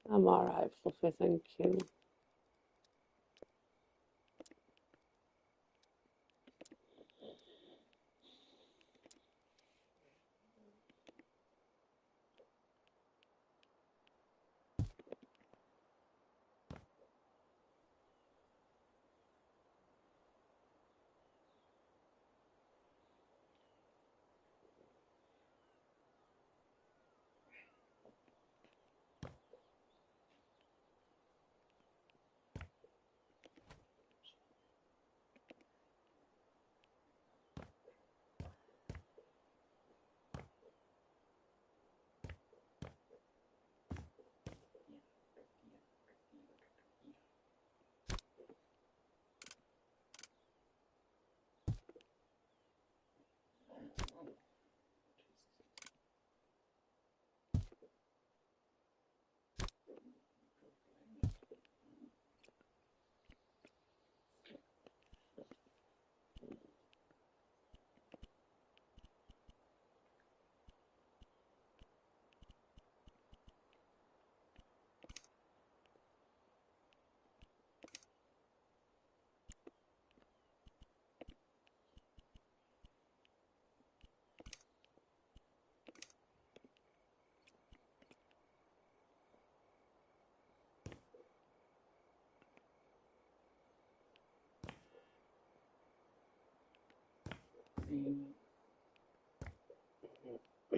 I'm alright, Fluffy, thank you.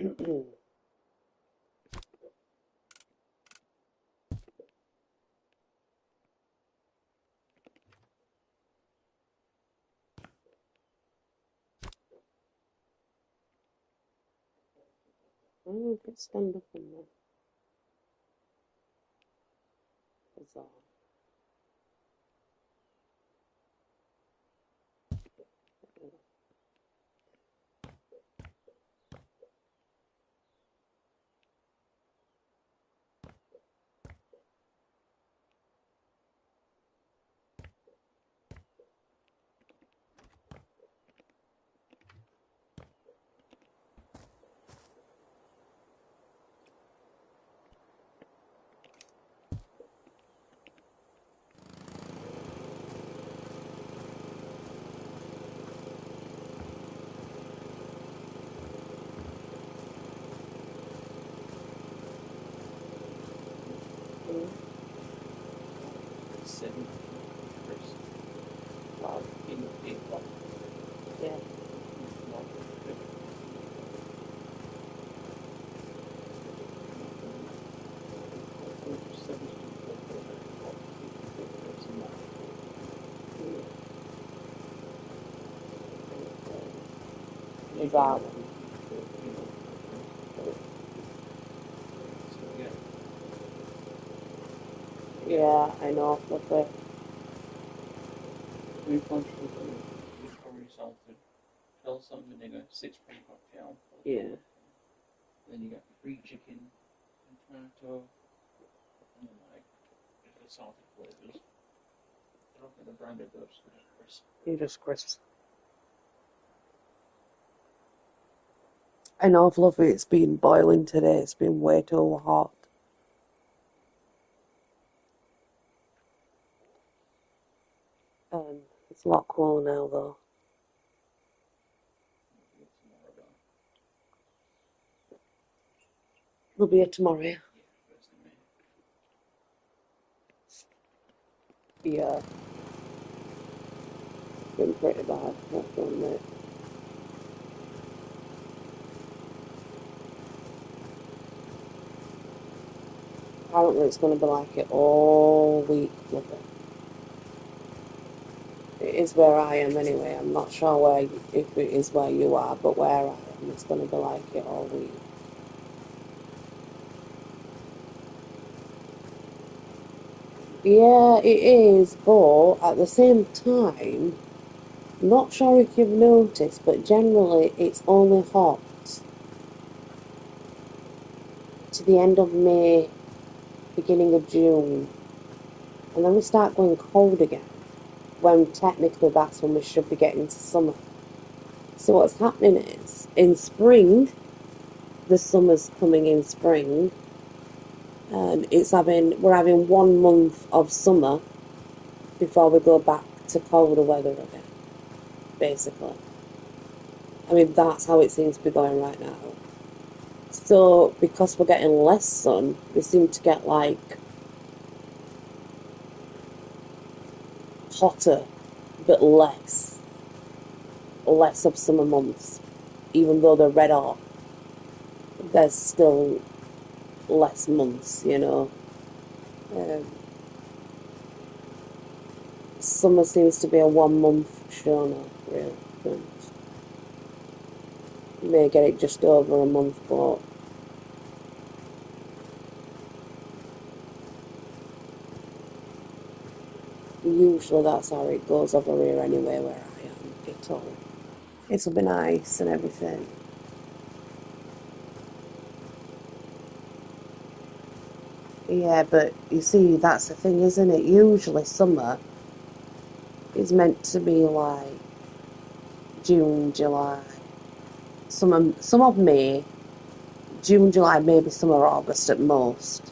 Oh, I could stand up in there. Bizarre. Seven first. Wow. In the 8 o'clock. Yeah. Is that one? You know, so yeah. Yeah, I know, fluffy. We've gone through the discovery salted, tell some vinegar, 6 cocktail. Yeah. Then you get free chicken and tomato, and then like the salted flavors. I don't think the branded those are just crisp. You just crisps. I know, fluffy. It's been boiling today. It's been way too hot. It's a lot cooler now, though. Tomorrow though. They'll be here tomorrow. Yeah, first of May. Yeah, been pretty bad. That's one mate. Apparently, it's going to be like it all week, fluffy. It is where I am anyway. I'm not sure if it is where you are, but where I am, it's going to be like it all week. Yeah, it is, but at the same time, not sure if you've noticed, but generally it's only hot to the end of May, beginning of June, and then we start going cold again, when technically that's when we should be getting to summer. So what's happening is, in spring, the summer's coming in spring, and we're having 1 month of summer before we go back to colder weather again, basically. I mean, that's how it seems to be going right now. So, because we're getting less sun, we seem to get like hotter, but less of summer months. Even though they're red hot, there's still less months, you know. Um, Summer seems to be a 1 month show now, really. You may get it just over a month, but usually that's how it goes over here anyway, where I am. It'll be nice and everything. Yeah, but you see, that's the thing, isn't it? Usually summer is meant to be like June, July, some of May, June, July, maybe summer, August at most.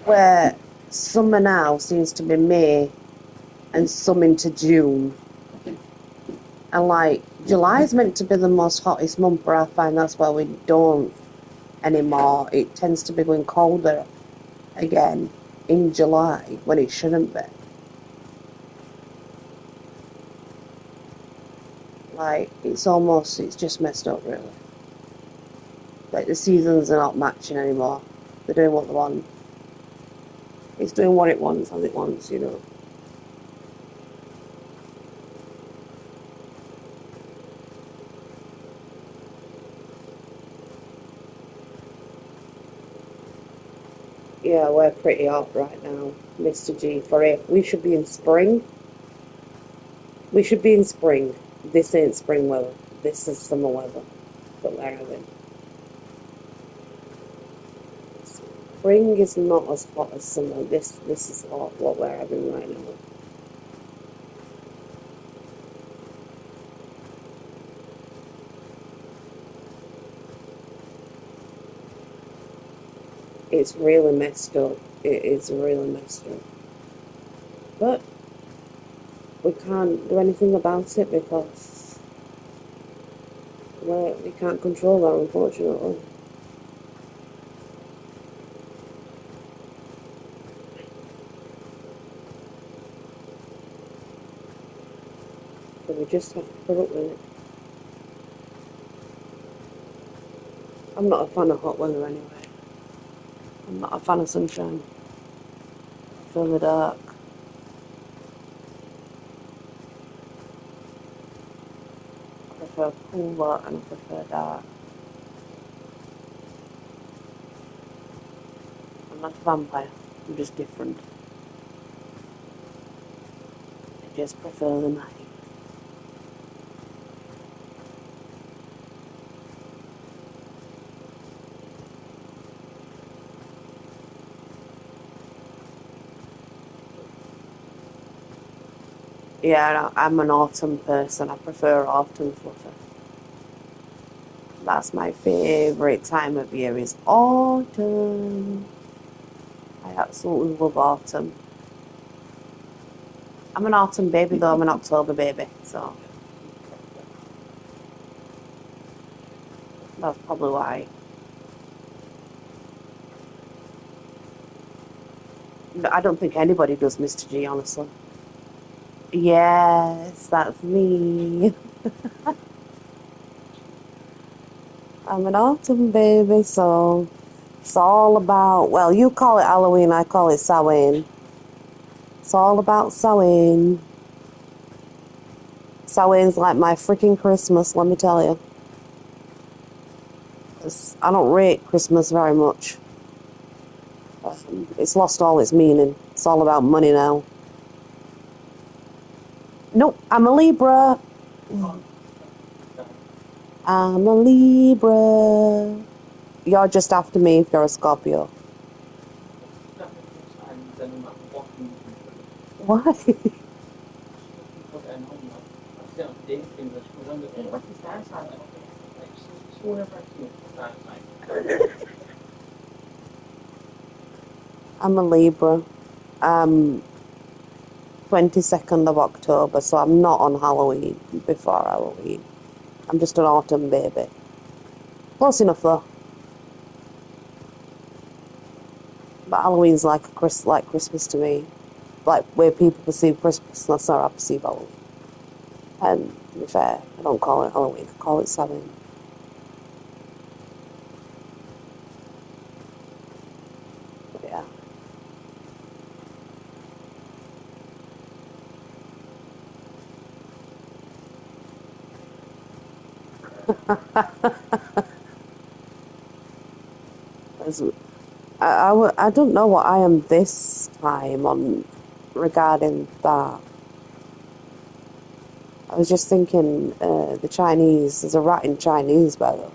Where summer now seems to be May and some into June. And like July is meant to be the most hottest month, but I find that's where we don't anymore. It tends to be going colder again in July when it shouldn't be. Like it's just messed up really. Like the seasons are not matching anymore. They're doing what they want. It's doing what it wants as it wants, you know. Yeah, we're pretty hot right now, Mr. G. For it, we should be in spring. We should be in spring. This ain't spring weather. This is summer weather that we're having. Spring is not as hot as summer. This is hot what we're having right now. It's really messed up. It is really messed up. But we can't do anything about it because we can't control that, unfortunately. So we just have to put up with it. I'm not a fan of hot weather anyway. I'm not a fan of sunshine. I feel the dark. prefer cooler and I prefer dark. I'm not a vampire. I'm just different. I just prefer the night. Yeah, I'm an autumn person. I prefer autumn flutter. That's my favourite time of year is autumn. I absolutely love autumn. I'm an autumn baby though, I'm an October baby, so that's probably why. I don't think anybody does Mr. G, honestly. Yes, that's me. I'm an autumn baby, so it's all about, well, you call it Halloween, I call it Samhain. It's all about Samhain. Samhain's like my freaking Christmas, let me tell you. 'Cause I don't rate Christmas very much. It's lost all its meaning. It's all about money now. Nope, I'm a Libra. I'm a Libra. You're just after me if you're a Scorpio. That makes more sense than I'm watching looking for them. Why? Just looking for getting on, like, I see on dating, that she goes on the, oh, what's the star sign? Like, okay, like, so whenever I see a star sign, I'm a Libra. 22nd of October, so I'm not on Halloween before Halloween. I'm just an autumn baby. Close enough though. But Halloween's like like Christmas to me. Like where people perceive Christmas, that's how I perceive Halloween. And to be fair, I don't call it Halloween, I call it Samhain. But yeah. There's- I don't know what I am this time on regarding that. I was just thinking the Chinese, there's a rat in Chinese, by the way.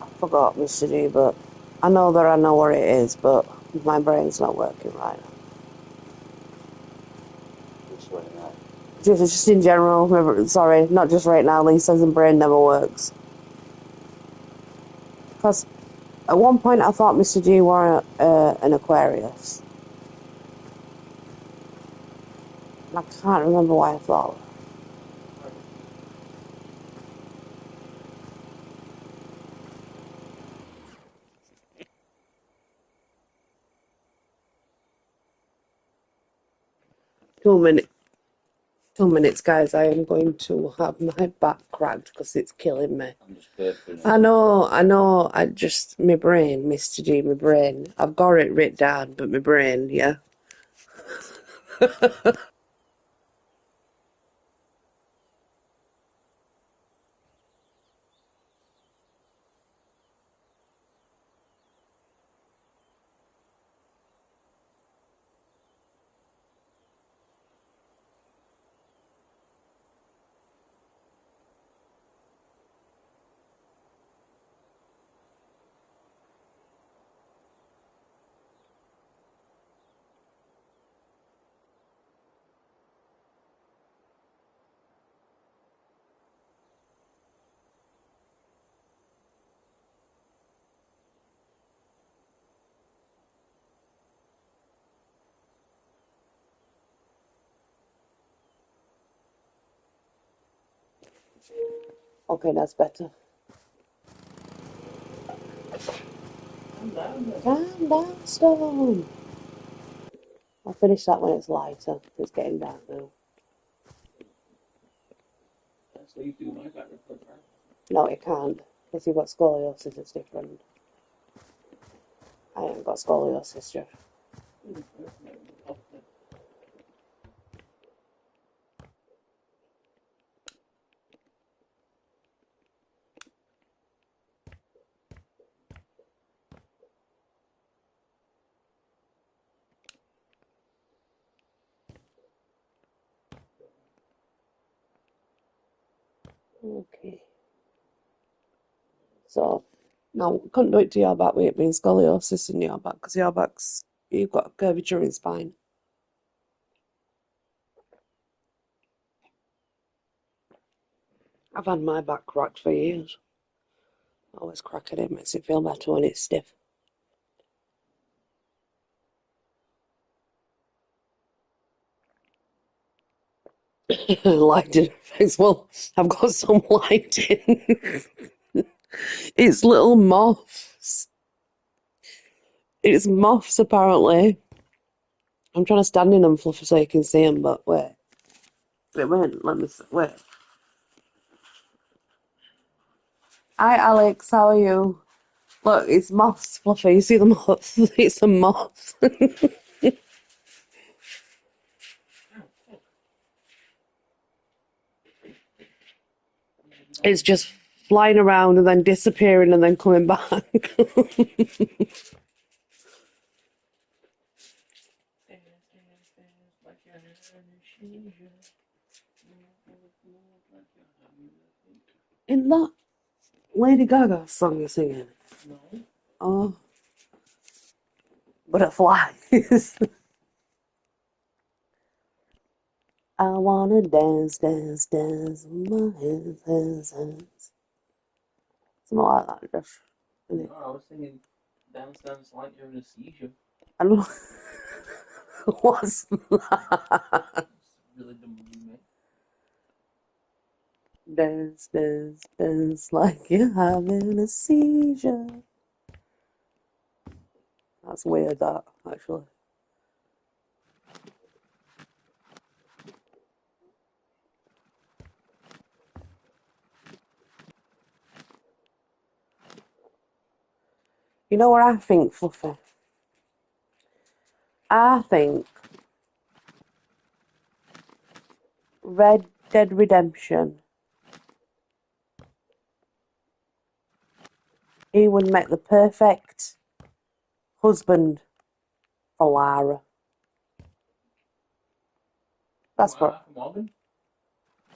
I forgot, Mr. G, but I know that I know where it is, but my brain's not working right now. which way now? Just in general, sorry, not just right now, Lisa's brain never works. Because at one point I thought Mr. G were an Aquarius. And I can't remember why I thought that. Right. 2 minutes. 2 minutes, guys. I am going to have my back cracked because it's killing me. I'm just burping. I know. I just, my brain, Mr. G, my brain. I've got it written down, but my brain, yeah. Okay, that's better. Calm down then. Calm down, Stone. I'll finish that when it's lighter. It's getting dark now. That's what you do my favorite program. No, you can't. Because you've got scoliosis, it's different. I haven't got scoliosis, Jeff. Okay. So, no, we couldn't do it to your back with it being scoliosis in your back because you've got a curvature in spine. I've had my back cracked for years. I always crack it, makes it feel better when it's stiff. Lighting effects. Well, I've got some lighting. It's little moths. It's moths, apparently. I'm trying to stand in them, Fluffy, so you can see them, but wait. It won't let me see. Wait. Hi, Alex. How are you? Look, it's moths, Fluffy. You see the moths? It's some moths. It's just flying around and then disappearing and then coming back. In that Lady Gaga song you're singing? No. Oh, butterflies. I wanna dance, dance, dance, my hands, hands, hands. Something like that, just. No, I was thinking dance, dance like you're in a seizure. I don't know. What's that? It's really dumb remake. Dance, dance, dance like you're having a seizure. That's weird, that, actually. You know what I think, Fluffy? I think Red Dead Redemption, he would make the perfect husband for Lara. That's what. Arthur Morgan?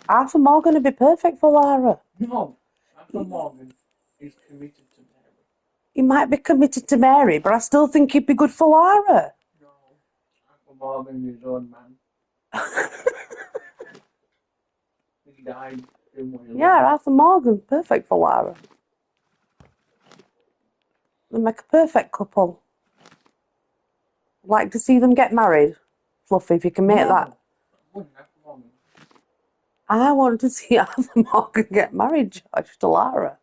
Arthur Morgan would be perfect for Lara. No. Arthur Morgan is committed to Mary. He might be committed to Mary, but I still think he'd be good for Lara. No. Arthur Morgan is his own man. He died in Wales. Yeah, Arthur Morgan, perfect for Lara. They make a perfect couple. I'd like to see them get married. Fluffy, if you can make that. Arthur Morgan. I want to see Arthur Morgan get married, George, to Lara.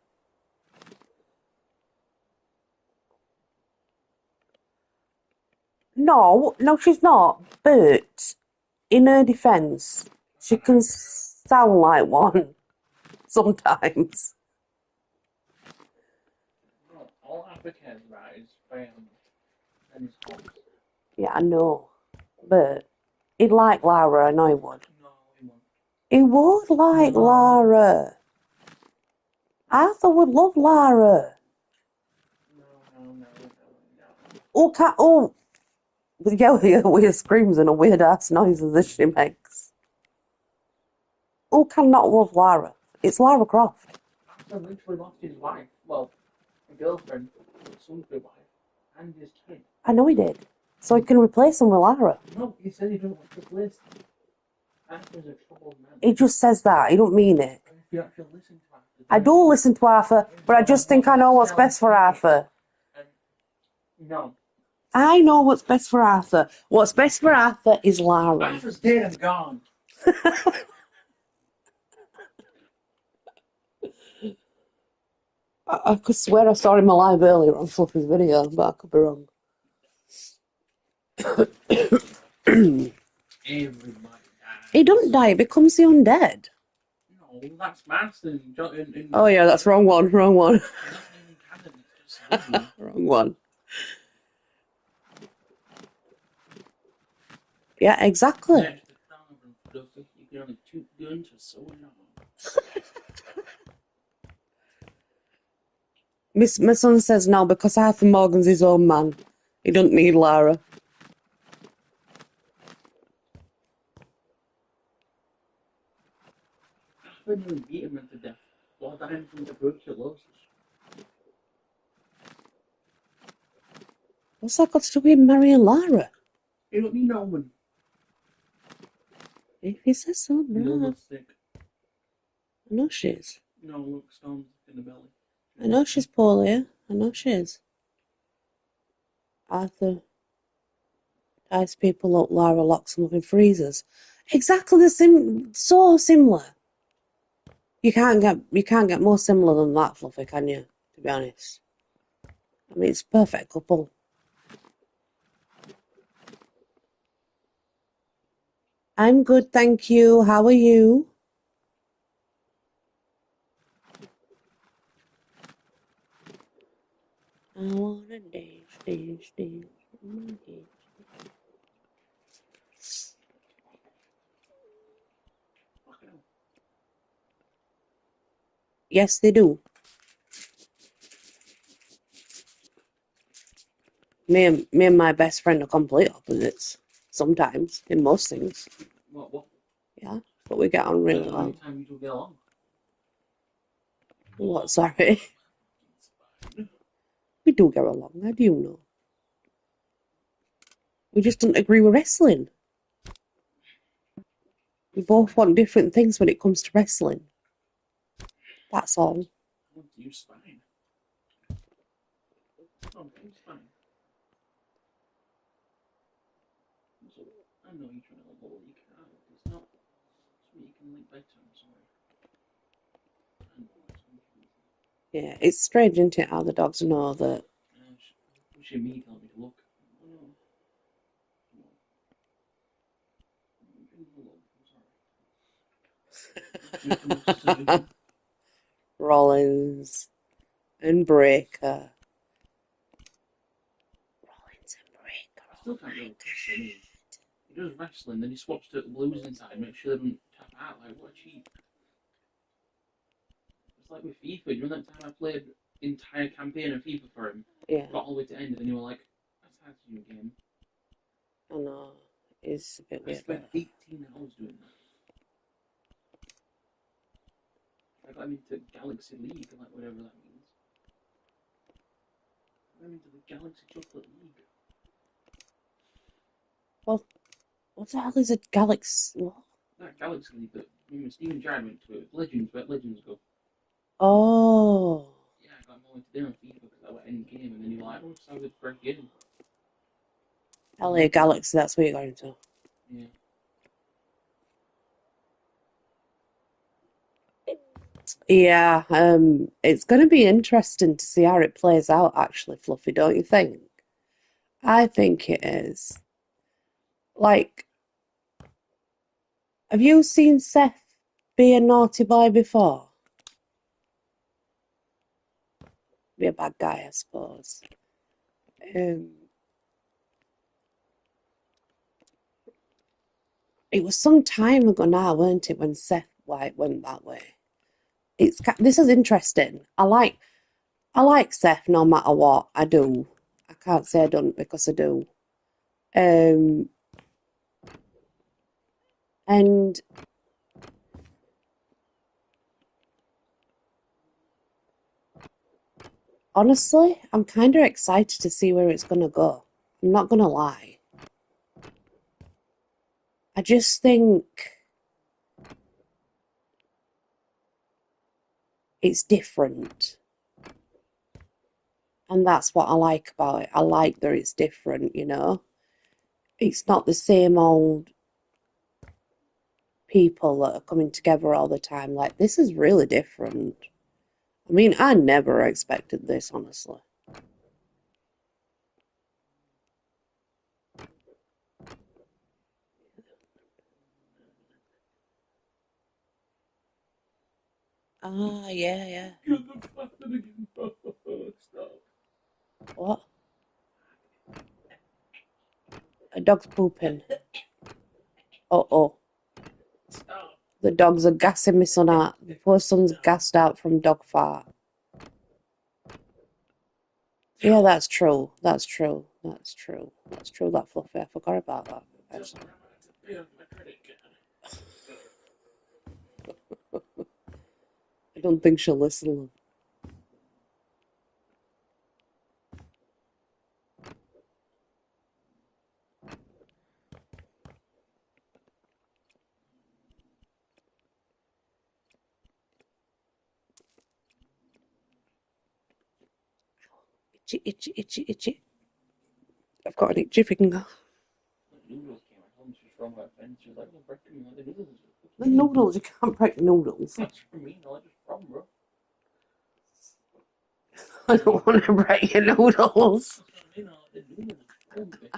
No, she's not. But in her defence, she can sound like one sometimes. No, all Arthur cares about is fame and his hobbies. Yeah, I know. But he'd like Lara, I know he would. No, he won't. He would like Lara. Arthur would love Lara. No. Oh, yeah, weird screams and a weird ass noises that she makes. Who cannot love Lara? It's Lara Croft. Arthur literally lost his wife. Well, a girlfriend, but soon to be wife, and his kid. I know he did. So he can replace him with Lara. No, he said he doesn't want to replace them. Arthur's a troubled man. He just says that. He don't mean it. And if you actually listen to Arthur, I do listen to Arthur, but I just think I know what's best for Arthur. No. I know what's best for Arthur. What's best for Arthur is Lara. Arthur's dead and gone. I could swear I saw him alive earlier on Fluffy's video, but I could be wrong. Everybody dies. He doesn't die, he becomes the undead. No. that's Marston. Oh yeah, that's wrong one. Wrong one. That's not even canon. It's just Sydney. Wrong one. Yeah, exactly. Next to Carver, Fluffy, you can only toot guns for so long. My son says no because Arthur Morgan's his own man. He doesn't need Lara. Arthur nearly beat him to death while dying from tuberculosis. What's that got to do with marrying Lara? You don't need no one. If he says so, no. Sick. I know she is. No, look, Storm's in the belly. I know she's poorly. I know she is. Arthur ties people up, Lara locks them up in freezers. Exactly the same, so similar. You can't get more similar than that, Fluffy, can you? To be honest. I mean, it's a perfect couple. I'm good, thank you. How are you? I wanna dance, dance, dance. Yes, they do. Me and my best friend are complete opposites. Sometimes, in most things. What? Yeah, but we get on really well. Time you two get along. What, sorry? We do get along, how do you know? We just don't agree with wrestling. We both want different things when it comes to wrestling. That's all. I want to use spine. Oh, use spine. So, I know you're trying to lower your car. It's not something you can link better. I'm sorry. I know it's confusing. Yeah, it's strange, isn't it, how the dogs know that. Pushing me, telling me to look. I'm sorry. Rollins and Breaker. Rollins and Breaker. I still can't really test it. He does wrestling, then he swaps to the losing side, make sure they don't tap out. Like, what a cheat. It's like with FIFA. You know that time I played the entire campaign of FIFA for him? Yeah. Got all the way to end, and you were like, that's hard to do a game. I know. It's a bit weird. I spent 18 hours doing that. I got him into Galaxy League, like whatever that means. I got him into the Galaxy Chocolate League. Well, what the hell is a Galaxy? What? That Galaxy League that Steven Gerrard went to it. Legends, where Legends go. Oh. Yeah, I got him all into dinner on FIFA because I went end game, and then you're like, oh, it's a great game. LA Galaxy, that's what you're going to. Yeah. Yeah, it's going to be interesting to see how it plays out, actually, Fluffy, don't you think? I think it is. Like, have you seen Seth be a naughty boy before? Be a bad guy, I suppose. It was some time ago now, weren't it, when Seth White went that way? This is interesting. I like Seth no matter what. I do. I can't say I don't because I do. And honestly, I'm kind of excited to see where it's going to go. I'm not going to lie. I just think it's different. And that's what I like about it. I like that it's different, you know? It's not the same old people that are coming together all the time. Like, this is really different. I mean, I never expected this, honestly. Ah, yeah, yeah. Get the button again. Stop. What? A dog's pooping. Uh-oh. Stop. The dogs are gassing my son out. The poor son's gassed out from dog fart. Yeah, that's true. That's true. That's true. That's true, that Fluffy. I forgot about that. Just remember to pay off my credit card. I don't think she'll listen. Itchy, itchy, itchy, itchy. I've got an itchy finger. The noodles came. I told him she's wrong about friends. She was like, "Well, break me like the noodles." The noodles, you can't break noodles. That's for me. No, I just from, bro. I don't want to break your noodles. That's what I mean. The noodles from me.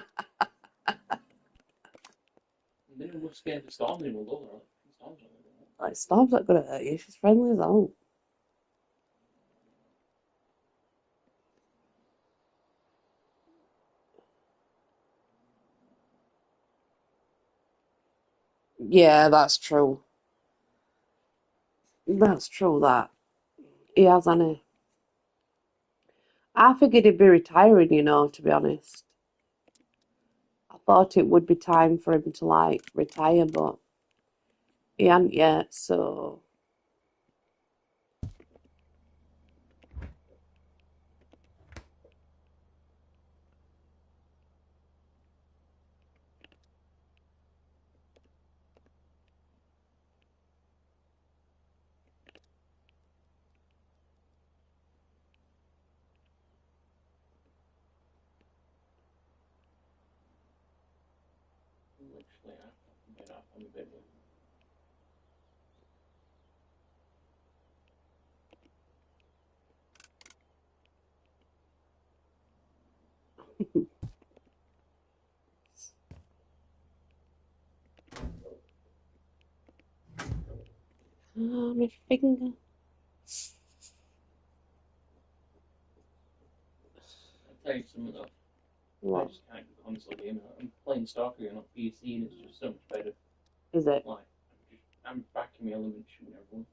And then it was scared to storm the noodles. Storm's not gonna do Like, Storm's not gonna hurt you. She's friendly as hell. Yeah, that's true. That's true, that. He has, hasn't he? I figured he'd be retiring, to be honest. I thought it would be time for him to, like, retire, but he hadn't yet, so... Literally, I have to get up on the bed. Oh, my finger. I'll tell you something though. I What just can't do console game. I'm playing Stalker on PC and it's just so much better. is it? Like, I'm back in my element shooting everyone.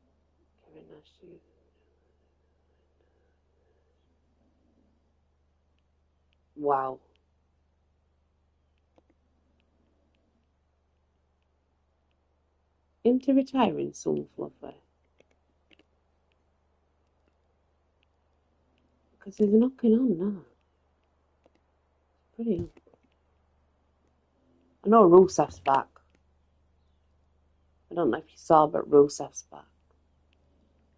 Wow. Into retiring soon, Fluffy. Because he's knocking on now. Pretty. I know Rusev's back. I don't know if you saw, but Rusev's back.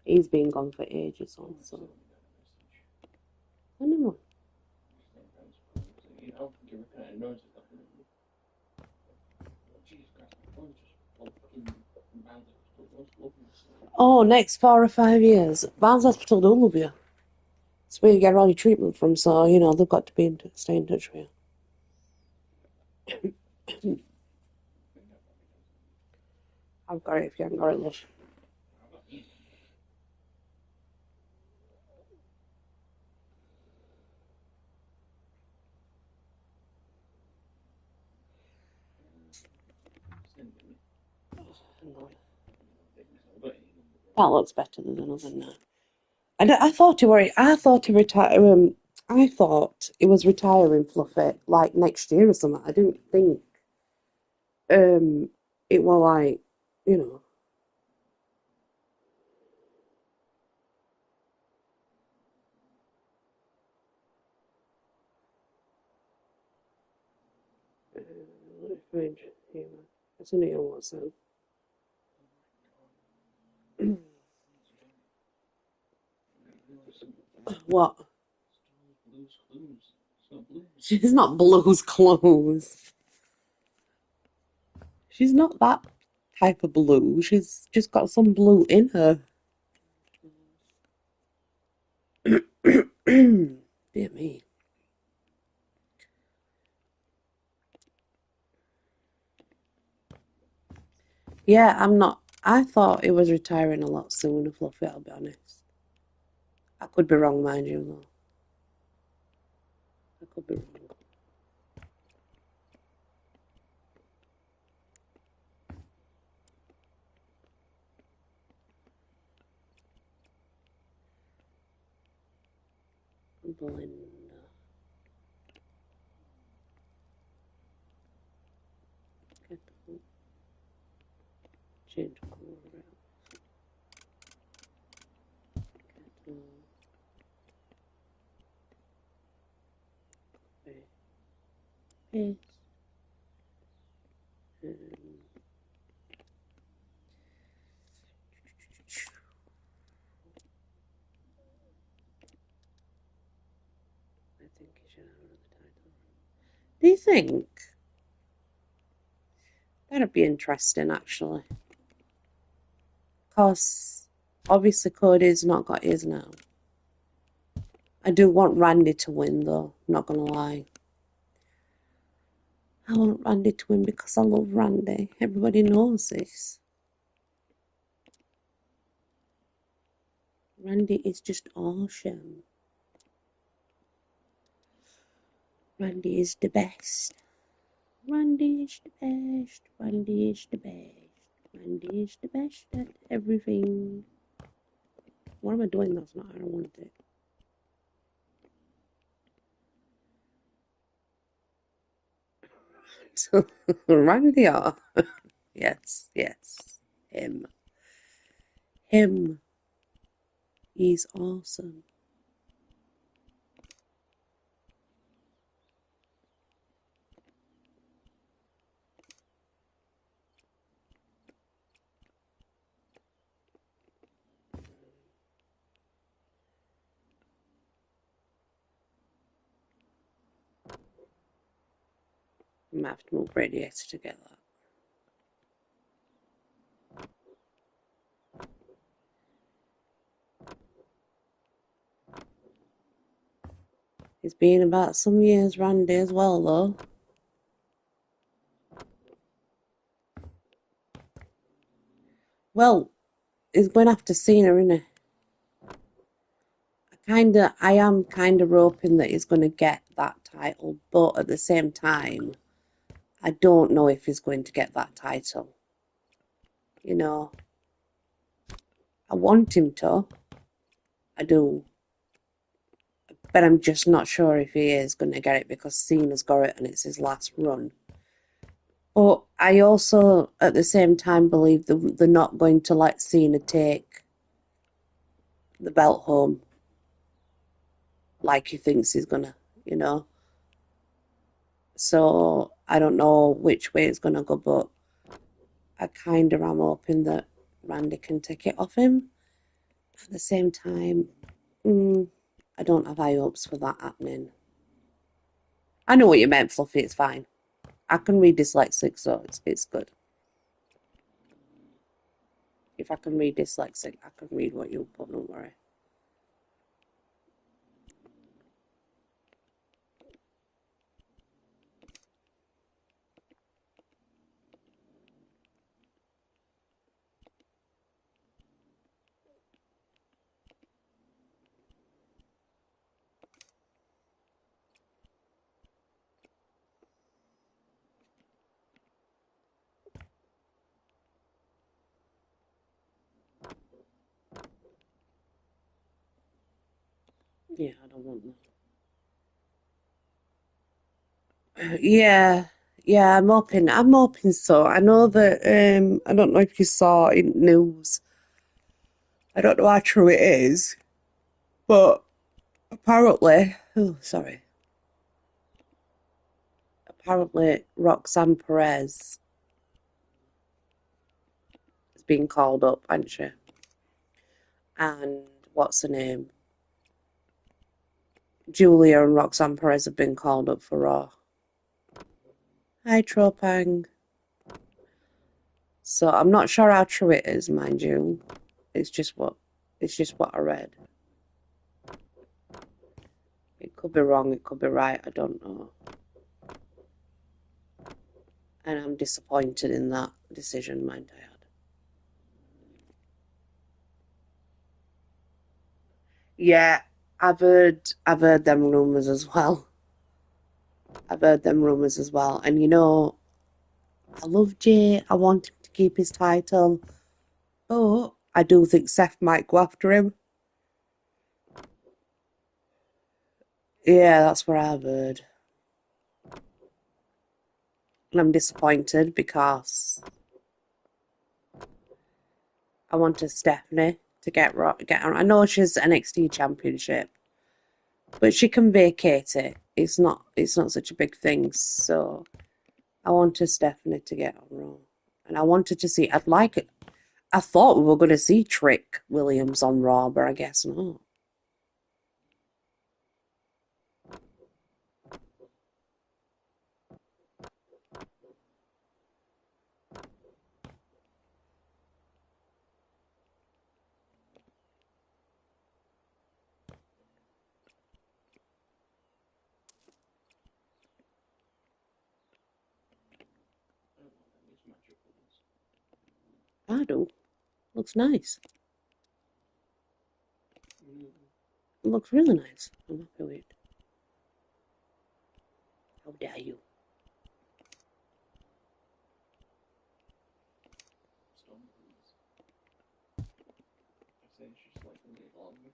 He's been gone for ages also. Anyone? You know, give her kind of notice. Jesus Christ, my phone's just fucking Oh, next 4 or 5 years. Barnes Hospital don't love you. It's where you get all your treatment from, so, they've got to stay in touch with you. I've got it if you haven't got it, love. That looks better than another now. And I thought he were. I thought he retired. I thought he was retiring, Fluffy, like next year or something. I didn't think um it was like, you know. Let me find here. It's a new WhatsApp. What? She's not Blue's Clues. She's not that type of blue. She's just got some blue in her. Dear me. Yeah, I'm not. I thought he was retiring a lot sooner, Fluffy, I'll be honest. I could be wrong, mind you, though. I could be wrong. Belinda. Kettle. Change colour out. Kettle. Paste. I think you should have another title. Do you think? That'd be interesting, actually. Because obviously Cody's not got his now. I do want Randy to win, though. I'm not gonna lie. I want Randy to win because I love Randy. Everybody knows this. Randy is just awesome. Randy is the best. Randy is the best. Randy is the best. Randy is the best at everything. What am I doing? That's not how I want it. So, Randy, yes, yes, him. Him. He's awesome. I might have to move radiator to get that. He's been about some years, Randy, as well, though. Well, he's going after Cena, isn't he? I am kind of hoping that he's going to get that title, but at the same time, I don't know if he's going to get that title. You know, I want him to. I do. But I'm just not sure if he is going to get it because Cena's got it and it's his last run. But I also, at the same time, believe that they're not going to let Cena take the belt home like he thinks he's gonna, you know. So I don't know which way it's gonna go, but I kind of am hoping that Randy can take it off him. At the same time, I don't have high hopes for that happening. I know what you meant, Fluffy. It's fine. I can read dyslexic, so it's good. If I can read dyslexic, I can read what you put. Don't worry. Yeah, I don't want that. Yeah, I'm hoping. I'm hoping so. I know that. I don't know if you saw in news. I don't know how true it is, but apparently, oh, sorry. Apparently, Roxanne Perez has been called up, hasn't she? And what's her name? Julia and Roxanne Perez have been called up for Raw. Hi, Tropang. So I'm not sure how true it is, mind you. It's just what I read. It could be wrong, it could be right, I don't know. And I'm disappointed in that decision, mind I add. Yeah, I've heard them rumours as well. I've heard them rumours as well. And I love Jay. I want him to keep his title. But I do think Seth might go after him. Yeah, that's what I've heard. And I'm disappointed because I wanted Stephanie to get on. I know she's NXT Championship, but she can vacate it. It's not such a big thing. So I wanted Stephanie to get on Raw. And I wanted to see I'd like it. I thought we were gonna see Trick Williams on Raw, but I guess not. I don't want that mismatch of colours. I do. Looks nice. Mm. It looks really nice. I'm happy with it. How dare you? Storm breeze. I say she's like a little longer.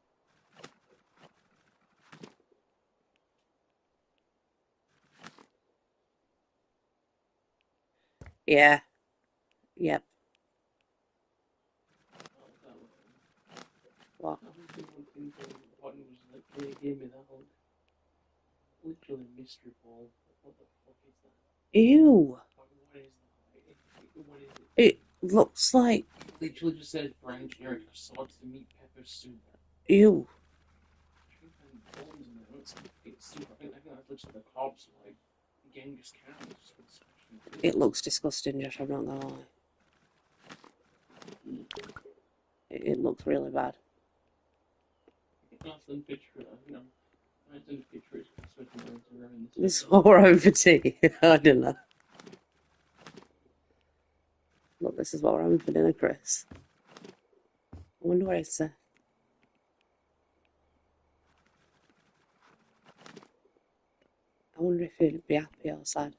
Yeah. Yep. Oh, that one. What? I don't think one thing Button was like, they gave me that one. Literally mystery ball. What the fuck is that? Ew. What is that? What is it? It looks like Literally just says brand generic assorted meat pepper soup. ew. I think bones in there. It's soup. I think that looks like the corpse of like Genghis Khan. It's just been smashed in the It face. looks disgusting, Josh. I'm not gonna lie. It looks really bad. I'll send a picture. I send a picture. Especially when it's around this. This is what we're having for tea. I don't know. Look, this is what we're having for dinner, Chris. I wonder what it's. I wonder if he'd be happy or sad.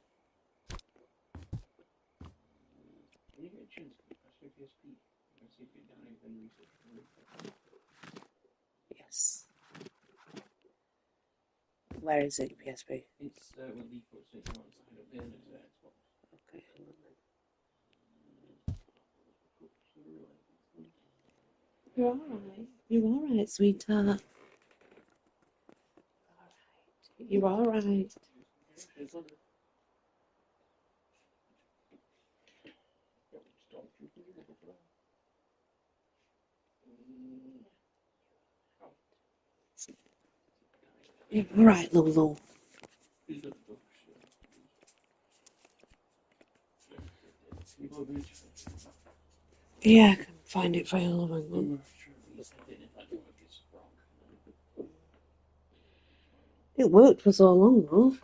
When you get a chance, press your PSP. You can see if you're down anything research for replay. Yes. Where is it, PSP? It's well, default sitting on the side of there next to Xbox. Okay, hang on then. You're alright. You're alright, sweetheart. You're alright. You're alright, Lulu. Yeah, I can find it for you, love. It worked for so long, though.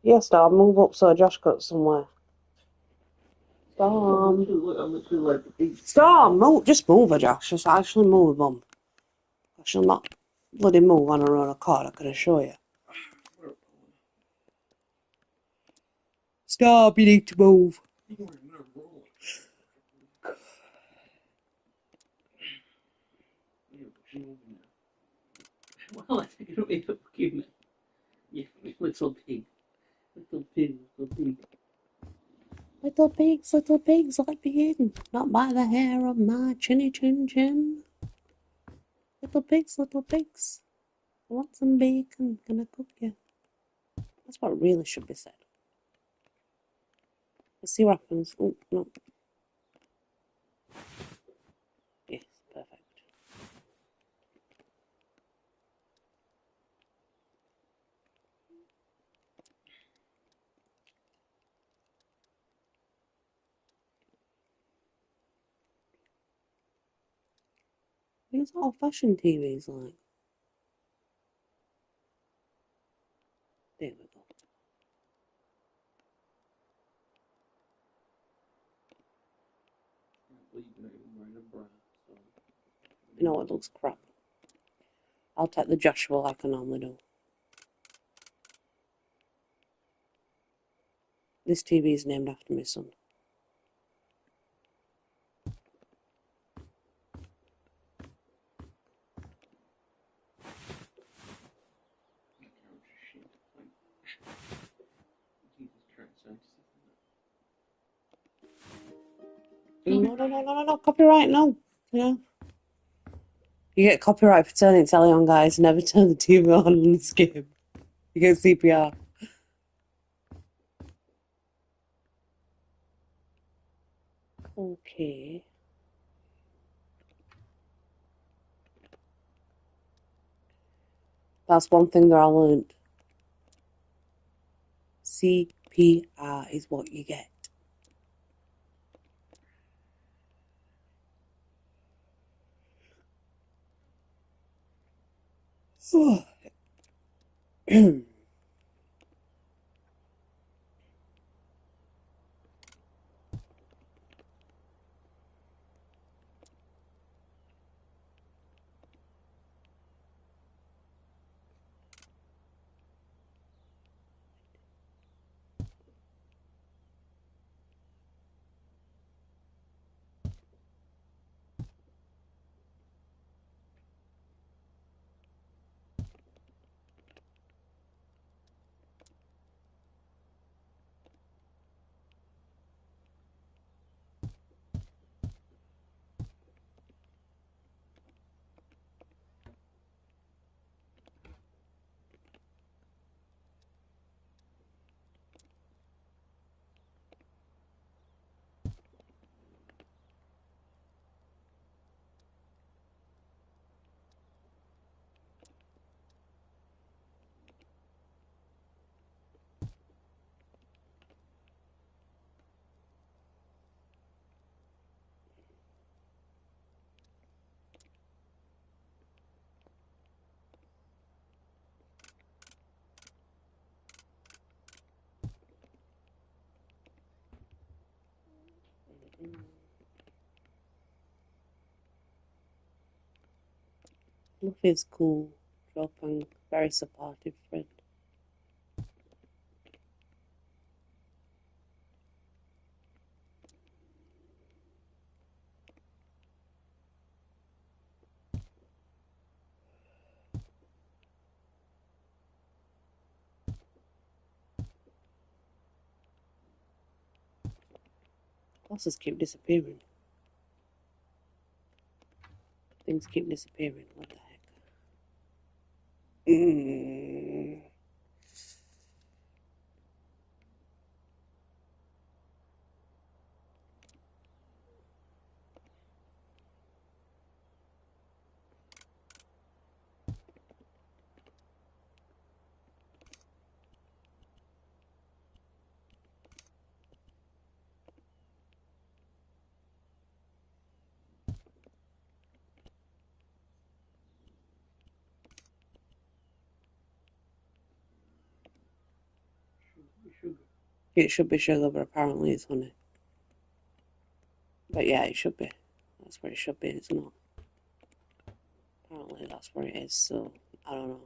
Yes, Dad, move up so Josh got somewhere. Storm. Storm, move, just move her, Josh. Just actually move her, Mum. She'll not bloody move on her own accord, I can assure you. Stop, you need to move. Well, I think it'll be forgiven. Yeah, little pig. Little pig, little pig. Little pigs, let me in. Not by the hair of my chinny chin chin. Little pigs. I want some bacon. Can I cook you? That's what really should be said. Let's see what happens. Oh, no. Yes, perfect. It's old-fashioned TVs like. There we go. Can't believe you're not even wearing a bra. So. You know what looks crap? I'll take the Joshua like I normally do. This TV is named after my son. Jesus Christ, No, copyright, no. Yeah. You get copyright for turning telly on, guys. Never turn the TV on in this game. You get CPR. Okay. That's one thing that I learned. CPR is what you get. Luffy's cool, dropping, very supportive friend. Bosses keep disappearing. Things keep disappearing. What the heck? Sugar. It should be sugar, but apparently it's honey. But yeah, it should be. That's where it should be. It's not. Apparently that's where it is. So I don't know.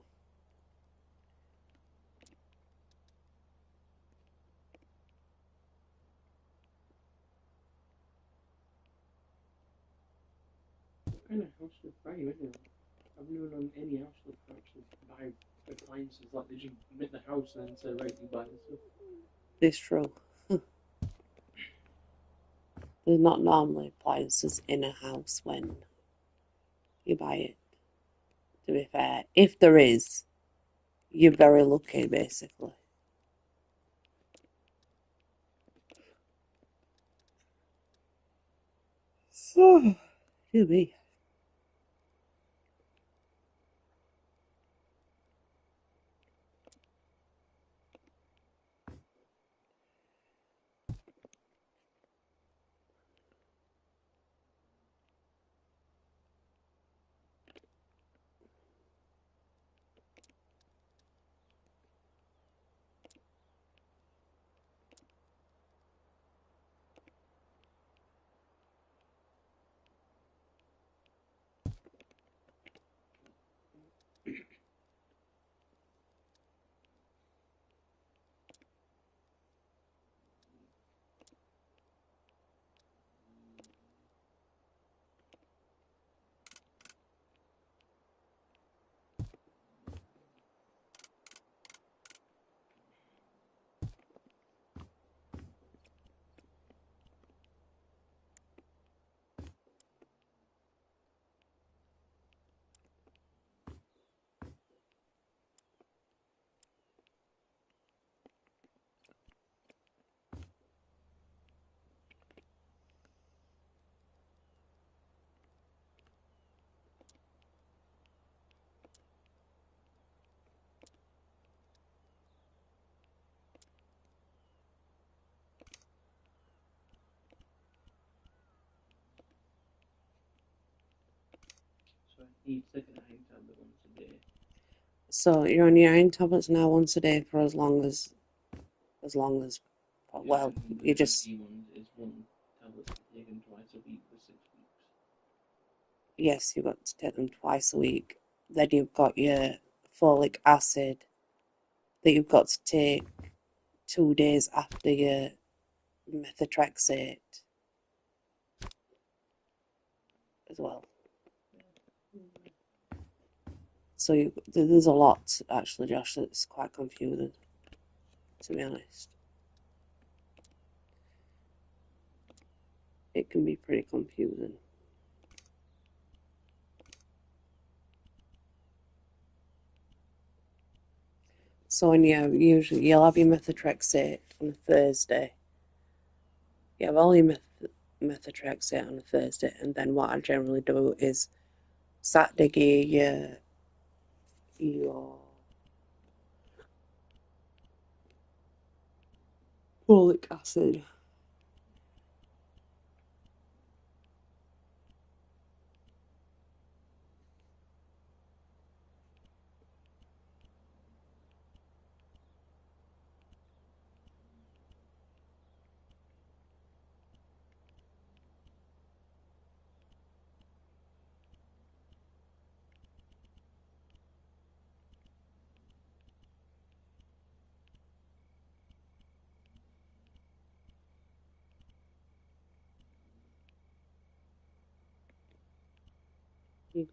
What kind of house flip buy you anyway? I've never known any house flip actually buy appliances. Like they just make the house and then say, right, you buy the stuff. It's true. There's not normally appliances in a house when you buy it. To be fair, if there is, you're very lucky, basically. So, excuse me. He'd take an iron tablet once a day. So you're on your iron tablets now once a day for as long as well, And you the just BT one is one tablet taken twice a week for 6 weeks. yes, you've got to take them twice a week. Then you've got your folic acid that you've got to take 2 days after your methotrexate as well. So there's a lot actually, Josh. That's quite confusing, to be honest. It can be pretty confusing. So when you'll have your methotrexate on a Thursday. You have all your methotrexate on a Thursday, and then what I generally do is Saturday give your folic acid.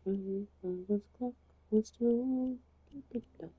Father's clock was still tick-tock.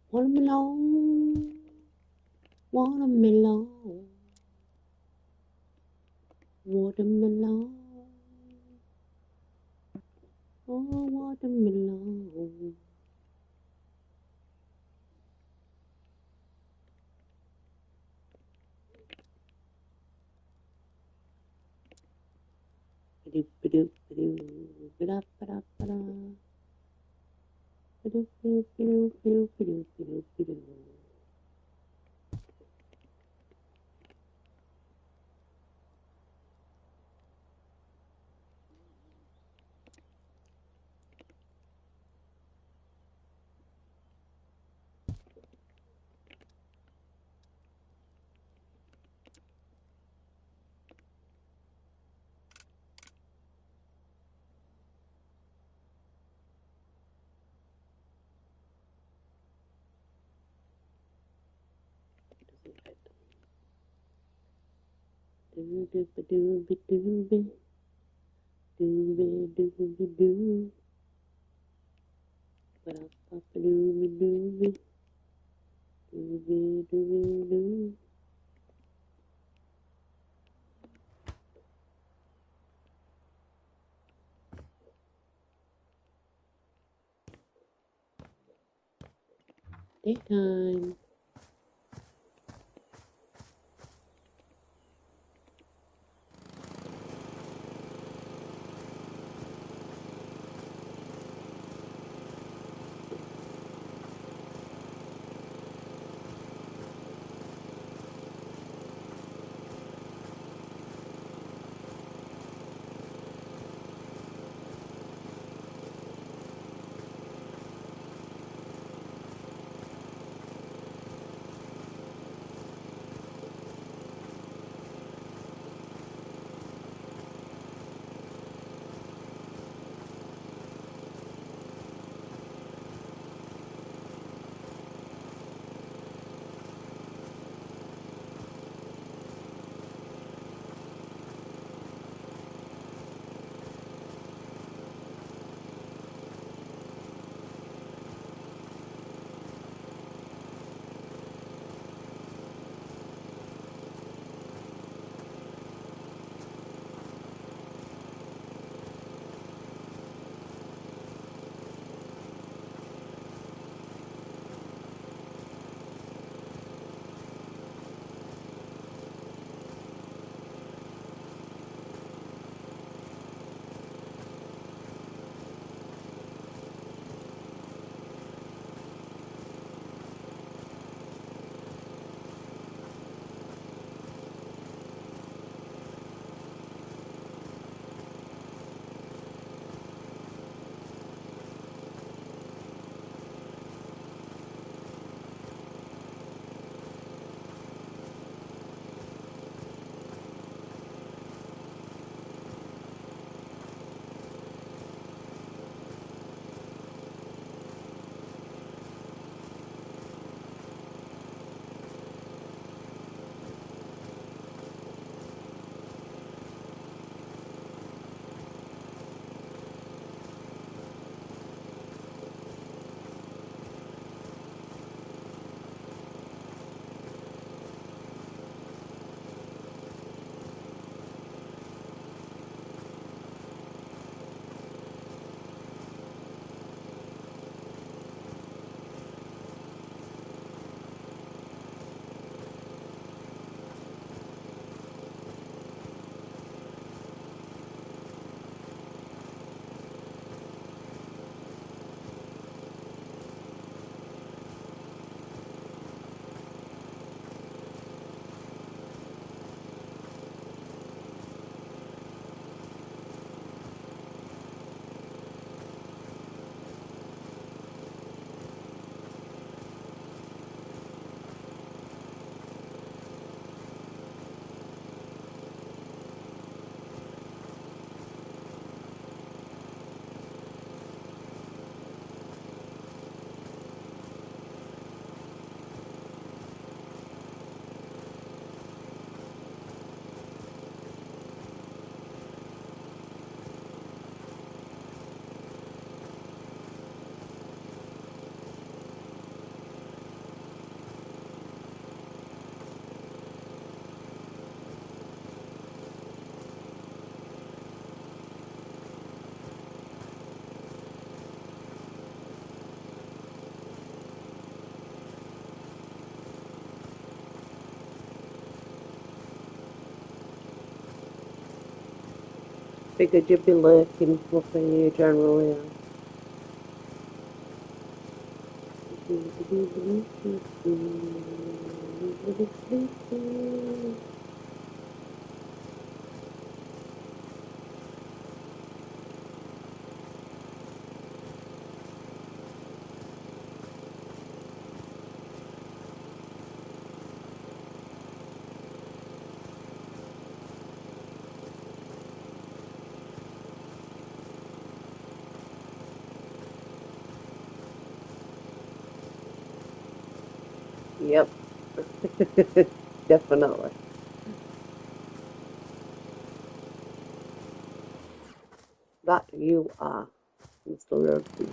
Watermelon, watermelon, watermelon, oh watermelon. Ba-doop, ba-doop, ba-doo, ba-da, ba-da, ba-da. Ba-doop, ba-doop, ba-doop, ba-doop, ba-doop, ba-doop, ba-doo. Doobie doobie doobie, doobie doobie doo, ba ba doobie doobie, doobie doobie doo. Daytime. Figured you'd be lurking, fluffing you generally are. Yep, definitely. That you are, Mr. Rosie.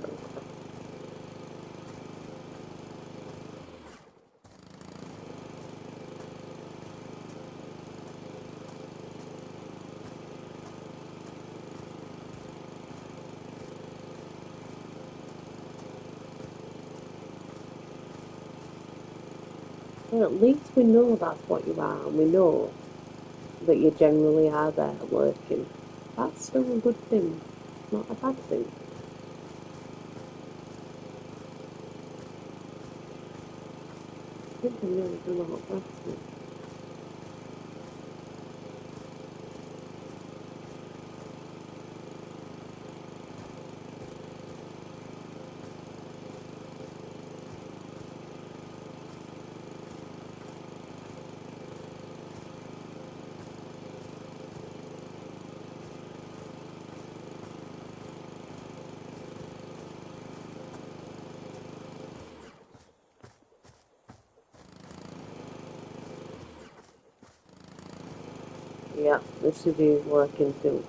Well, at least we know that's what you are, and we know that you generally are there working. That's still a good thing, not a bad thing. I think I'm nearly done all that. Yeah, the city is working too.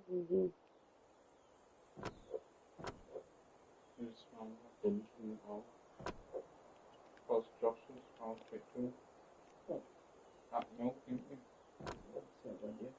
Mhm. You smell like buns from the hole. Plus Josh's smells a bit too. What? That milk, didn't you? So then, yeah.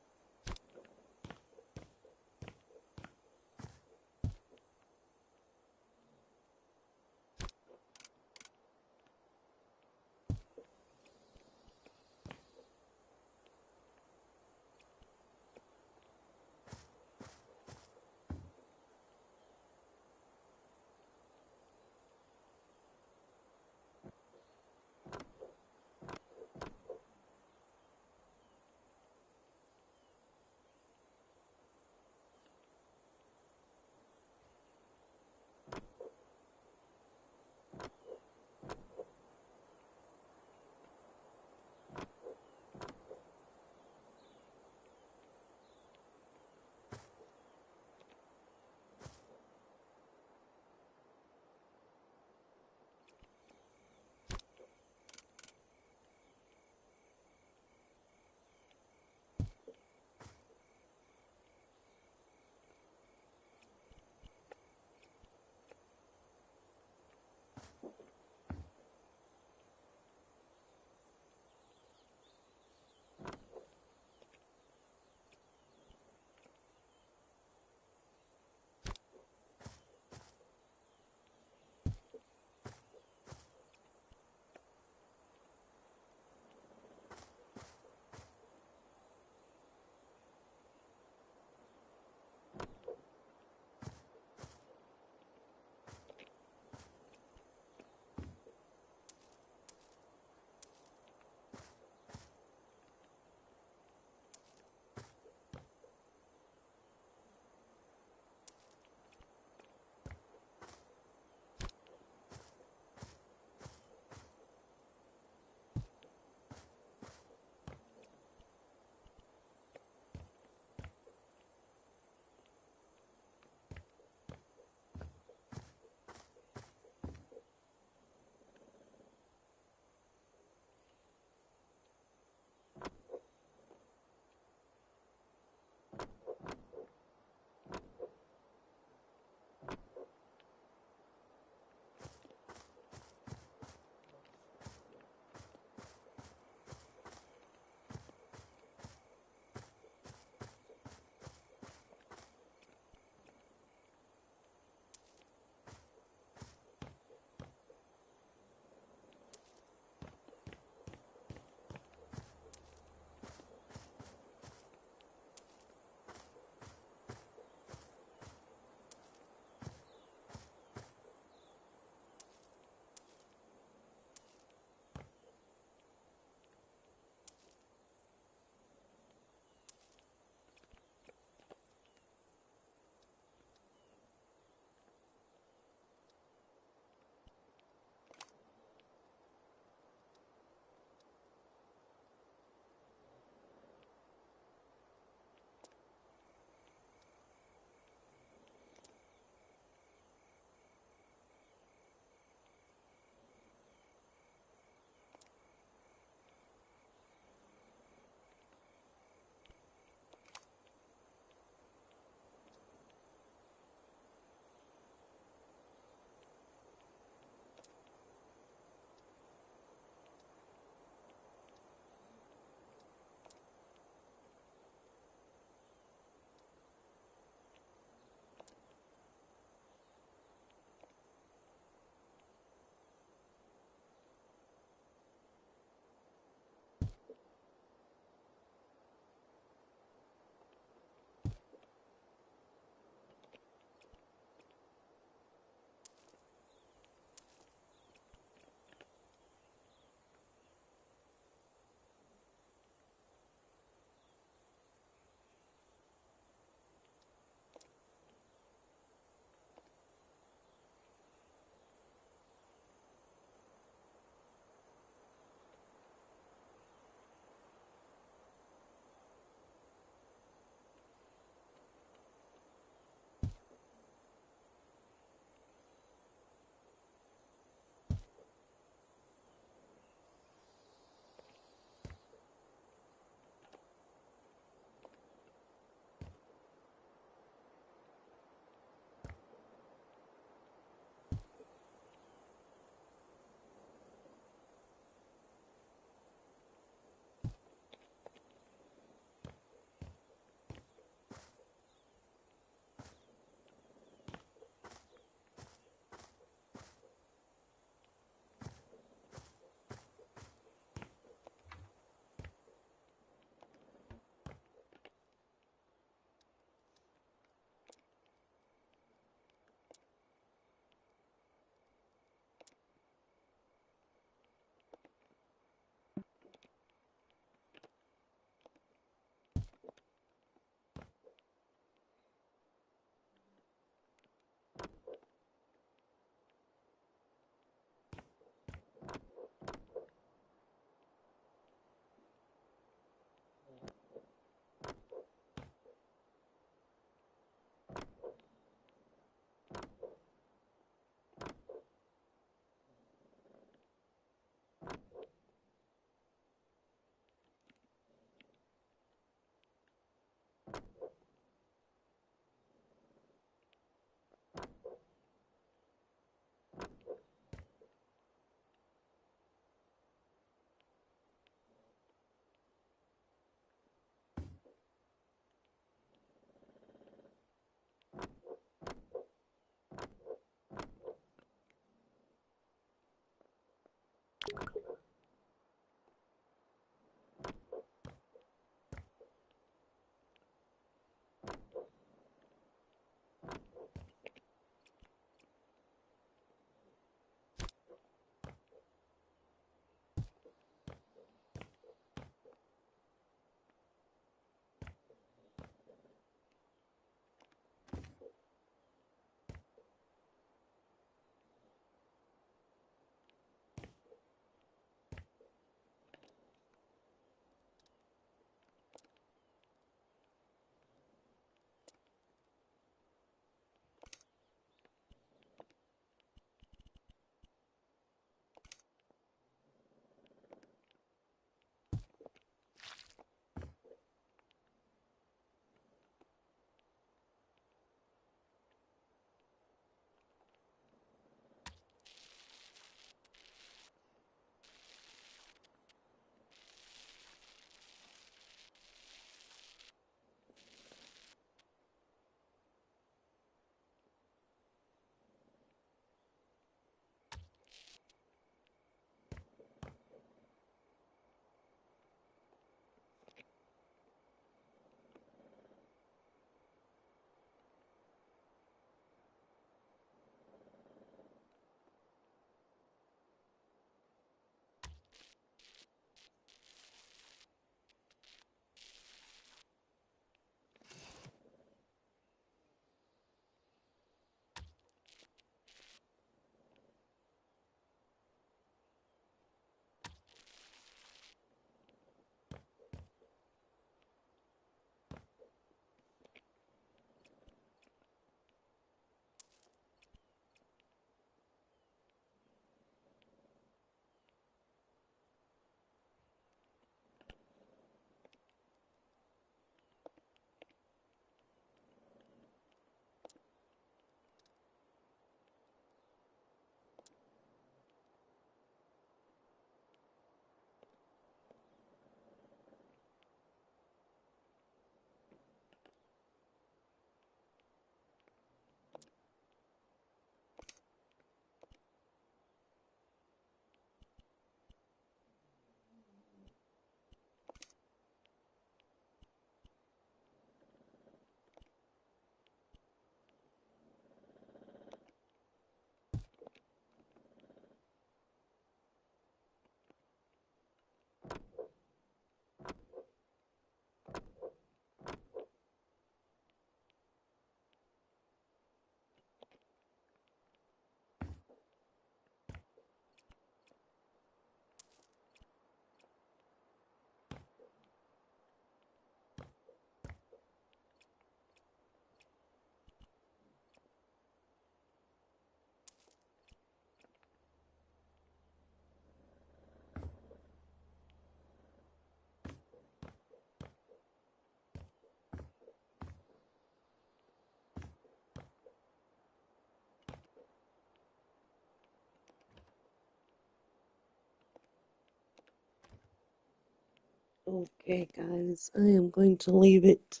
Okay, guys, I am going to leave it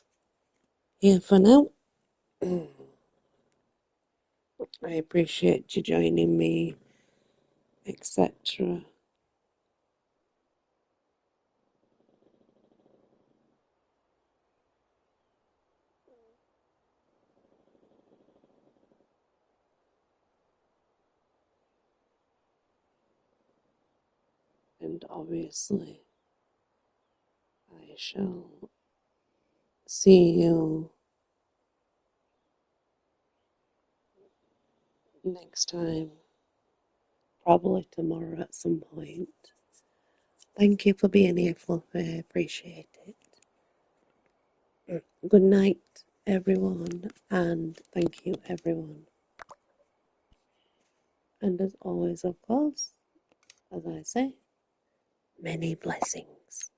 here for now. I appreciate you joining me, etc. And obviously, I shall see you next time, probably tomorrow at some point. Thank you for being here, Fluffy. I appreciate it. Good night, everyone, and thank you, everyone. And as always, of course, as I say, many blessings.